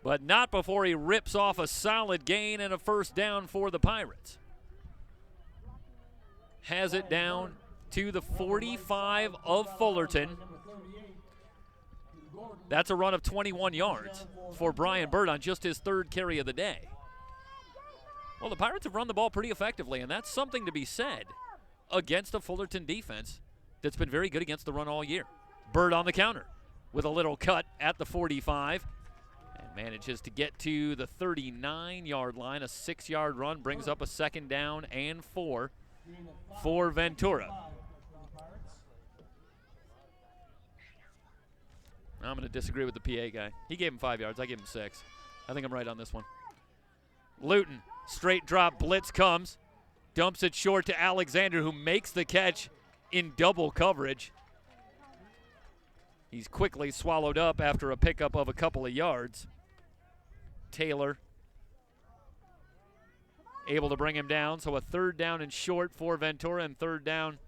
But not before he rips off a solid gain and a first down for the Pirates. Has it down to the 45 of Fullerton. That's a run of 21 yards for Brian Burt on just his 3rd carry of the day. Well, the Pirates have run the ball pretty effectively, and that's something to be said against a Fullerton defense that's been very good against the run all year. Bird on the counter with a little cut at the 45 and manages to get to the 39-yard line. A 6-yard run brings up a 2nd down and 4 for Ventura. I'm going to disagree with the PA guy. He gave him 5 yards. I gave him 6. I think I'm right on this one. Luton, straight drop, blitz comes. Dumps it short to Alexander, who makes the catch in double coverage. He's quickly swallowed up after a pickup of a couple of yards. Taylor able to bring him down, so a 3rd down and short for Ventura, and 3rd down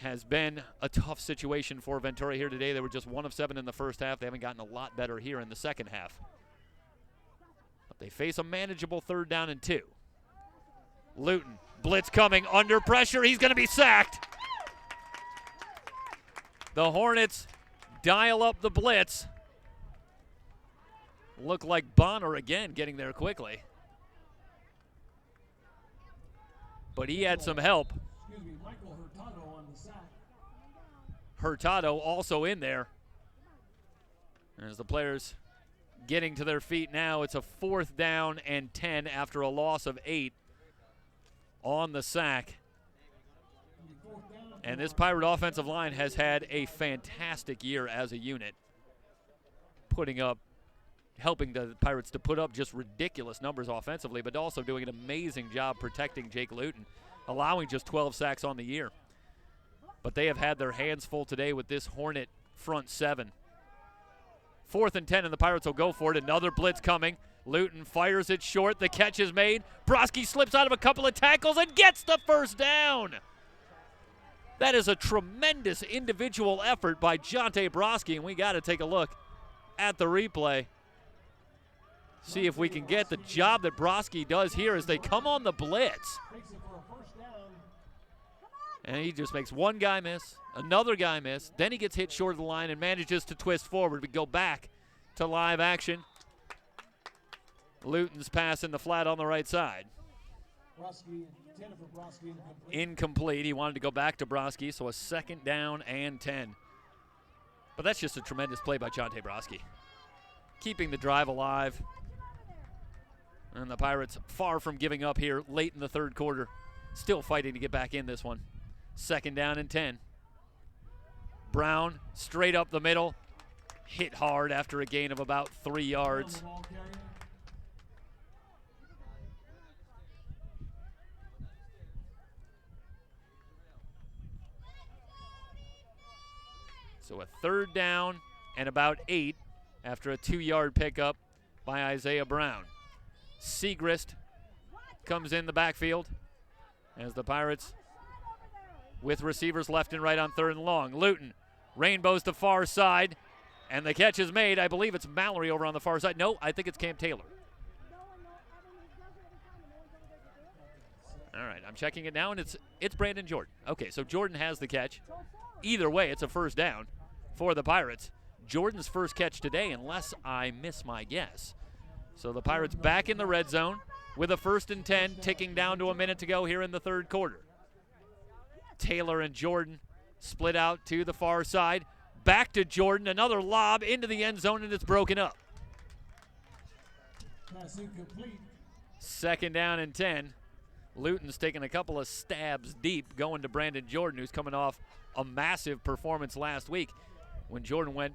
has been a tough situation for Ventura here today. They were just 1 of 7 in the first half. They haven't gotten a lot better here in the second half. But they face a manageable 3rd down and 2. Luton, blitz coming, under pressure. He's going to be sacked. The Hornets dial up the blitz. Look like Bonner again getting there quickly. But he had some help. Hurtado also in there. As the players getting to their feet now, it's a 4th down and 10 after a loss of 8 on the sack. And this Pirate offensive line has had a fantastic year as a unit, helping the Pirates to put up just ridiculous numbers offensively, but also doing an amazing job protecting Jake Luton, allowing just 12 sacks on the year. But they have had their hands full today with this Hornet front 7. 4th and 10, and the Pirates will go for it. Another blitz coming. Luton fires it short. The catch is made. Broski slips out of a couple of tackles and gets the 1st down. That is a tremendous individual effort by Jonte Broski, and we got to take a look at the replay. See if we can get the job that Broski does here as they come on the blitz. And he just makes one guy miss, another guy miss. Then he gets hit short of the line and manages to twist forward. We go back to live action. Luton's pass in the flat on the right side. Incomplete. He wanted to go back to Broski, so a 2nd down and 10. But that's just a tremendous play by Jonte Broski, keeping the drive alive. And the Pirates far from giving up here late in the 3rd quarter. Still fighting to get back in this one. 2nd down and 10. Brown straight up the middle. Hit hard after a gain of about 3 yards. So a 3rd down and about 8 after a 2-yard pickup by Isaiah Brown. Segrist comes in the backfield as the Pirates with receivers left and right on 3rd and long. Luton rainbows the far side, and the catch is made. I believe it's Mallory over on the far side. No, I think it's Cam Taylor. All right, I'm checking it now, and it's Brandon Jordan. Okay, so Jordan has the catch. Either way, it's a 1st down for the Pirates. Jordan's first catch today, unless I miss my guess. So the Pirates back in the red zone with a 1st and 10, ticking down to a minute to go here in the 3rd quarter. Taylor and Jordan split out to the far side. Back to Jordan, another lob into the end zone, and it's broken up. 2nd down and 10. Luton's taking a couple of stabs deep, going to Brandon Jordan, who's coming off a massive performance last week when Jordan went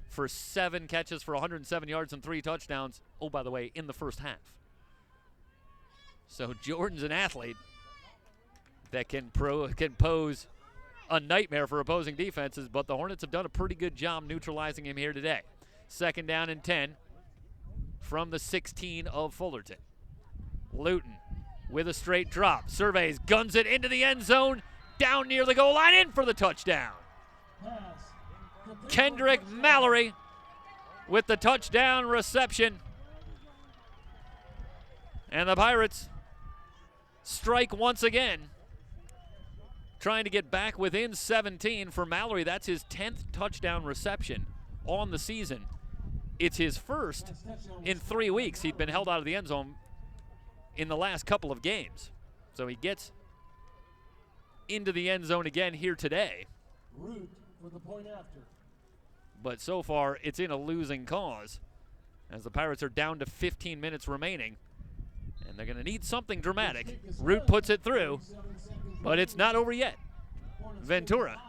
for 7 catches for 107 yards and 3 touchdowns, oh, by the way, in the first half. So Jordan's an athlete that can pose a nightmare for opposing defenses, but the Hornets have done a pretty good job neutralizing him here today. 2nd down and 10 from the 16 of Fullerton. Luton with a straight drop. Surveys, guns it into the end zone, down near the goal line, in for the touchdown. Kendrick Mallory with the touchdown reception. And the Pirates strike once again, trying to get back within 17 for Mallory. That's his 10th touchdown reception on the season It's his first in 3 weeks. He'd been held out of the end zone in the last couple of games. So he gets into the end zone again here today. Root for the point after. But so far, it's in a losing cause as the Pirates are down to 15 minutes remaining. And they're going to need something dramatic. Root puts it through, but it's not over yet. Ventura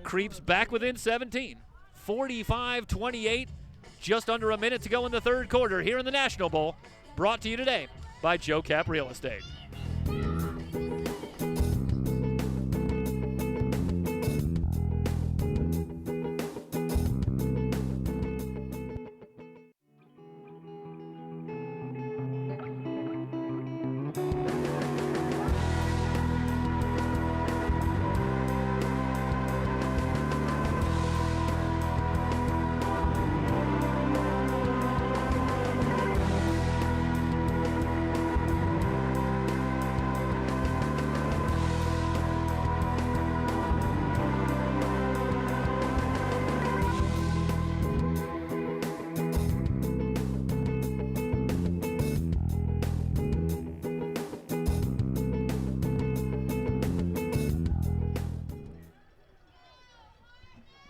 creeps back within 17. 45-28, just under a minute to go in the third quarter here in the National Bowl. Brought to you today by Joe Cap Real Estate.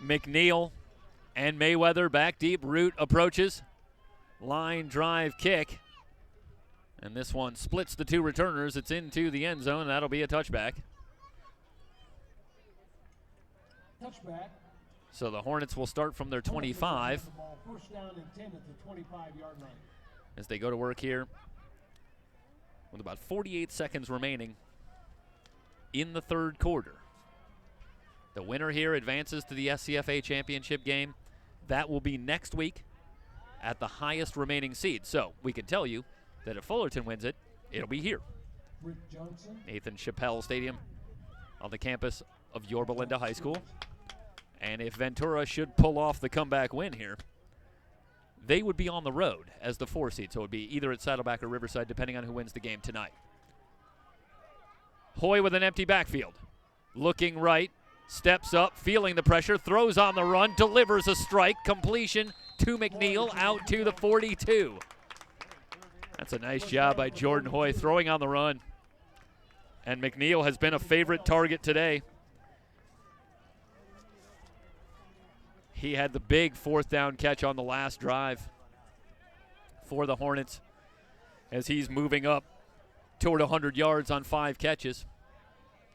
McNeil and Mayweather back deep. Root approaches. Line drive kick. And this one splits the two returners. It's into the end zone. That'll be a touchback. Touchback. So the Hornets will start from their 25 First down and 10 at the 25-yard line. as they go to work here with about 48 seconds remaining in the third quarter. The winner here advances to the SCFA championship game. That will be next week at the highest remaining seed. So we can tell you that if Fullerton wins it, it'll be here. Rick Johnson. Nathan Chappelle Stadium on the campus of Yorba Linda High School. And if Ventura should pull off the comeback win here, they would be on the road as the 4 seed. So it would be either at Saddleback or Riverside, depending on who wins the game tonight. Hoy with an empty backfield. Looking right. Steps up, feeling the pressure, throws on the run, delivers a strike, completion to McNeil, out to the 42. That's a nice job by Jordan Hoy throwing on the run. And McNeil has been a favorite target today. He had the big 4th down catch on the last drive for the Hornets as he's moving up toward 100 yards on 5 catches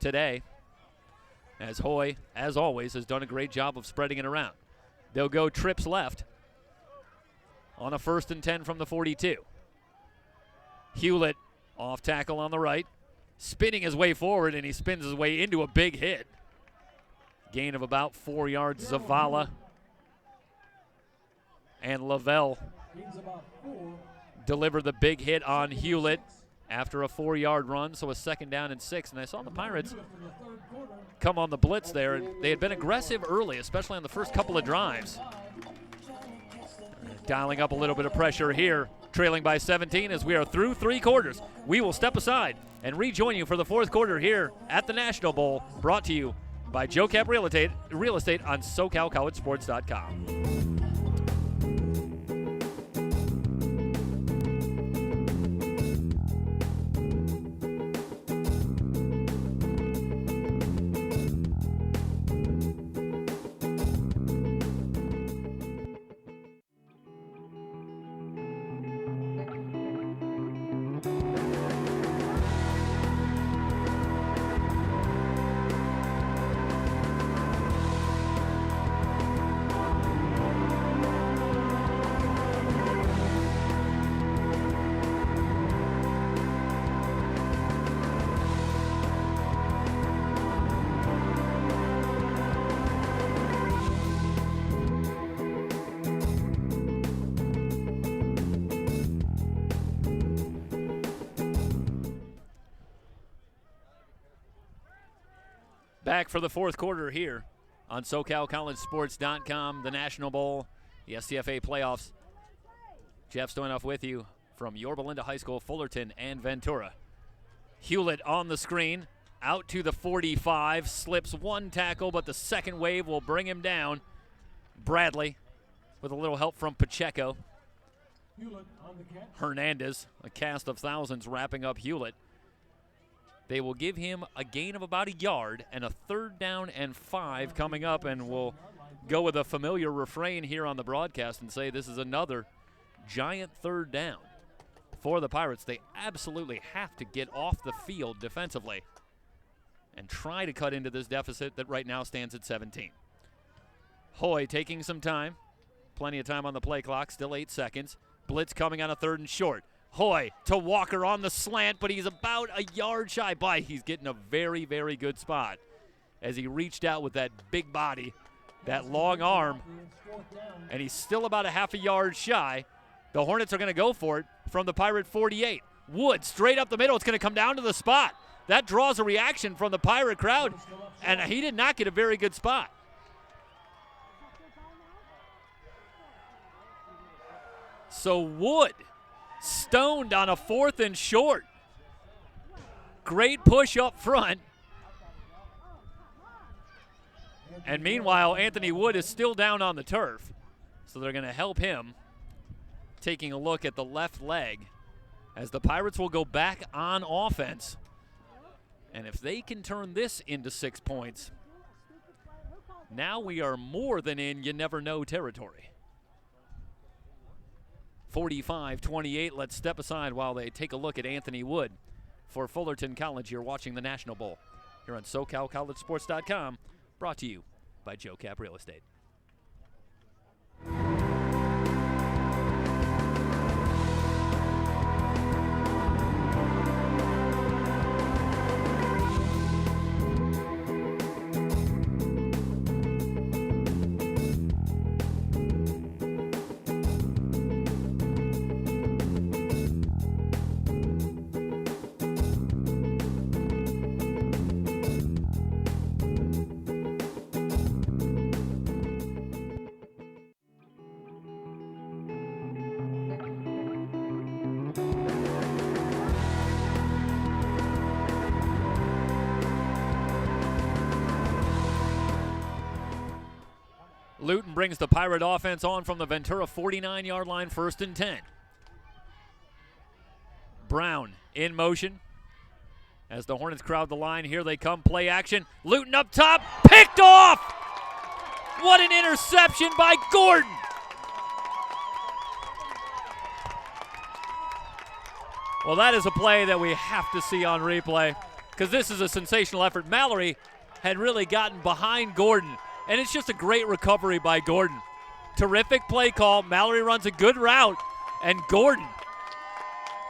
today. As Hoy, as always, has done a great job of spreading it around. They'll go trips left on a 1st and 10 from the 42. Hewlett off tackle on the right, spinning his way forward, and he spins his way into a big hit. Gain of about 4 yards. Zavala and Lavelle deliver the big hit on Hewlett after a 4-yard run, so a 2nd down and 6. And I saw the Pirates come on the blitz there, and they had been aggressive early, especially on the first couple of drives. Dialing up a little bit of pressure here, trailing by 17 as we are through 3 quarters. We will step aside and rejoin you for the 4th quarter here at the National Bowl, brought to you by Joe Cap Real Estate on SoCalCollegeSports.com. Back for the 4th quarter here on SoCalCollegeSports.com, the National Bowl, the SCFA playoffs. Jeff Stoynoff with you from Yorba Linda High School, Fullerton, and Ventura. Hewlett on the screen, out to the 45, slips one tackle, but the second wave will bring him down. Bradley with a little help from Pacheco. Hewlett on the catch. Hernandez, a cast of thousands wrapping up Hewlett. They will give him a gain of about a yard and a 3rd down and 5 coming up, and we'll go with a familiar refrain here on the broadcast and say this is another giant 3rd down for the Pirates. They absolutely have to get off the field defensively and try to cut into this deficit that right now stands at 17. Hoy taking some time. Plenty of time on the play clock, still 8 seconds. Blitz coming on a 3rd and short. Hoy to Walker on the slant, but he's about a yard shy by. He's getting a very, very good spot as he reached out with that big body, that long arm, and he's still about a half a yard shy. The Hornets are going to go for it from the Pirate 48. Wood straight up the middle. It's going to come down to the spot. That draws a reaction from the Pirate crowd, and he did not get a very good spot. So Wood stoned on a 4th and short. Great push up front. And meanwhile, Anthony Wood is still down on the turf. So they're going to help him, taking a look at the left leg, as the Pirates will go back on offense. And if they can turn this into 6 points, now we are more than in you never know territory. 45-28, let's step aside while they take a look at Anthony Wood for Fullerton College. You're watching the National Bowl here on SoCalCollegeSports.com, brought to you by Joe Cap Real Estate. Luton brings the Pirate offense on from the Ventura 49-yard line, 1st and 10. Brown in motion as the Hornets crowd the line. Here they come, play action. Luton up top, picked off! What an interception by Gordon! Well, that is a play that we have to see on replay because this is a sensational effort. Mallory had really gotten behind Gordon, and it's just a great recovery by Gordon. Terrific play call. Mallory runs a good route, and Gordon,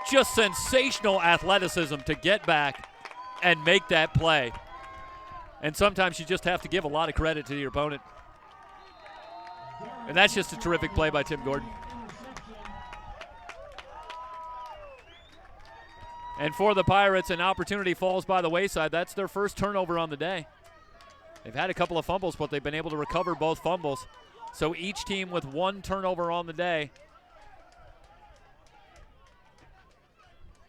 just sensational athleticism to get back and make that play. And sometimes you just have to give a lot of credit to your opponent. And that's just a terrific play by Tim Gordon. And for the Pirates, an opportunity falls by the wayside. That's their first turnover on the day. They've had a couple of fumbles, but they've been able to recover both fumbles. So each team with 1 turnover on the day.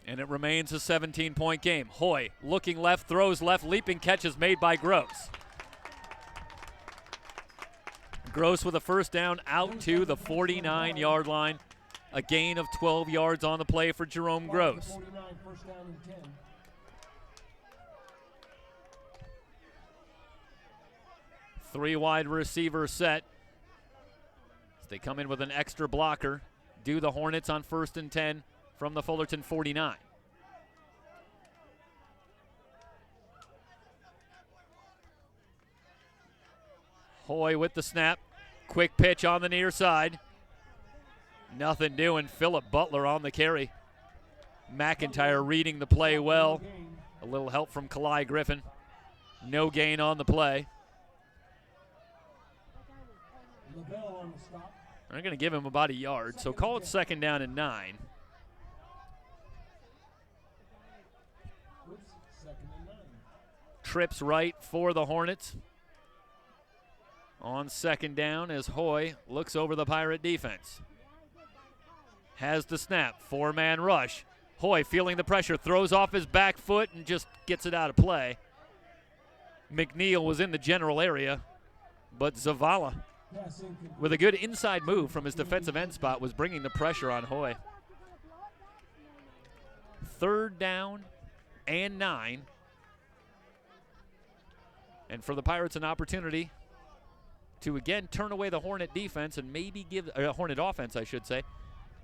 And it remains a 17-point game. Hoy looking left, throws left, leaping catch is made by Gross. Gross with a 1st down out to the 49-yard line. A gain of 12 yards on the play for Jerome Gross. 49, 1st down and 10. Three wide receiver set. As they come in with an extra blocker. Do the Hornets on 1st and 10 from the Fullerton 49. Hoy with the snap. Quick pitch on the near side. Nothing doing. Phillip Butler on the carry. McIntyre reading the play well. A little help from Kalai Griffin. No gain on the play. They're going to give him about a yard, so call it 2nd down and 9. Trips right for the Hornets. On 2nd down as Hoy looks over the Pirate defense. Has the snap, 4-man rush. Hoy feeling the pressure, throws off his back foot and just gets it out of play. McNeil was in the general area, but Zavala with a good inside move from his defensive end spot, was bringing the pressure on Hoy. 3rd down and 9. And for the Pirates, an opportunity to again turn away the Hornet defense and maybe give Hornet offense, I should say,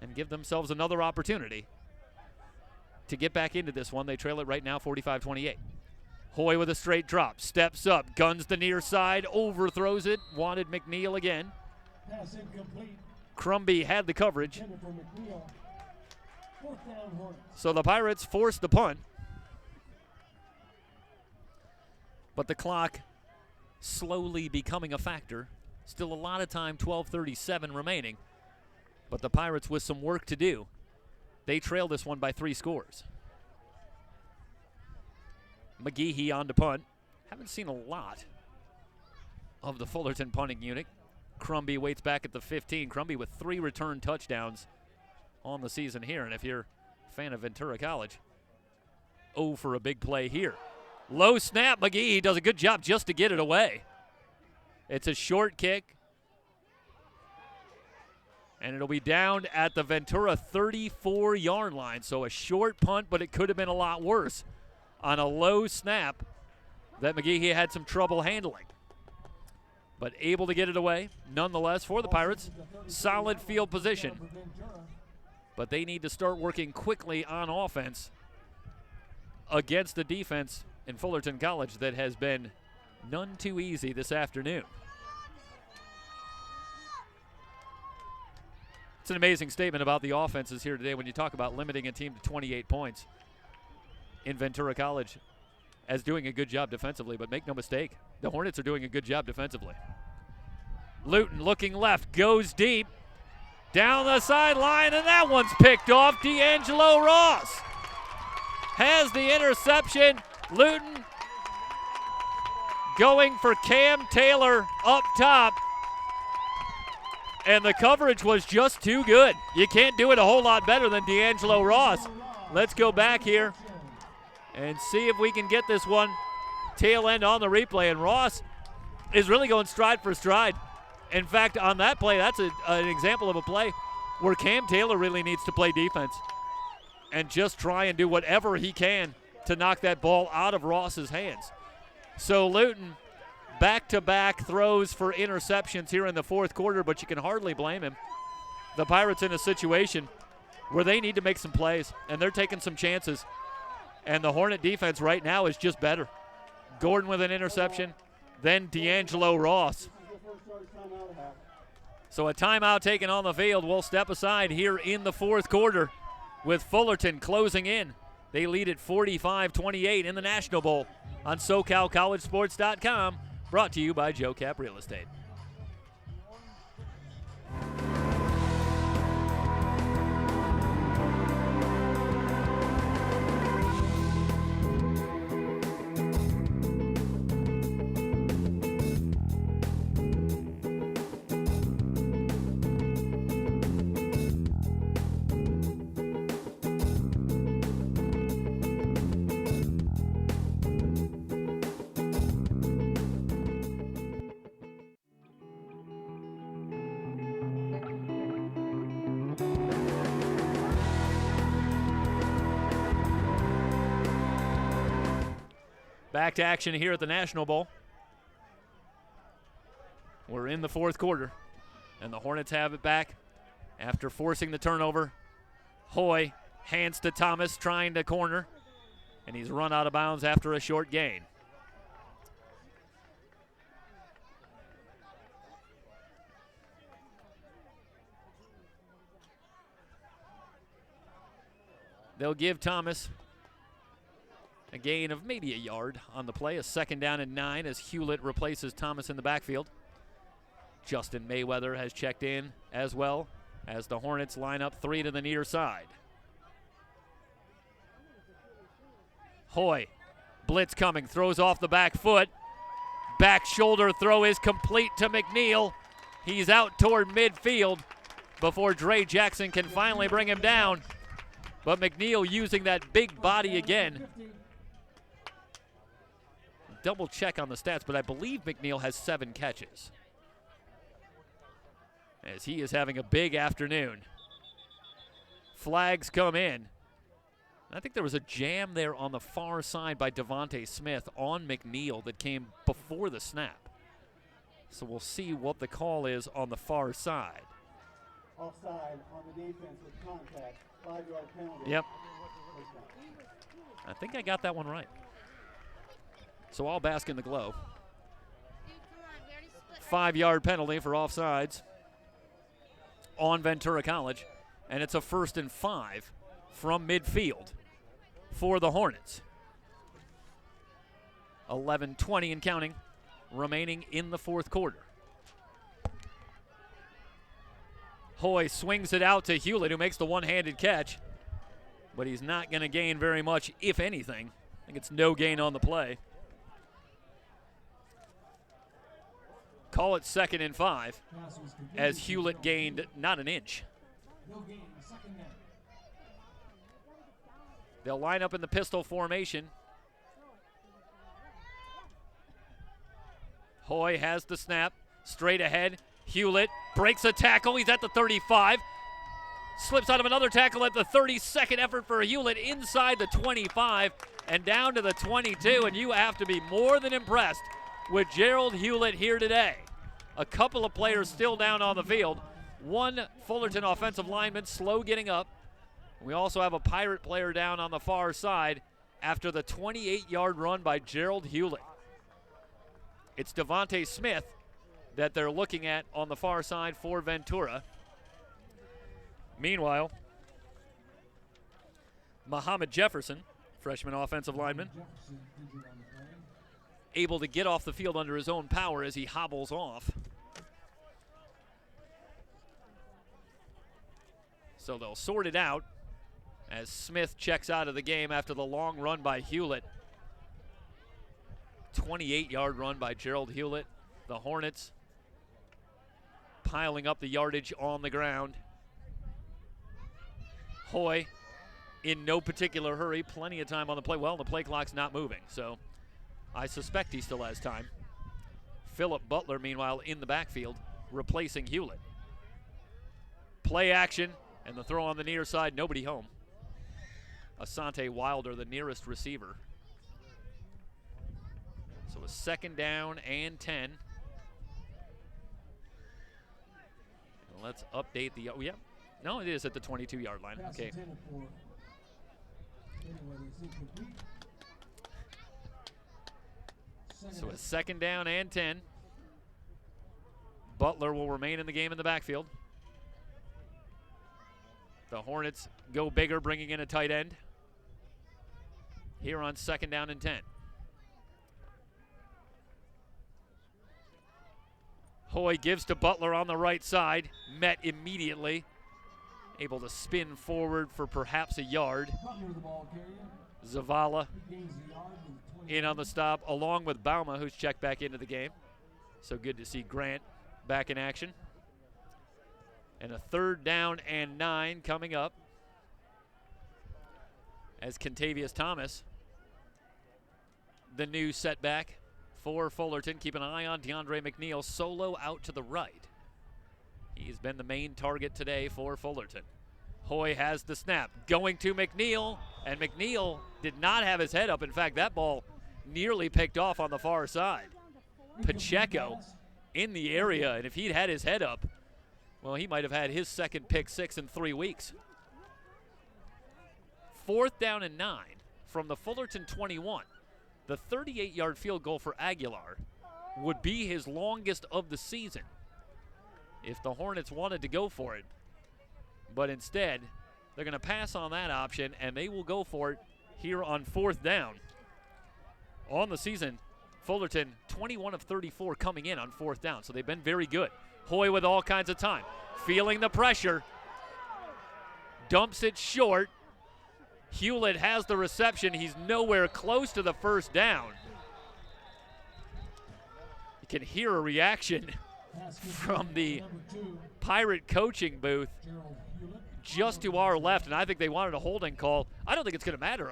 and give themselves another opportunity to get back into this one. They trail it right now 45-28. Hoy with a straight drop, steps up, guns the near side, overthrows it, wanted McNeil again. Pass incomplete. Crumby had the coverage. Intended for McNeil. 4th down, Hornets. So the Pirates forced the punt. But the clock slowly becoming a factor. Still a lot of time, 12:37 remaining. But the Pirates with some work to do. They trail this one by 3 scores. McGehee on to punt. Haven't seen a lot of the Fullerton punting unit. Crumby waits back at the 15. Crumby with 3 return touchdowns on the season here. And if you're a fan of Ventura College, for a big play here. Low snap. McGehee does a good job just to get it away. It's a short kick. And it'll be down at the Ventura 34-yard line. So a short punt, but it could have been a lot worse on a low snap that McGehee had some trouble handling. But able to get it away, nonetheless, for the Pirates. Solid field position. But they need to start working quickly on offense against the defense in Fullerton College that has been none too easy this afternoon. It's an amazing statement about the offenses here today when you talk about limiting a team to 28 points in Ventura College as doing a good job defensively. But make no mistake, the Hornets are doing a good job defensively. Luton looking left, goes deep, down the sideline, and that one's picked off. D'Angelo Ross has the interception. Luton going for Cam Taylor up top. And the coverage was just too good. You can't do it a whole lot better than D'Angelo Ross. Let's go back here and see if we can get this one tail end on the replay. And Ross is really going stride for stride. In fact, on that play, that's an example of a play where Cam Taylor really needs to play defense and just try and do whatever he can to knock that ball out of Ross's hands. So Luton back-to-back throws for interceptions here in the 4th quarter, but you can hardly blame him. The Pirates in a situation where they need to make some plays, and they're taking some chances. And the Hornet defense right now is just better. Gordon with an interception, then D'Angelo Ross. So a timeout taken on the field. We'll step aside here in the 4th quarter with Fullerton closing in. They lead at 45-28 in the National Bowl on SoCalCollegeSports.com. Brought to you by Joe Cap Real Estate. Back to action here at the National Bowl. We're in the 4th quarter, and the Hornets have it back after forcing the turnover. Hoy hands to Thomas, trying to corner, and he's run out of bounds after a short gain. They'll give Thomas a gain of maybe a yard on the play. A 2nd down and 9 as Hewlett replaces Thomas in the backfield. Justin Mayweather has checked in as well as the Hornets line up 3 to the near side. Hoy, blitz coming, throws off the back foot. Back shoulder throw is complete to McNeil. He's out toward midfield before Dre Jackson can finally bring him down. But McNeil using that big body again. Double check on the stats, but I believe McNeil has 7 catches. as he is having a big afternoon. Flags come in. I think there was a jam there on the far side by Devontae Smith on McNeil that came before the snap. So we'll see what the call is on the far side. Offside on the defense with contact. 5-yard penalty. Yep. I think I got that one right. So I'll bask in the glow. 5-yard penalty for offsides on Ventura College. And it's a 1st and 5 from midfield for the Hornets. 11:20 and counting remaining in the 4th quarter. Hoy swings it out to Hewlett, who makes the one-handed catch, but he's not going to gain very much, if anything. I think it's no gain on the play. Call it 2nd and 5, as Hewlett gained not an inch. They'll line up in the pistol formation. Hoy has the snap, straight ahead. Hewlett breaks a tackle. He's at the 35. Slips out of another tackle at the 32nd effort for Hewlett inside the 25 and down to the 22. And you have to be more than impressed with Gerald Hewlett here today. A couple of players still down on the field. One Fullerton offensive lineman slow getting up. We also have a Pirate player down on the far side after the 28-yard run by Gerald Hewlett. It's Devontae Smith that they're looking at on the far side for Ventura. Meanwhile, Muhammad Jefferson, freshman offensive lineman, able to get off the field under his own power as he hobbles off. So they'll sort it out as Smith checks out of the game after the long run by Hewlett. 28-yard run by Gerald Hewlett. The Hornets piling up the yardage on the ground. Hoy in no particular hurry, plenty of time on the play. Well, the play clock's not moving, so I suspect he still has time. Philip Butler, meanwhile, in the backfield, replacing Hewlett. Play action, and the throw on the near side, nobody home. Asante Wilder, the nearest receiver. So a 2nd down and 10. Let's update the, oh yeah, no, it is at the 22-yard line. Okay. So a 2nd down and 10. Butler will remain in the game in the backfield. The Hornets go bigger, bringing in a tight end here on 2nd down and 10. Hoy gives to Butler on the right side, met immediately, able to spin forward for perhaps a yard. Zavala in on the stop, along with Bauma, who's checked back into the game. So good to see Grant back in action. And a 3rd down and 9 coming up as Kentavious Thomas, the new setback for Fullerton. Keep an eye on DeAndre McNeil, solo out to the right. He's been the main target today for Fullerton. Hoy has the snap, going to McNeil, and McNeil did not have his head up. In fact, that ball nearly picked off on the far side. Pacheco in the area, and if he'd had his head up, well, he might have had his 2nd pick 6 in 3 weeks. 4th down and 9 from the Fullerton 21. The 38-yard field goal for Aguilar would be his longest of the season if the Hornets wanted to go for it. But instead, they're going to pass on that option, and they will go for it here on 4th down. On the season, Fullerton 21 of 34 coming in on 4th down, so they've been very good. Hoy with all kinds of time, feeling the pressure, dumps it short. Hewlett has the reception. He's nowhere close to the 1st down. You can hear a reaction from the Pirate coaching booth just to our left, and I think they wanted a holding call. I don't think it's going to matter.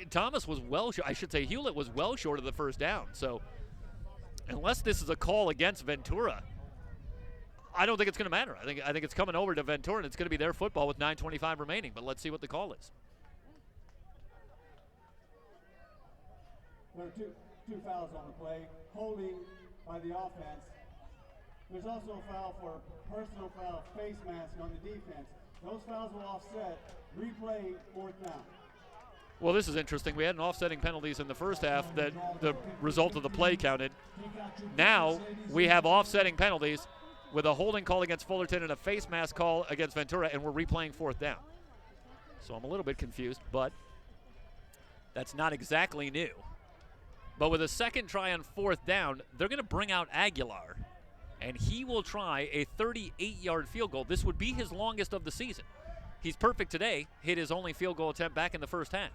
Thomas was Hewlett was well short of the 1st down. So unless this is a call against Ventura, I don't think it's going to matter. I think it's coming over to Ventura, and it's going to be their football with 9:25 remaining. But let's see what the call is. There are two fouls on the play. Holding by the offense. There's also a foul for personal foul, face mask on the defense. Those fouls will offset. Replay, 4th down. Well, this is interesting. We had an offsetting penalties in the first half that the result of the play counted. Now we have offsetting penalties with a holding call against Fullerton and a face mask call against Ventura, and we're replaying 4th down. So I'm a little bit confused, but that's not exactly new. But with a second try on 4th down, they're going to bring out Aguilar, and he will try a 38-yard field goal. This would be his longest of the season. He's perfect today, hit his only field goal attempt back in the first half.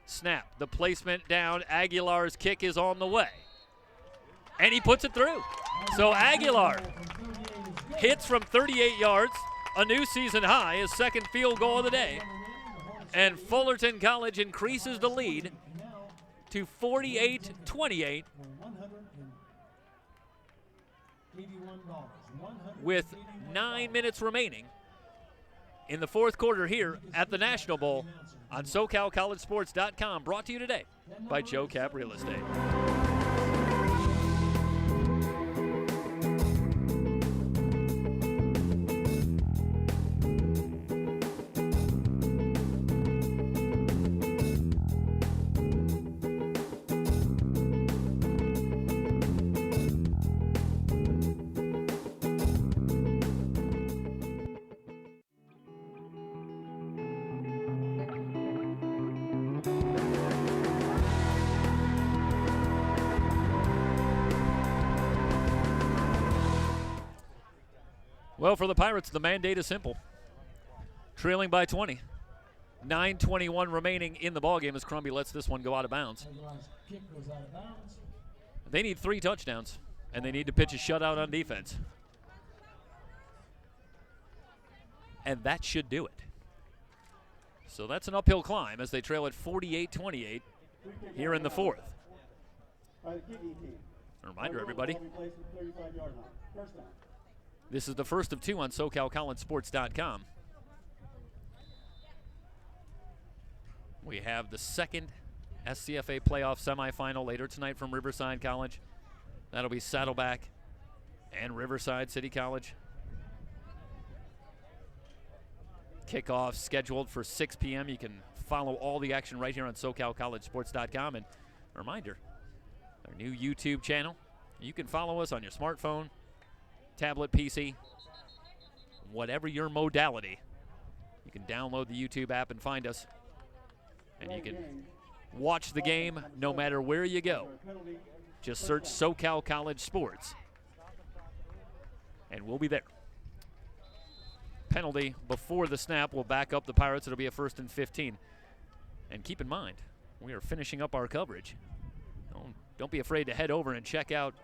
Snap, the placement down, Aguilar's kick is on the way. And he puts it through. So Aguilar hits from 38 yards, a new season high, his second field goal of the day. And Fullerton College increases the lead to 48-28 with 9 minutes remaining in the 4th quarter here at the National Bowl on SoCalCollegeSports.com, brought to you today by Joe Cap Real Estate. Well, for the Pirates, the mandate is simple. Trailing by 20. 9:21 remaining in the ballgame as Crumby lets this one go out of bounds. They need 3 touchdowns, and they need to pitch a shutout on defense. And that should do it. So that's an uphill climb as they trail at 48-28 here in the 4th. A reminder, everybody. This is the first of 2 on SoCalCollegeSports.com. We have the second SCFA playoff semifinal later tonight from Riverside College. That'll be Saddleback and Riverside City College. Kickoff scheduled for 6 p.m. You can follow all the action right here on SoCalCollegeSports.com. And a reminder, our new YouTube channel. You can follow us on your smartphone, tablet, PC, whatever your modality. You can download the YouTube app and find us. And you can watch the game no matter where you go. Just search SoCal College Sports, and we'll be there. Penalty before the snap will back up the Pirates. It'll be a 1st and 15. And keep in mind, we are finishing up our coverage. Don't be afraid to head over and check out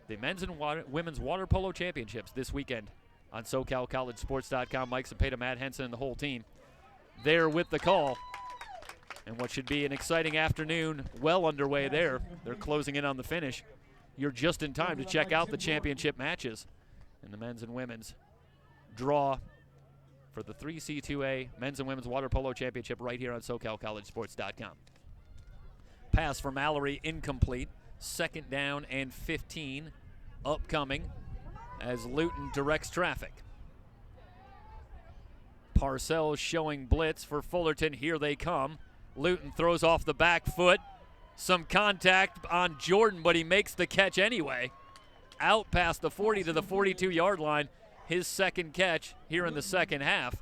the men's and women's water polo championships this weekend on SoCalCollegeSports.com. Mike Cepeda, Matt Henson, and the whole team there with the call. And what should be an exciting afternoon well underway there. They're closing in on the finish. You're just in time to check out the championship matches in the men's and women's draw for the 3C2A men's and women's water polo championship right here on SoCalCollegeSports.com. Pass from Mallory incomplete. 2nd down and 15 upcoming as Luton directs traffic. Parcells showing blitz for Fullerton. Here they come. Luton throws off the back foot. Some contact on Jordan, but he makes the catch anyway. Out past the 40 to the 42-yard line. His second catch here in the second half.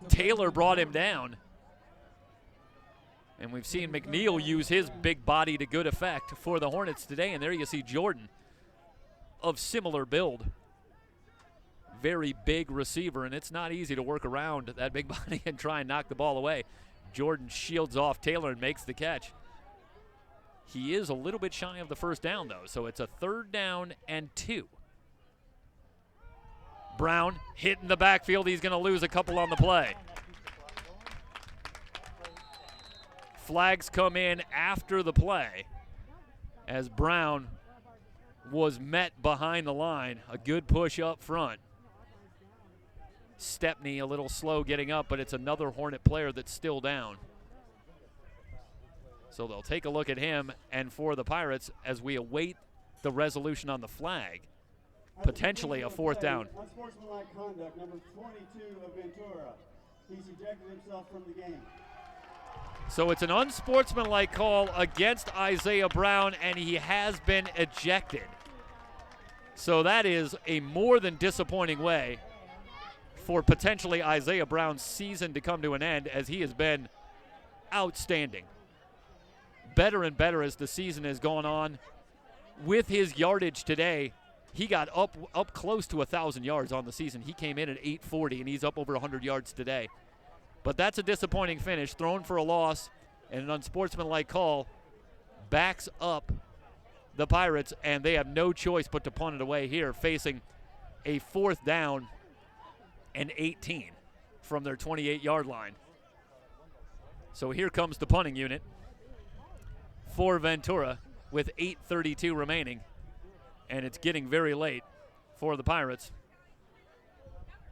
Taylor brought him down. And we've seen McNeil use his big body to good effect for the Hornets today. And there you see Jordan of similar build. Very big receiver, and it's not easy to work around that big body and try and knock the ball away. Jordan shields off Taylor and makes the catch. He is a little bit shy of the 1st down, though, so it's a 3rd down and 2. Brown hit in the backfield. He's going to lose a couple on the play. Flags come in after the play as Brown was met behind the line. A good push up front. Stepney a little slow getting up, but it's another Hornet player that's still down. So they'll take a look at him, and for the Pirates, as we await the resolution on the flag, potentially a fourth down. Unsportsmanlike conduct, number 22 of Ventura. He's ejected himself from the game. So it's an unsportsmanlike call against Isaiah Brown, and he has been ejected. So that is a more than disappointing way for potentially Isaiah Brown's season to come to an end, as he has been outstanding. Better and better as the season has gone on. With his yardage today, he got up close to 1,000 yards on the season. He came in at 840, and he's up over 100 yards today. But that's a disappointing finish, thrown for a loss, and an unsportsmanlike call backs up the Pirates, and they have no choice but to punt it away here, facing a fourth down and 18 from their 28-yard line. So here comes the punting unit for Ventura with 8:32 remaining, and it's getting very late for the Pirates,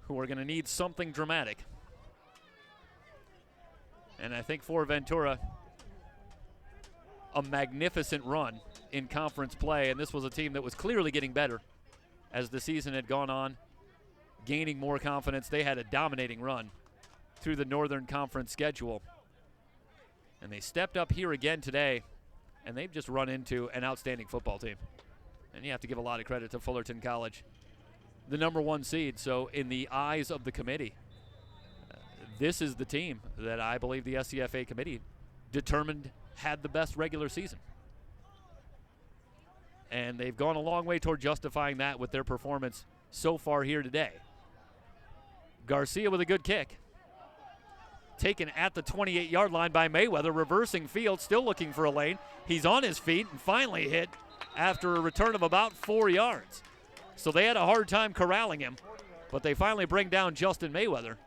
who are going to need something dramatic. And I think for Ventura, a magnificent run in conference play, and this was a team that was clearly getting better as the season had gone on, gaining more confidence. They had a dominating run through the Northern Conference schedule, and they stepped up here again today, and they've just run into an outstanding football team. And you have to give a lot of credit to Fullerton College, the #1 seed. So in the eyes of the committee, this is the team that I believe the SCFA committee determined had the best regular season. And they've gone a long way toward justifying that with their performance so far here today. Garcia with a good kick. Taken at the 28-yard line by Mayweather, reversing field, still looking for a lane. He's on his feet and finally hit after a return of about 4 yards. So they had a hard time corralling him, but they finally bring down Justin Mayweather.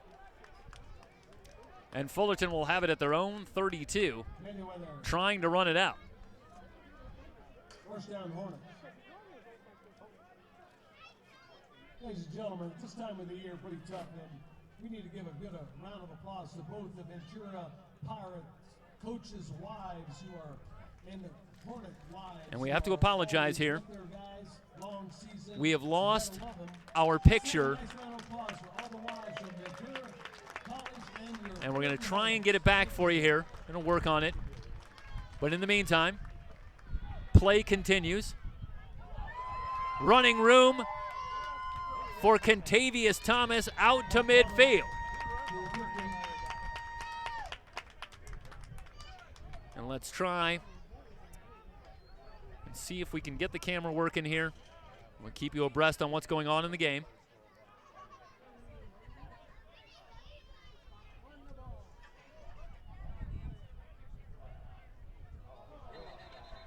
And Fullerton will have it at their own 32, trying to run it out. First down, Hornet. Ladies and gentlemen, this time of the year pretty tough, and we need to give a good round of applause to both the Ventura Pirates coaches' wives who are in the Hornet wives. And we have to apologize here. We have lost our picture, and we're going to try and get it back for you here. Going to work on it. But in the meantime, play continues. Running room for Contavious Thomas out to midfield. And let's try and see if we can get the camera working here. We'll keep you abreast on what's going on in the game.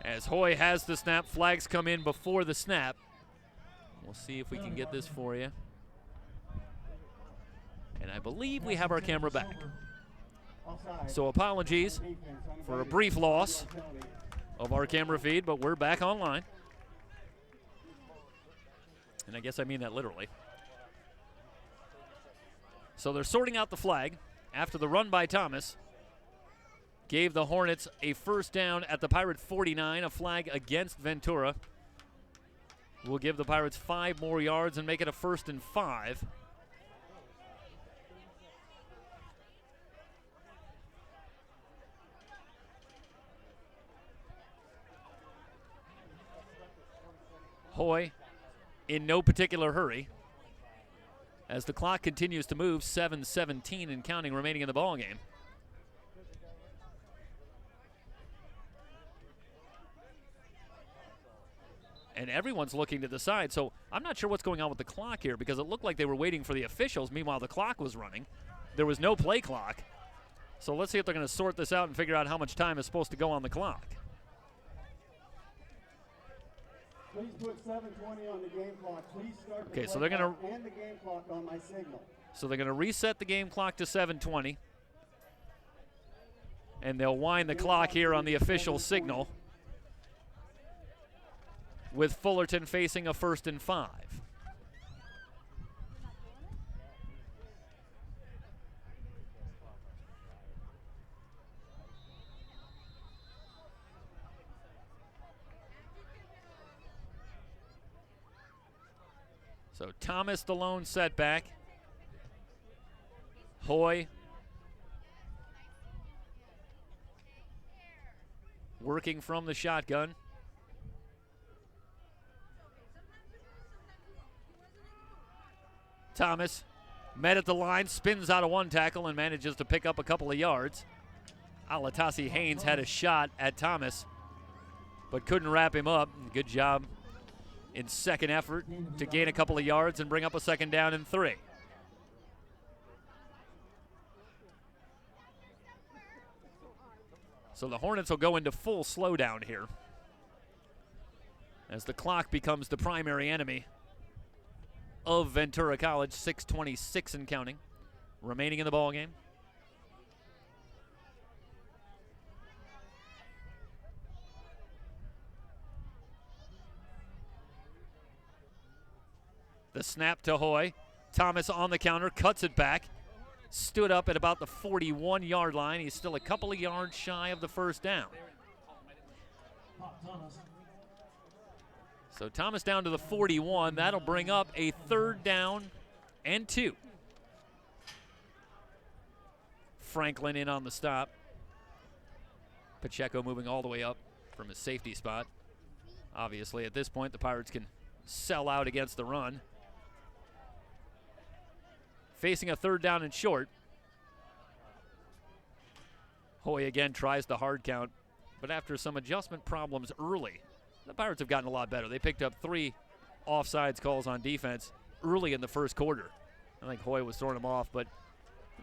As Hoy has the snap, flags come in before the snap. We'll see if we can get this for you. And I believe we have our camera back. So apologies for a brief loss of our camera feed, but we're back online. And I guess I mean that literally. So they're sorting out the flag after the run by Thomas gave the Hornets a first down at the Pirate 49, a flag against Ventura. Will give the Pirates 5 more yards and make it a 1st and 5. Hoy in no particular hurry as the clock continues to move, 7:17 and counting remaining in the ball game. And everyone's looking to the side, so I'm not sure what's going on with the clock here because it looked like they were waiting for the officials. Meanwhile, the clock was running. There was no play clock. So let's see if they're going to sort this out and figure out how much time is supposed to go on the clock. Please put 7:20 on the game clock. Please start the Okay, so they're going to and the game clock on my signal. So they're going to reset the game clock to 7:20. And they'll wind the clock here on the official signal. with Fullerton facing a 1st and 5. So Thomas the lone setback. Hoy working from the shotgun. Thomas met at the line, spins out of one tackle and manages to pick up a couple of yards. Alatasi Haynes had a shot at Thomas, but couldn't wrap him up. Good job in second effort to gain a couple of yards and bring up a 2nd down and 3. So the Hornets will go into full slowdown here as the clock becomes the primary enemy of Ventura College. 6:26 and counting remaining in the ball game. The snap to Hoy. Thomas on the counter, cuts it back. Stood up at about the 41-yard line. He's still a couple of yards shy of the 1st down. So Thomas down to the 41. That'll bring up a 3rd down and 2. Franklin in on the stop. Pacheco moving all the way up from his safety spot. Obviously, at this point, the Pirates can sell out against the run. Facing a 3rd down and short. Hoy again tries the hard count, but after some adjustment problems early, the Pirates have gotten a lot better. They picked up 3 offsides calls on defense early in the 1st quarter. I think Hoy was throwing them off, but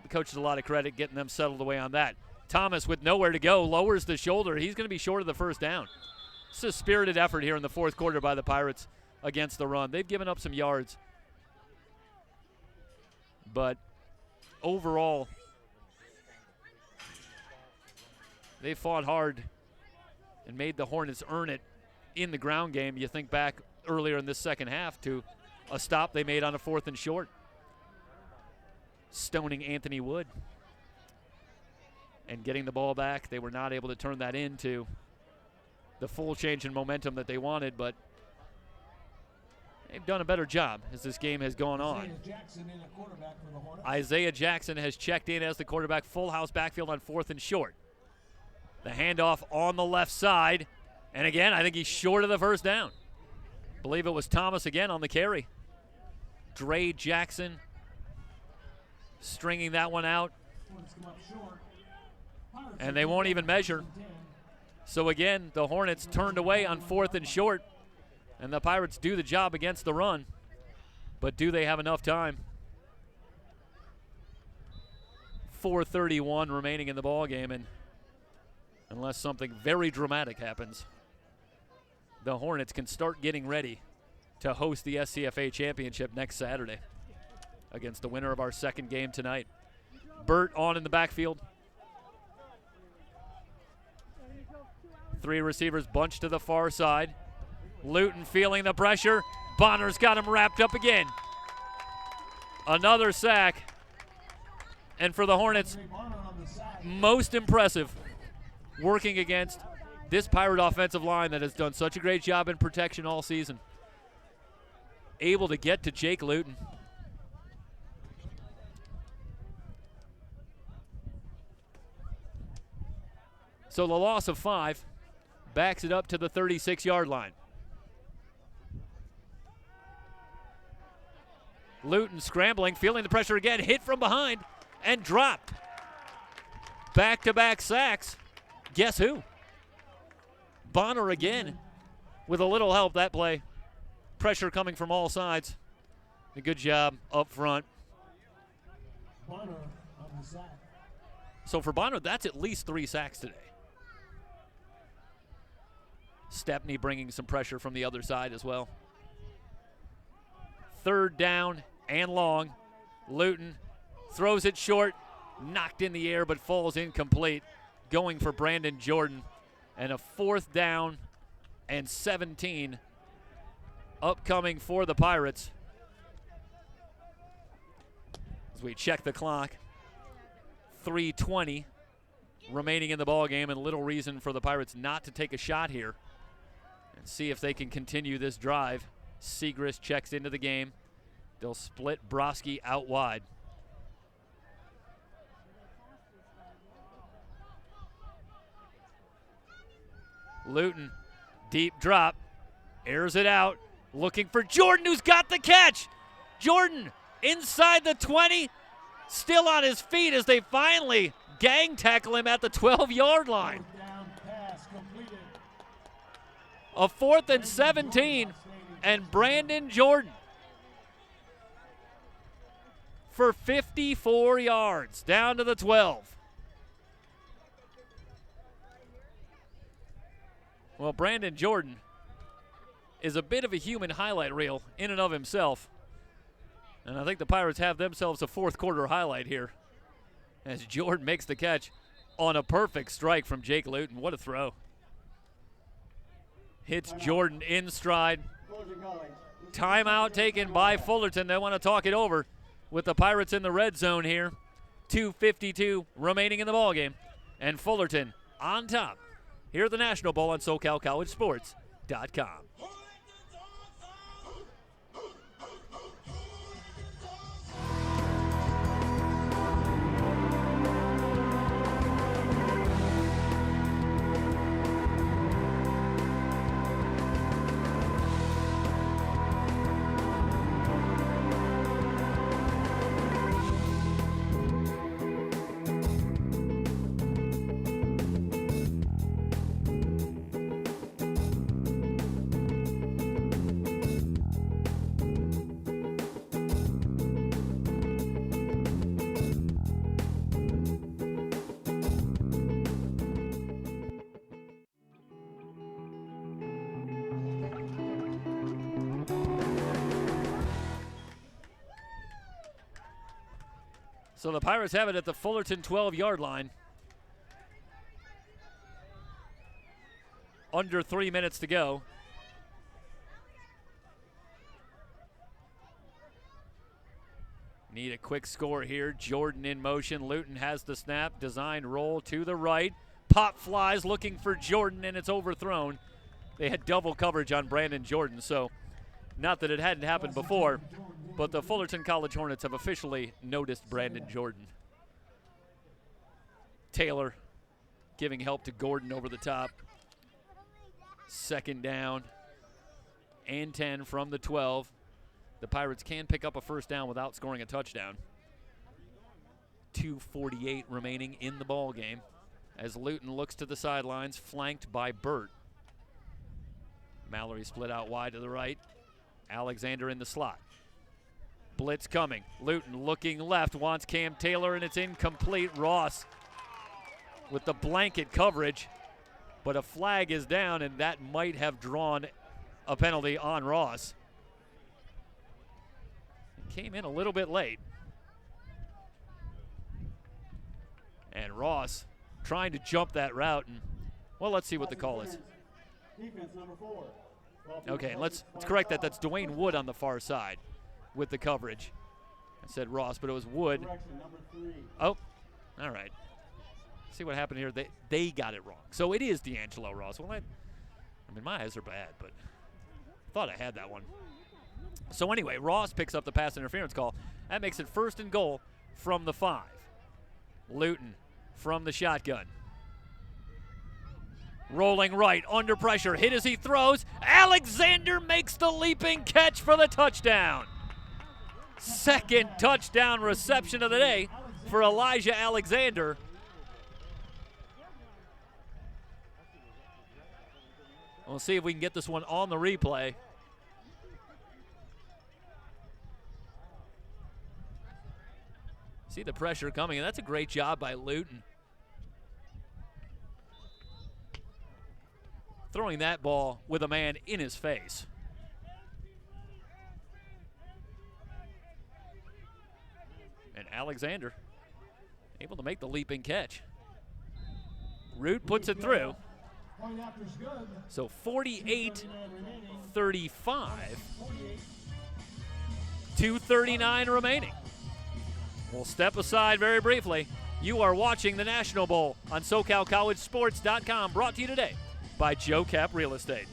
the coach is a lot of credit getting them settled away on that. Thomas with nowhere to go lowers the shoulder. He's going to be short of the 1st down. It's a spirited effort here in the 4th quarter by the Pirates against the run. They've given up some yards, but overall, they fought hard and made the Hornets earn it in the ground game. You think back earlier in this 2nd half to a stop they made on a 4th and short, stoning Anthony Wood and getting the ball back. They were not able to turn that into the full change in momentum that they wanted, but they've done a better job as this game has gone on. Isaiah Jackson has checked in as the quarterback. Full house backfield on 4th and short. The handoff on the left side. And again, I think he's short of the 1st down. I believe it was Thomas again on the carry. Dre Jackson stringing that one out. And they won't even measure. So again, the Hornets turned away on 4th and short. And the Pirates do the job against the run. But do they have enough time? 4:31 remaining in the ball game, and unless something very dramatic happens, the Hornets can start getting ready to host the SCFA championship next Saturday against the winner of our 2nd game tonight. Burt on in the backfield. 3 receivers bunched to the far side. Luton feeling the pressure. Bonner's got him wrapped up again. Another sack. And for the Hornets, most impressive working against this Pirate offensive line that has done such a great job in protection all season. Able to get to Jake Luton. So the loss of 5 backs it up to the 36-yard line. Luton scrambling, feeling the pressure again, hit from behind and dropped. Back-to-back sacks. Guess who? Bonner again with a little help that play. Pressure coming from all sides. A good job up front. Bonner on the sack. So for Bonner, that's at least 3 sacks today. Stepney bringing some pressure from the other side as well. 3rd down and long. Luton throws it short, knocked in the air but falls incomplete. Going for Brandon Jordan. And a 4th down and 17 upcoming for the Pirates. As we check the clock, 3:20 remaining in the ball game, and little reason for the Pirates not to take a shot here and see if they can continue this drive. Segrist checks into the game. They'll split Broski out wide. Luton, deep drop, airs it out, looking for Jordan, who's got the catch. Jordan inside the 20, still on his feet as they finally gang tackle him at the 12-yard line. A 4th and 17, and Brandon Jordan for 54 yards down to the 12. Well, Brandon Jordan is a bit of a human highlight reel in and of himself. And I think the Pirates have themselves a fourth quarter highlight here as Jordan makes the catch on a perfect strike from Jake Luton. What a throw. Hits Jordan in stride. Timeout taken by Fullerton. They want to talk it over with the Pirates in the red zone here. 2:52 remaining in the ballgame. And Fullerton on top. Here at the National Bowl on SoCalCollegeSports.com. So the Pirates have it at the Fullerton 12-yard line. Under 3 minutes to go. Need a quick score here. Jordan in motion. Luton has the snap. Designed roll to the right. Pop flies looking for Jordan, and it's overthrown. They had double coverage on Brandon Jordan, so not that it hadn't happened before, but the Fullerton College Hornets have officially noticed Brandon Jordan. Taylor giving help to Gordon over the top. 2nd down and 10 from the 12. The Pirates can pick up a first down without scoring a touchdown. 2:48 remaining in the ball game as Luton looks to the sidelines, flanked by Burt. Mallory split out wide to the right. Alexander in the slot. Blitz coming. Luton looking left, wants Cam Taylor, and it's incomplete. Ross with the blanket coverage, but a flag is down, and that might have drawn a penalty on Ross. It came in a little bit late. And Ross trying to jump that route, and well, let's see what the call is. Defense number 4. Okay, let's correct that. That's Dwayne Wood on the far side with the coverage. I said Ross, but it was Wood. Number 3. Oh, all right. See what happened here. They got it wrong. So it is D'Angelo Ross. Well, I mean, my eyes are bad, but I thought I had that one. So anyway, Ross picks up the pass interference call. That makes it 1st and goal from the 5. Luton from the shotgun. Rolling right, under pressure, hit as he throws. Alexander makes the leaping catch for the touchdown. 2nd touchdown reception of the day for Elijah Alexander. We'll see if we can get this one on the replay. See the pressure coming, and that's a great job by Luton. Throwing that ball with a man in his face. And Alexander able to make the leaping catch. Root puts it through. Point after's good. So 48-35. 2:39 remaining. We'll step aside very briefly. You are watching the National Bowl on SoCalCollegeSports.com, brought to you today by Joe Cap Real Estate.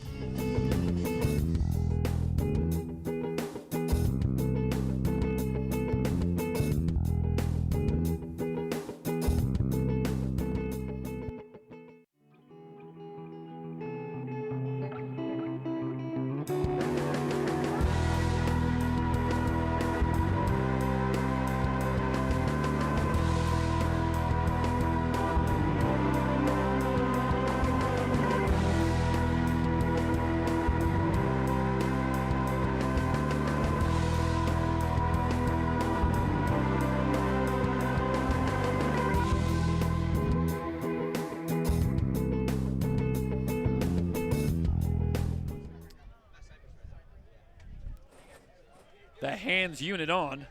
The hands unit on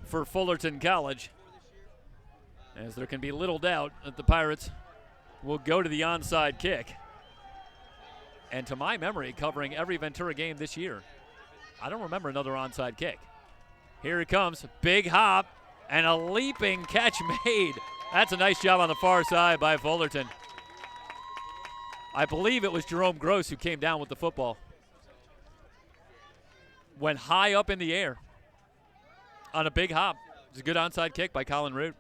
for Fullerton College, as there can be little doubt that the Pirates will go to the onside kick. And to my memory, covering every Ventura game this year, I don't remember another onside kick. Here it comes, big hop, and a leaping catch made. That's a nice job on the far side by Fullerton. I believe it was Jerome Gross who came down with the football. Went high up in the air on a big hop. It was a good onside kick by Colin Root.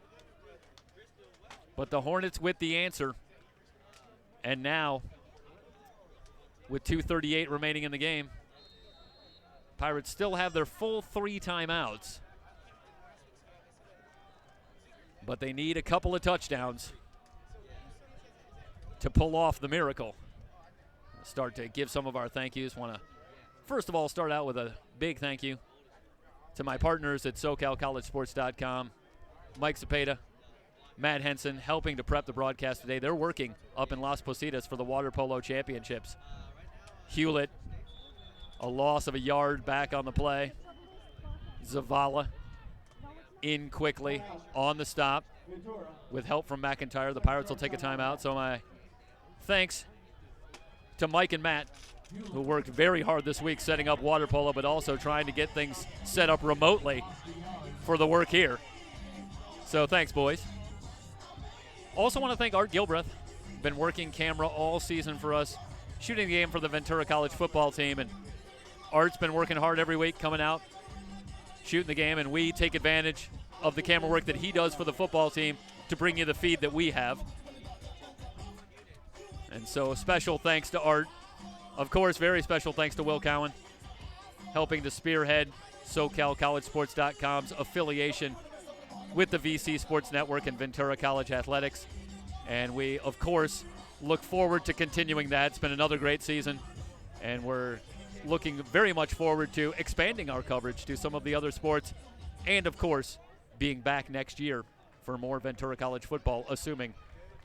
But the Hornets with the answer. And now, with 2:38 remaining in the game, Pirates still have their full 3 timeouts. But they need a couple of touchdowns to pull off the miracle. We'll start to give some of our thank yous. Want to first of all start out with a big thank you to my partners at SoCalCollegeSports.com, Mike Cepeda, Matt Henson, helping to prep the broadcast today. They're working up in Las Positas for the Water Polo Championships. Hewlett, a loss of a yard back on the play. Zavala in quickly on the stop with help from McIntyre. The Pirates will take a timeout. So my thanks to Mike and Matt, who worked very hard this week setting up water polo, but also trying to get things set up remotely for the work here. So thanks, boys. Also want to thank Art Gilbreth. Been working camera all season for us, shooting the game for the Ventura College football team. And Art's been working hard every week, coming out, shooting the game, and we take advantage of the camera work that he does for the football team to bring you the feed that we have. And so a special thanks to Art. Of course, very special thanks to Will Cowan, helping to spearhead SoCalCollegeSports.com's affiliation with the VC Sports Network and Ventura College Athletics. And we, of course, look forward to continuing that. It's been another great season, and we're looking very much forward to expanding our coverage to some of the other sports and, of course, being back next year for more Ventura College football, assuming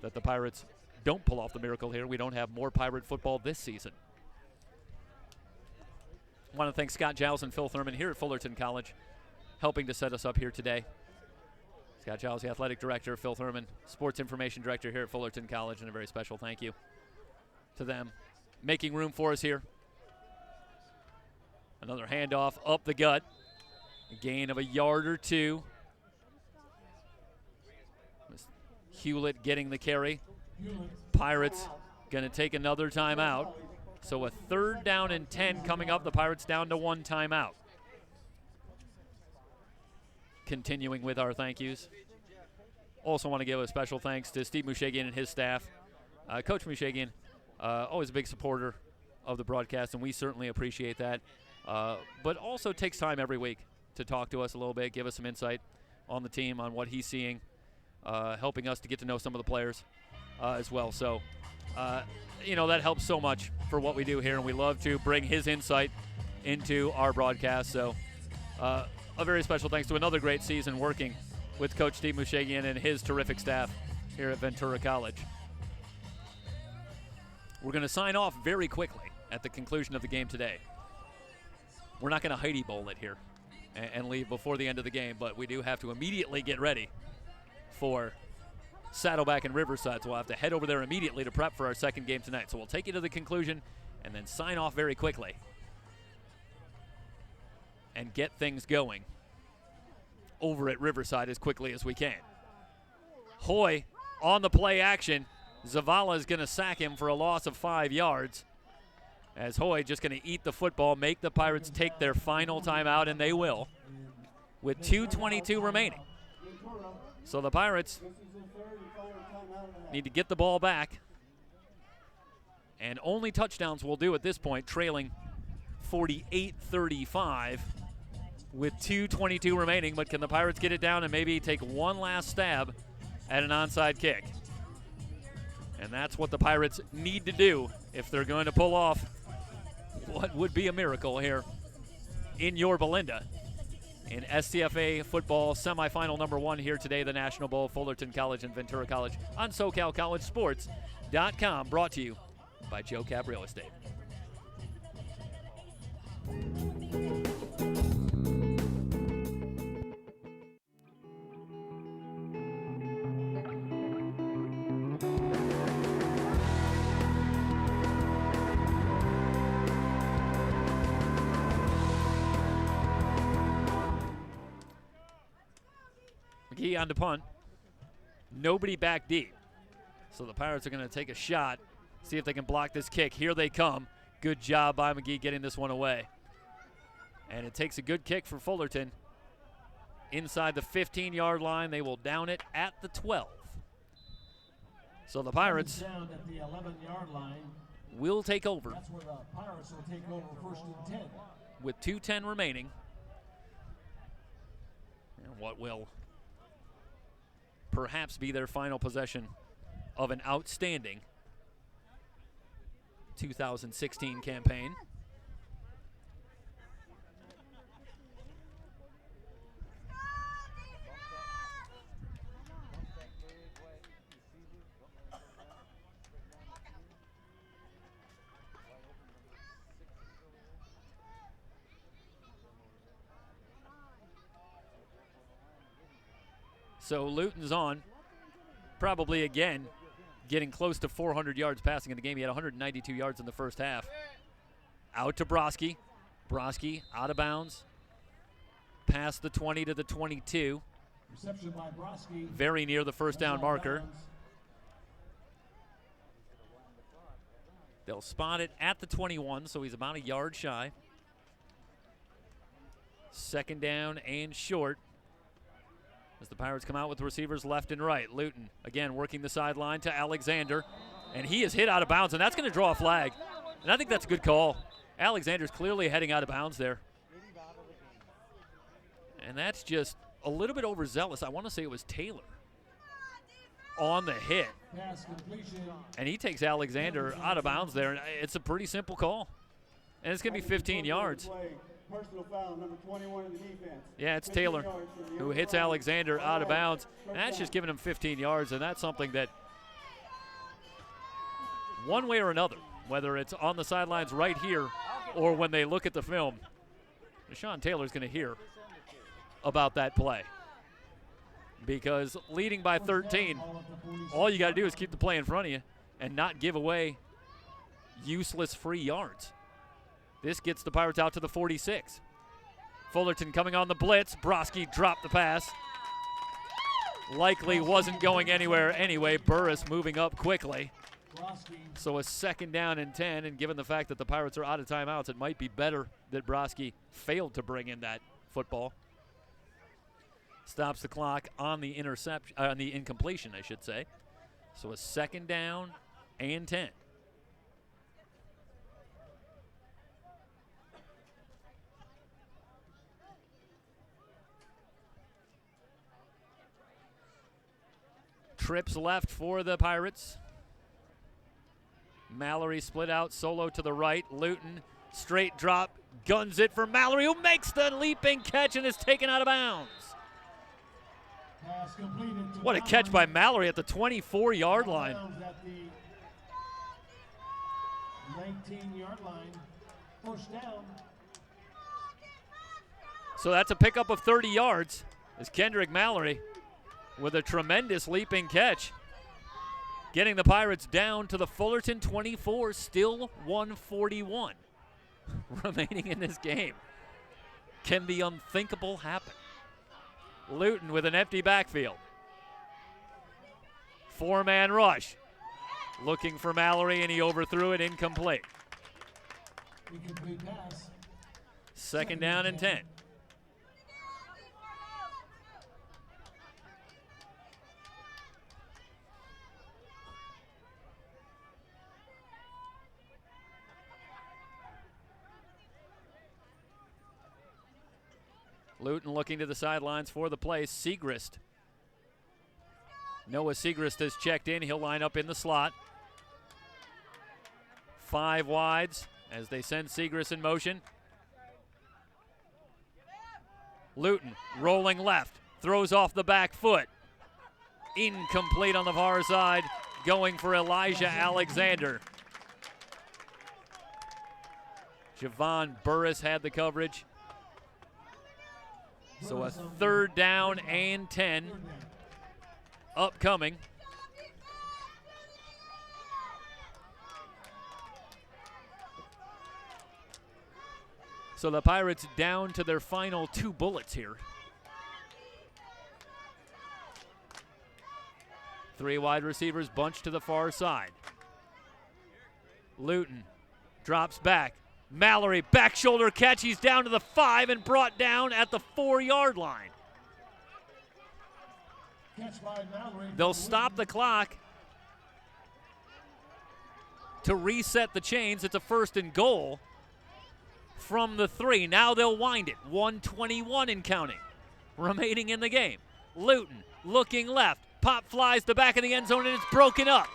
that the Pirates don't pull off the miracle here. We don't have more Pirate football this season. I want to thank Scott Giles and Phil Thurman here at Fullerton College, helping to set us up here today. Scott Giles, the athletic director, Phil Thurman, sports information director here at Fullerton College, and a very special thank you to them, making room for us here. Another handoff up the gut, a gain of a yard or two. Hewlett getting the carry. Pirates going to take another timeout. So a 3rd down and 10 coming up. The Pirates down to 1 timeout. Continuing with our thank yous. Also want to give a special thanks to Steve Mushagian and his staff. Coach Mushagian, always a big supporter of the broadcast, and we certainly appreciate that. But also takes time every week to talk to us a little bit, give us some insight on the team, on what he's seeing, helping us to get to know some of the players as well. So, that helps so much for what we do here, and we love to bring his insight into our broadcast. So a very special thanks to another great season working with Coach Steve Mushagian and his terrific staff here at Ventura College. We're going to sign off very quickly at the conclusion of the game today. We're not going to Heidi Bowl it here and leave before the end of the game, but we do have to immediately get ready for Saddleback and Riverside, so we'll have to head over there immediately to prep for our second game tonight. So we'll take you to the conclusion and then sign off very quickly and get things going over at Riverside as quickly as we can. Hoy on the play action. Zavala is going to sack him for a loss of 5 yards, as Hoy just going to eat the football, make the Pirates take their final timeout, and they will, with 2:22 remaining. So the Pirates need to get the ball back, and only touchdowns will do at this point, trailing 48-35 with 2:22 remaining. But can the Pirates get it down and maybe take one last stab at an onside kick? And that's what the Pirates need to do if they're going to pull off what would be a miracle here in Yorba Linda in SCFA football semifinal number 1 here today, the National Bowl, Fullerton College and Ventura College on SoCalCollegeSports.com, brought to you by Joe Cap Real Estate. McGee on to punt. Nobody back deep. So the Pirates are going to take a shot, see if they can block this kick. Here they come. Good job by McGee getting this one away. And it takes a good kick for Fullerton. Inside the 15-yard line, they will down it at the 12. So the Pirates down at the 11-yard line. Will take over. That's where the Pirates will take over first and 10. With 2:10 remaining. And what will perhaps be their final possession of an outstanding 2016 campaign. So Luton's on, probably again getting close to 400 yards passing in the game. He had 192 yards in the first half. Out to Broski. Broski out of bounds. Past the 20 to the 22. Reception by Broski. Very near the first down marker. They'll spot it at the 21, so he's about a yard shy. Second down and short, as the Pirates come out with receivers left and right. Luton, again, working the sideline to Alexander, and he is hit out of bounds, and that's going to draw a flag. And I think that's a good call. Alexander's clearly heading out of bounds there. And that's just a little bit overzealous. I want to say it was Taylor on the hit. And he takes Alexander out of bounds there, and it's a pretty simple call. And it's going to be 15 yards. Personal foul, number 21 in the defense. Yeah, it's Taylor who hits Alexander out of bounds. And that's just giving him 15 yards, and that's something that one way or another, whether it's on the sidelines right here or when they look at the film, Deshaun Taylor's going to hear about that play. Because leading by 13, all you got to do is keep the play in front of you and not give away useless free yards. This gets the Pirates out to the 46. Fullerton coming on the blitz. Broski dropped the pass. Likely wasn't going anywhere anyway. Burris moving up quickly. So a second down and 10, and given the fact that the Pirates are out of timeouts, it might be better that Broski failed to bring in that football. Stops the clock on the on the incompletion, I should say. So a second down and 10. Trips left for the Pirates. Mallory split out, solo to the right. Luton, straight drop, guns it for Mallory, who makes the leaping catch and is taken out of bounds. What a catch by Mallory at the 24-yard line. At the 19-yard line, first down. So that's a pickup of 30 yards as Kendrick Mallory with a tremendous leaping catch getting the Pirates down to the Fullerton 24, still 141 remaining in this game. Can the unthinkable happen? Luton with an empty backfield. Four-man rush. Looking for Mallory, and he overthrew it, incomplete. Incomplete pass. Second down and 10. Luton looking to the sidelines for the play. Segrist. Noah Segrist has checked in. He'll line up in the slot. 5 wides as they send Segrist in motion. Luton rolling left. Throws off the back foot. Incomplete on the far side. Going for Elijah Alexander. Javon Burris had the coverage. So a third down and 10 upcoming. So the Pirates down to their final 2 bullets here. 3 wide receivers bunched to the far side. Luton drops back. Mallory, back shoulder catch. He's down to the 5 and brought down at the 4-yard line. They'll stop the clock to reset the chains. It's a 1st and goal from the 3. Now they'll wind it. 1:21 and counting remaining in the game. Luton looking left. Pop flies the back of the end zone, and it's broken up.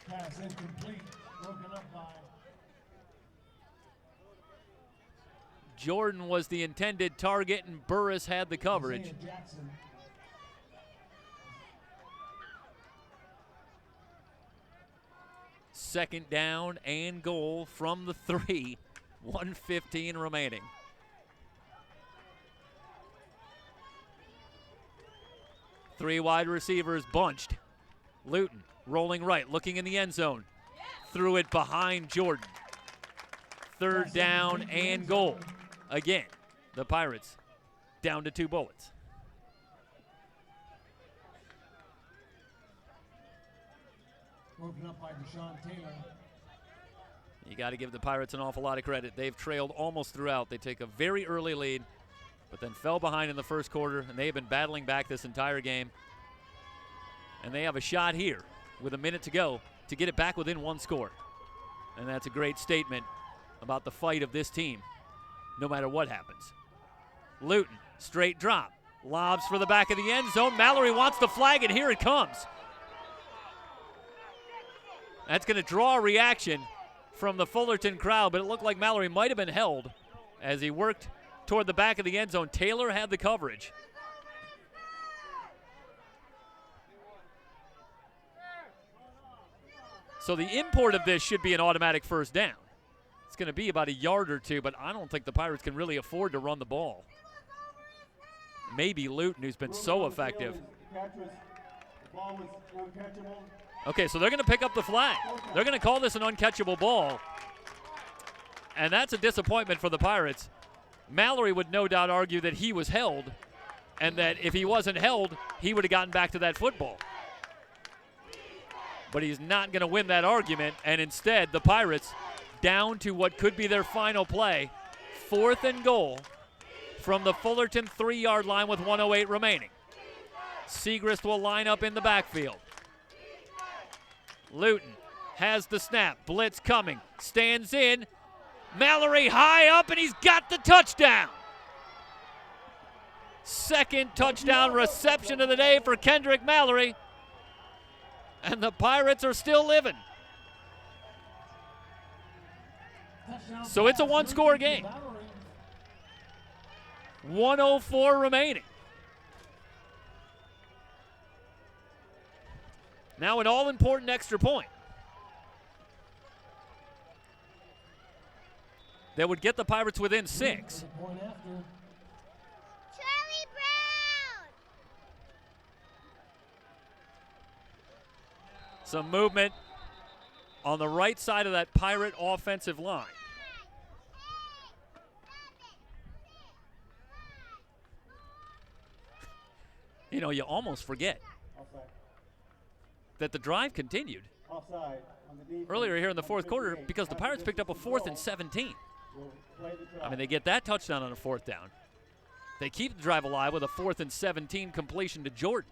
Pass incomplete. Broken up by Jordan was the intended target, and Burris had the coverage. Jackson. Second down and goal from the 3. 1:15 remaining. Three wide receivers bunched. Luton rolling right, looking in the end zone. Threw it behind Jordan. Third down and goal. Again, the Pirates down to 2 bullets. Broken up by Deshaun Taylor. You got to give the Pirates an awful lot of credit. They've trailed almost throughout. They take a very early lead, but then fell behind in the first quarter, and they have been battling back this entire game. And they have a shot here with a minute to go to get it back within 1 score. And that's a great statement about the fight of this team, no matter what happens. Luton, straight drop. Lobs for the back of the end zone. Mallory wants the flag, and here it comes. That's going to draw a reaction from the Fullerton crowd, but it looked like Mallory might have been held as he worked toward the back of the end zone. Taylor had the coverage. So the import of this should be an automatic first down. It's going to be about a yard or 2, but I don't think the Pirates can really afford to run the ball. Maybe Luton, who's been so effective. Okay, so they're going to pick up the flag. They're going to call this an uncatchable ball. And that's a disappointment for the Pirates. Mallory would no doubt argue that he was held, and that if he wasn't held, he would have gotten back to that football. But he's not going to win that argument, and instead the Pirates down to what could be their final play. 4th and goal from the Fullerton 3-yard line with 1:08 remaining. Segrist will line up in the backfield. Luton has the snap. Blitz coming. Stands in. Mallory high up, and he's got the touchdown. Second touchdown reception of the day for Kendrick Mallory. And the Pirates are still living. So it's a 1-score game. 1:04 remaining. Now an all-important extra point that would get the Pirates within 6. Charlie Brown! Some movement on the right side of that Pirate offensive line. You know, you almost forget that the drive continued earlier here in the fourth quarter because the Pirates picked up a 4th and 17. I mean, they get that touchdown on a 4th down. They keep the drive alive with a 4th and 17 completion to Jordan.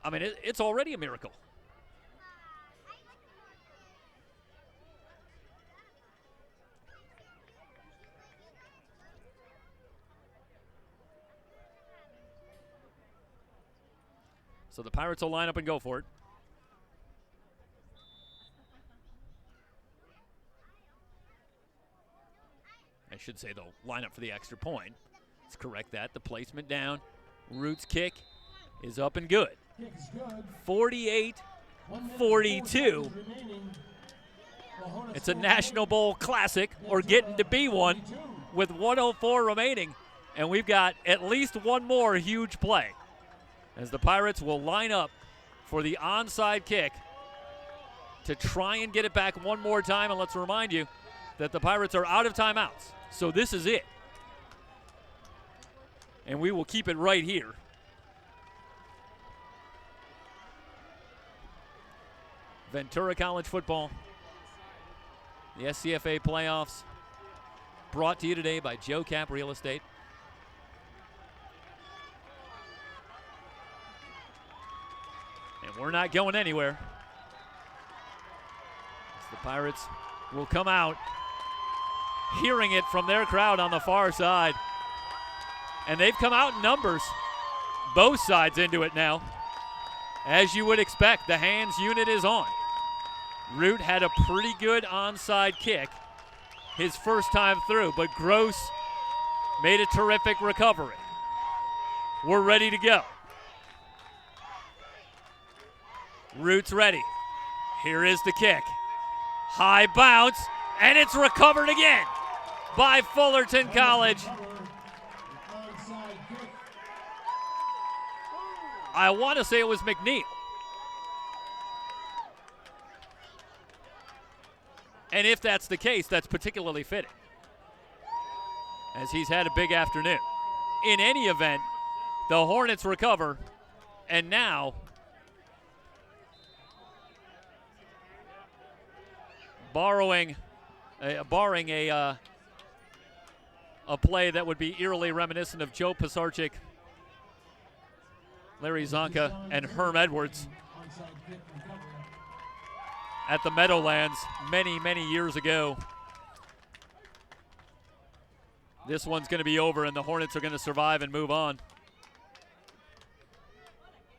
I mean, it's already a miracle. So the Pirates will line up and go for it. I should say they'll line up for the extra point. Let's correct that. The placement down. Root's kick is up and good. 48-42. It's a National Bowl classic, or getting to be one, with 1:04 remaining. And we've got at least one more huge play, as the Pirates will line up for the onside kick to try and get it back one more time. And let's remind you that the Pirates are out of timeouts, so this is it. And we will keep it right here. Ventura College football, the SCFA playoffs, brought to you today by Joe Cap Real Estate. And we're not going anywhere. As the Pirates will come out, hearing it from their crowd on the far side. And they've come out in numbers, both sides into it now. As you would expect, the hands unit is on. Root had a pretty good onside kick his first time through, but Gross made a terrific recovery. We're ready to go. Root's ready. Here is the kick. High bounce, and it's recovered again by Fullerton College. I want to say it was McNeil. And if that's the case, that's particularly fitting, as he's had a big afternoon. In any event, the Hornets recover, and now barring a play that would be eerily reminiscent of Joe Pisarcik, Larry Zonka, and Herm Edwards at the Meadowlands many, many years ago. This one's going to be over, and the Hornets are going to survive and move on.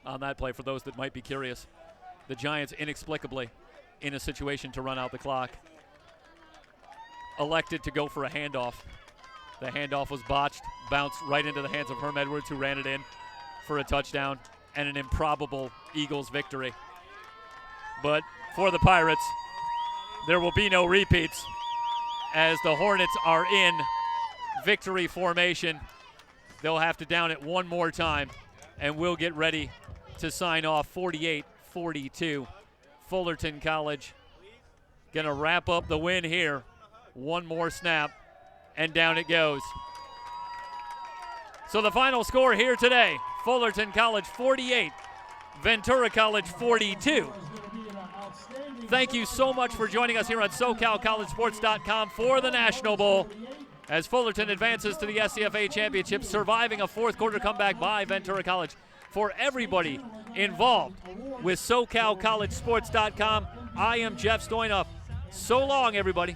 On that play, for those that might be curious, the Giants inexplicably, in a situation to run out the clock, elected to go for a handoff. The handoff was botched, bounced right into the hands of Herm Edwards, who ran it in for a touchdown and an improbable Eagles victory. But for the Pirates, there will be no repeats, as the Hornets are in victory formation. They'll have to down it one more time, and we'll get ready to sign off. 48-42. Fullerton College going to wrap up the win here. One more snap, and down it goes. So the final score here today, Fullerton College 48, Ventura College 42. Thank you so much for joining us here on SoCalCollegeSports.com for the National Bowl, as Fullerton advances to the SCFA Championship, surviving a fourth quarter comeback by Ventura College. For everybody involved with SoCalCollegeSports.com, I am Jeff Stoynoff. So long, everybody.